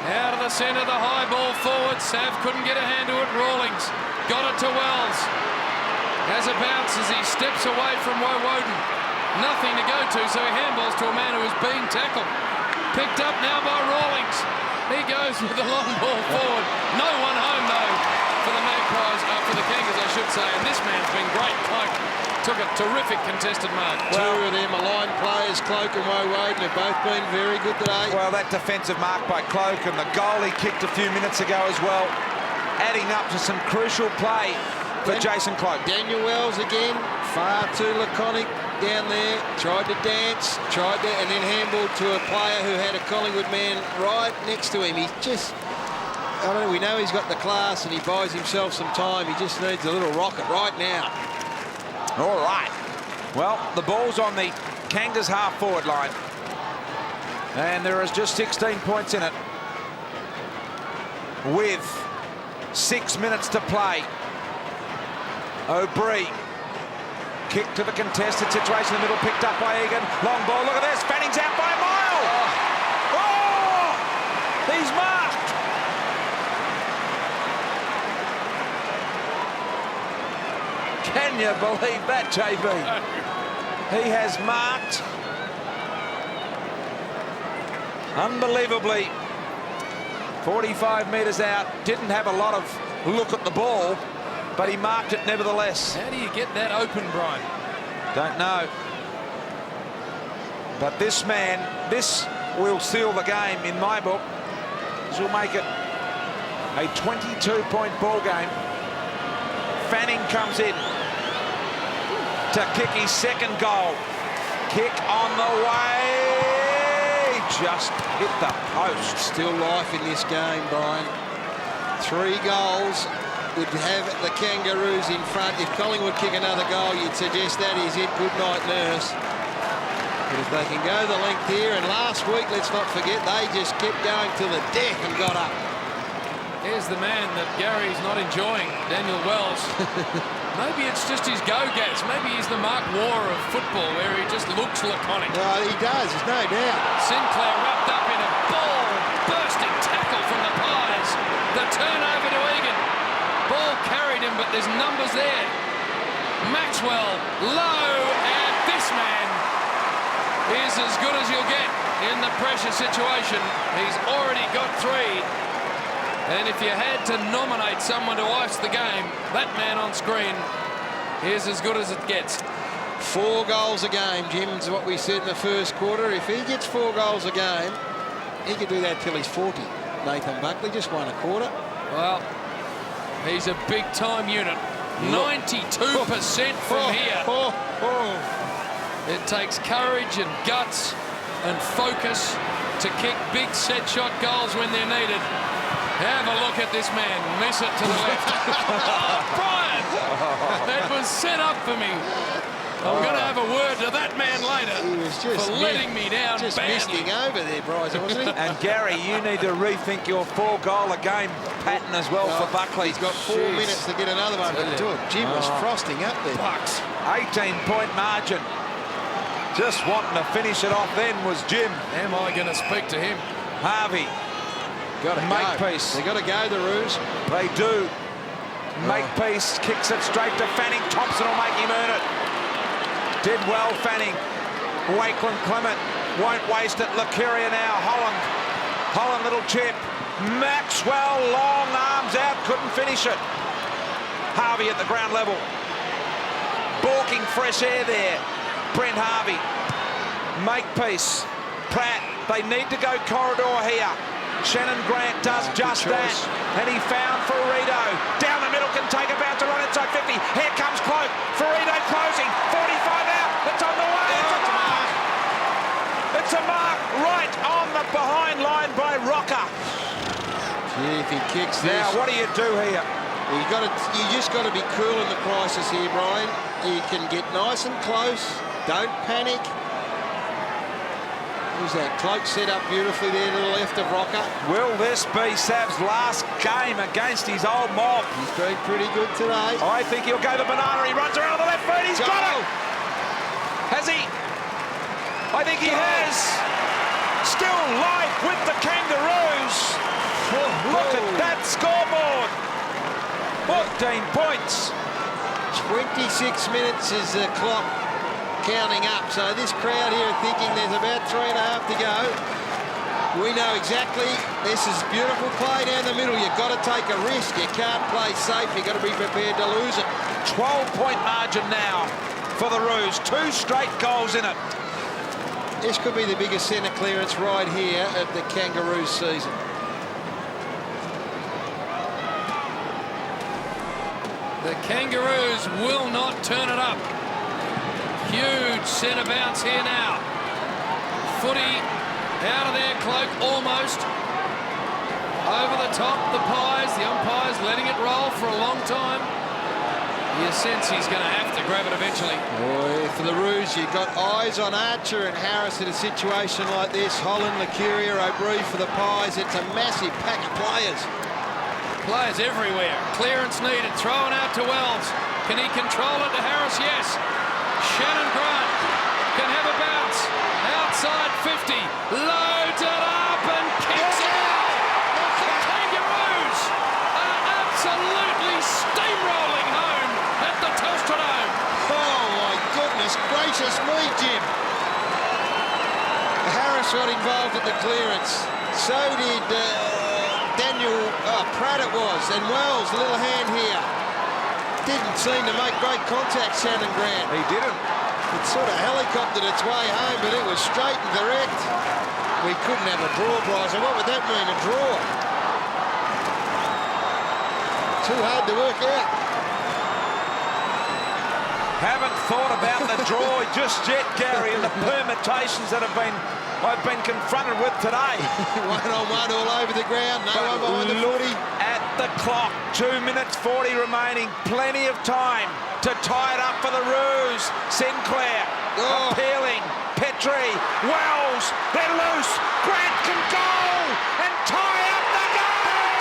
Out of the centre, the high ball forward. Sav couldn't get a hand to it. Rawlings got it to Wells. Has a bounce as he steps away from Woden. Nothing to go to, so he handballs to a man who was being tackled. Picked up now by Rawlings. He goes with the long ball forward. No one home, though, for the Magpies, for the Kangas, I should say. And this man's been great. Cloak took a terrific contested mark. Well, 2 of them aligned players, Cloak and Woden, have both been very good today. Well, that defensive mark by Cloak and the goal he kicked a few minutes ago as well, adding up to some crucial play for Jason Cloak. Daniel Wells again, far too laconic down there. Tried to dance, and then handballed to a player who had a Collingwood man right next to him. He's just, I don't know, we know he's got the class and he buys himself some time. He just needs a little rocket right now. All right. Well, the ball's on the Kangas half-forward line. And there is just 16 points in it. With 6 minutes to play. O'Brien. Kick to the contested situation in the middle, picked up by Egan. Long ball, look at this. Fanning's out by a mile. Oh! He's marked. Can you believe that, JB? He has marked. Unbelievably. 45 metres out. Didn't have a lot of look at the ball, but he marked it nevertheless. How do you get that open, Brian? Don't know. But this man, this will seal the game in my book. This will make it a 22-point ball game. Fanning comes in to kick his second goal. Kick on the way. Just hit the post. Still life in this game, Brian. 3 goals would have the Kangaroos in front. If Collingwood kick another goal, you'd suggest that is it. Good night, nurse. But if they can go the length here, and last week, let's not forget, they just kept going to the death and got up. Here's the man that Gary's not enjoying, Daniel Wells. Maybe it's just his go-gas. Maybe he's the Mark War of football, where he just looks laconic. He does, there's no doubt. Sinclair wrapped up in a ball-bursting tackle from the Pies. The turnover to Egan. Ball carried him, but there's numbers there. Maxwell, low, and this man is as good as you'll get in the pressure situation. He's already got 3. And if you had to nominate someone to ice the game, that man on screen is as good as it gets. 4 goals a game, Jim, is what we said in the first quarter. If he gets 4 goals a game, he could do that till he's 40. Nathan Buckley just won a quarter. Well, he's a big-time unit. 92% from here. It takes courage and guts and focus to kick big set-shot goals when they're needed. Have a look at this man. Miss it to the left. Oh, Brian! That was set up for me. I'm going to have a word to that man later. He was just for letting me down just badly. misting over there, Bryce, wasn't he? And Gary, you need to rethink your 4-goal-a-game pattern as well for Buckley. He's got 4 minutes to get another one to do it. Jim was frosting up there. Bucks. 18-point margin. Just wanting to finish it off then was Jim. Am I going to speak to him? Harvey. Got to Makepeace. They got to go, the Roos. They do. Makepeace kicks it straight to Fanning. Thompson will make him earn it. Did well, Fanning. Wakeland Clement won't waste it. Lacuria now. Holland little chip. Maxwell, long arms out. Couldn't finish it. Harvey at the ground level. Balking fresh air there. Brent Harvey. Makepeace. Pratt. They need to go corridor here. Shannon Grant does just that, and he found Ferrito. Down the middle, can take a bounce to run inside 50. Here comes Cloak. Ferrito closing. 45 out. It's on the way. It's a mark. It's a mark right on the behind line by Rocker. Gee, if he kicks this. Now, what do you do here? You just got to be cool in the crisis here, Brian. You can get nice and close. Don't panic. Who's that? Cloak set up beautifully there to the left of Rocker. Will this be Sav's last game against his old mob? He's been pretty good today. I think he'll go the banana. He runs around the left foot. He's got it. Has he? I think he has. Still life with the Kangaroos. Look at that scoreboard. 14 points. 26 minutes is the clock counting up, so this crowd here are thinking there's about 3.5 to go. We know exactly this is beautiful play down the middle. You've got to take a risk. You can't play safe. You've got to be prepared to lose it. 12-point margin now for the Roos. 2 straight goals in it. This could be the biggest centre clearance right here of the Kangaroos season. The Kangaroos will not turn it up. Huge centre bounce here now. Footy out of there, Cloak almost. Over the top, the Pies, the umpires letting it roll for a long time. You sense he's going to have to grab it eventually. Boy, for the Roos, you've got eyes on Archer and Harris in a situation like this. Holland, Lacuria, O'Brien for the Pies. It's a massive pack of players. Players everywhere. Clearance needed. Thrown out to Wells. Can he control it to Harris? Yes. Shannon Grant can have a bounce. Outside 50. Loads it up and kicks it out. The Kangaroos are absolutely steamrolling home at the Telstra Dome. Oh, my goodness gracious me, Jim. Harris got involved at the clearance. So did Daniel Pratt it was. And Wells, a little hand here. Didn't seem to make great contact, Shannon Grant. He didn't. It sort of helicoptered its way home, but it was straight and direct. We couldn't have a draw, Bryce. And what would that mean, a draw? Too hard to work out. Haven't thought about the draw just yet, Gary, and the permutations that I've been confronted with today. One-on-one all over the ground. No one behind the footy. At the clock, 2 minutes 40 remaining. Plenty of time to tie it up for the Roos. Sinclair appealing. Petrie, Wells, they're loose. Grant can go and tie up the game.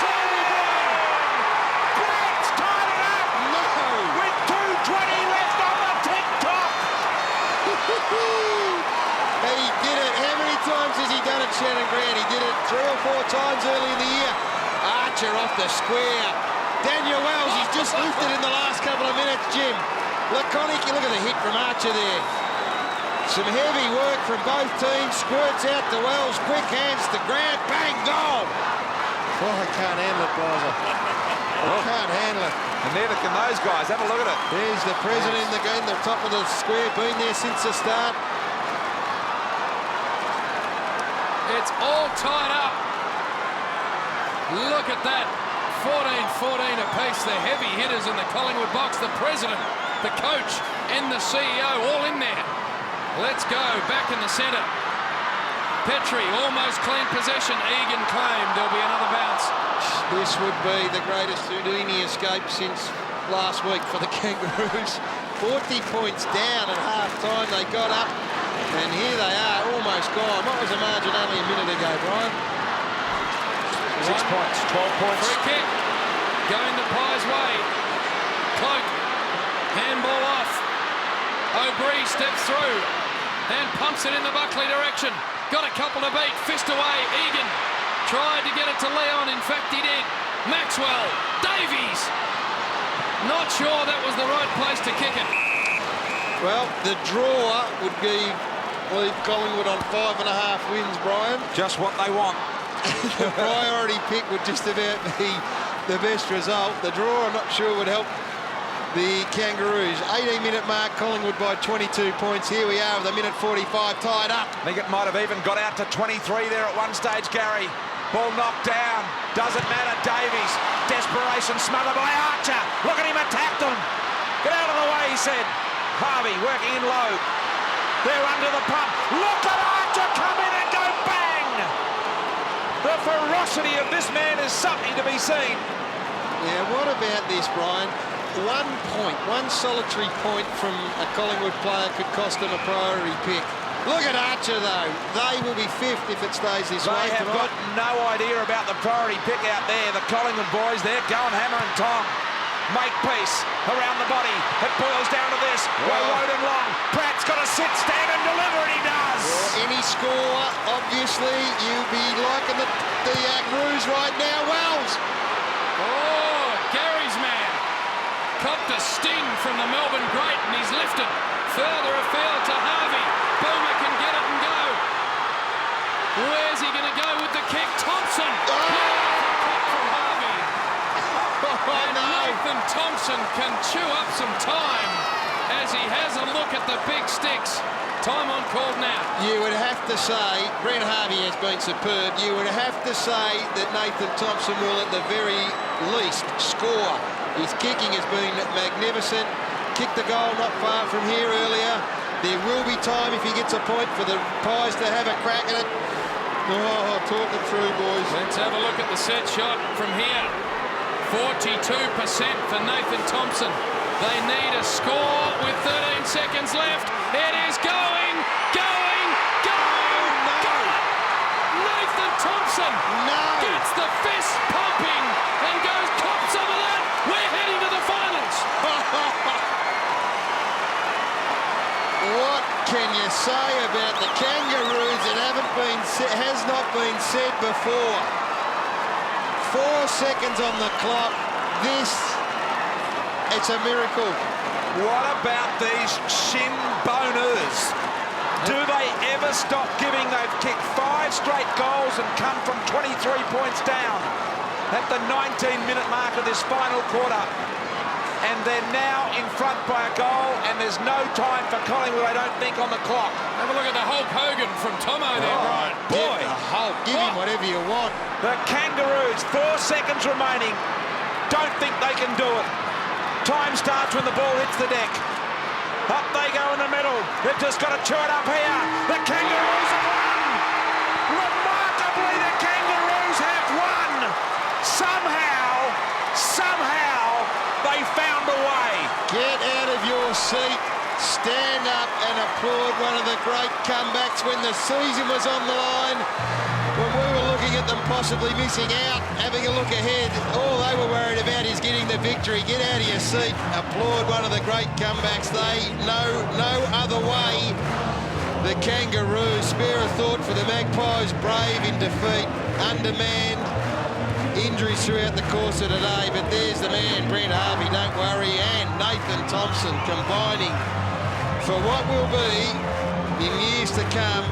Grant's tied it up with 2 on Shannon Grant. He did it 3 or 4 times early in the year. Archer off the square. Daniel Wells, he's just lifted in the last couple of minutes, Jim. Laconic, you look at the hit from Archer there. Some heavy work from both teams. Squirts out to Wells, quick hands to Grant, bang, goal. Oh, I can't handle it, Blazer. I can't handle it. And neither can those guys. Have a look at it. There's the president in the top of the square, been there since the start. It's all tied up. Look at that. 14-14 apiece. The heavy hitters in the Collingwood box. The president, the coach, and the CEO all in there. Let's go. Back in the centre. Petrie, almost clean possession. Egan claimed. There'll be another bounce. This would be the greatest Houdini escape since last week for the Kangaroos. 40 points down at half-time. They got up, and here they are, almost gone. What was the margin only a minute ago, Brian? 6 points, 12 points. Free kick. Going the Pies' way. Cloak. Handball off. O'Brien steps through and pumps it in the Buckley direction. Got a couple to beat. Fist away. Egan tried to get it to Leon. In fact, he did. Maxwell. Davies. Not sure that was the right place to kick it. Well, the draw would leave Collingwood on 5.5 wins, Brian. Just what they want. The priority pick would just about be the best result. The draw, I'm not sure, would help the Kangaroos. 18-minute mark, Collingwood by 22 points. Here we are with a minute 45 tied up. I think it might have even got out to 23 there at one stage, Gary. Ball knocked down. Doesn't matter. Davies. Desperation smothered by Archer. Look at him attack them. Get out of the way, he said. Harvey working in low. They're under the pump. Look at Archer come in and go bang! The ferocity of this man is something to be seen. Yeah, what about this, Brian? 1 point, one solitary point from a Collingwood player could cost them a priority pick. Look at Archer, though. They will be 5th if it stays this way. They have got no idea about the priority pick out there. The Collingwood boys, they're going hammer and tong. Make peace around the body. It boils down to this. Well, road and long. Pratt's got to sit, stand and deliver, and he does. Well, any score, obviously, you'll be liking the Roos right now. Wells. Oh, Gary's man. Copped a sting from the Melbourne great, and he's lifted further afield to Harvey. Boomer can get it and go. Where's he going to go with the kick? Thompson. From Harvey. And Nathan Thompson can chew up some time as he has a look at the big sticks. Time on call now. You would have to say, Brent Harvey has been superb. You would have to say that Nathan Thompson will at the very least score. His kicking has been magnificent. Kicked the goal not far from here earlier. There will be time if he gets a point for the Pies to have a crack at it. Oh, talk it through, boys. Let's have a look at the set shot from here. 42% for Nathan Thompson. They need a score with 13 seconds left. It is going, going, going, going. Nathan Thompson gets the fist pumping and goes, cop some of that. We're heading to the finals. What can you say about the Kangaroos that has not been said before? 4 seconds on the clock. It's a miracle. What about these shin boners? Do they ever stop giving? They've kicked 5 straight goals and come from 23 points down at the 19-minute mark of this final quarter. And they're now in front by a goal, and there's no time for Collingwood, I don't think, on the clock. Have a look at the Hulk Hogan from Tomo there, Brian. Boy, Give him whatever you want. the Kangaroos, 4 seconds remaining. Don't think they can do it. Time starts when the ball hits the deck. Up they go in the middle. They've just got to chew it up here. The Kangaroos have won! Remarkably, the Kangaroos have won! Somehow, they found a way. Get out of your seat, stand up and applaud one of the great comebacks when the season was on the line, when we were looking at them possibly missing out, having a look ahead. All they were worried about is getting the victory. Get out of your seat, applaud one of the great comebacks. They know no other way. The Kangaroos, spare a thought for the man. Magpies brave in defeat, undermanned, injuries throughout the course of today, but there's the man, Brent Harvey, don't worry, and Nathan Thompson combining for what will be, in years to come,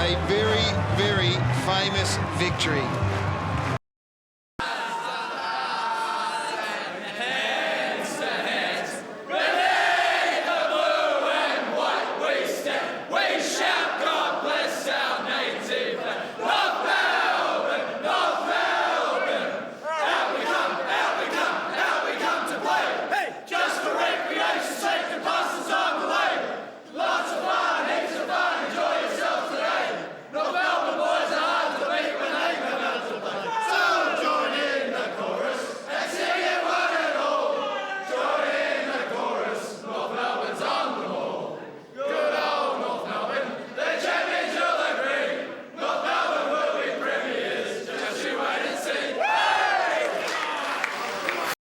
a very, very famous victory.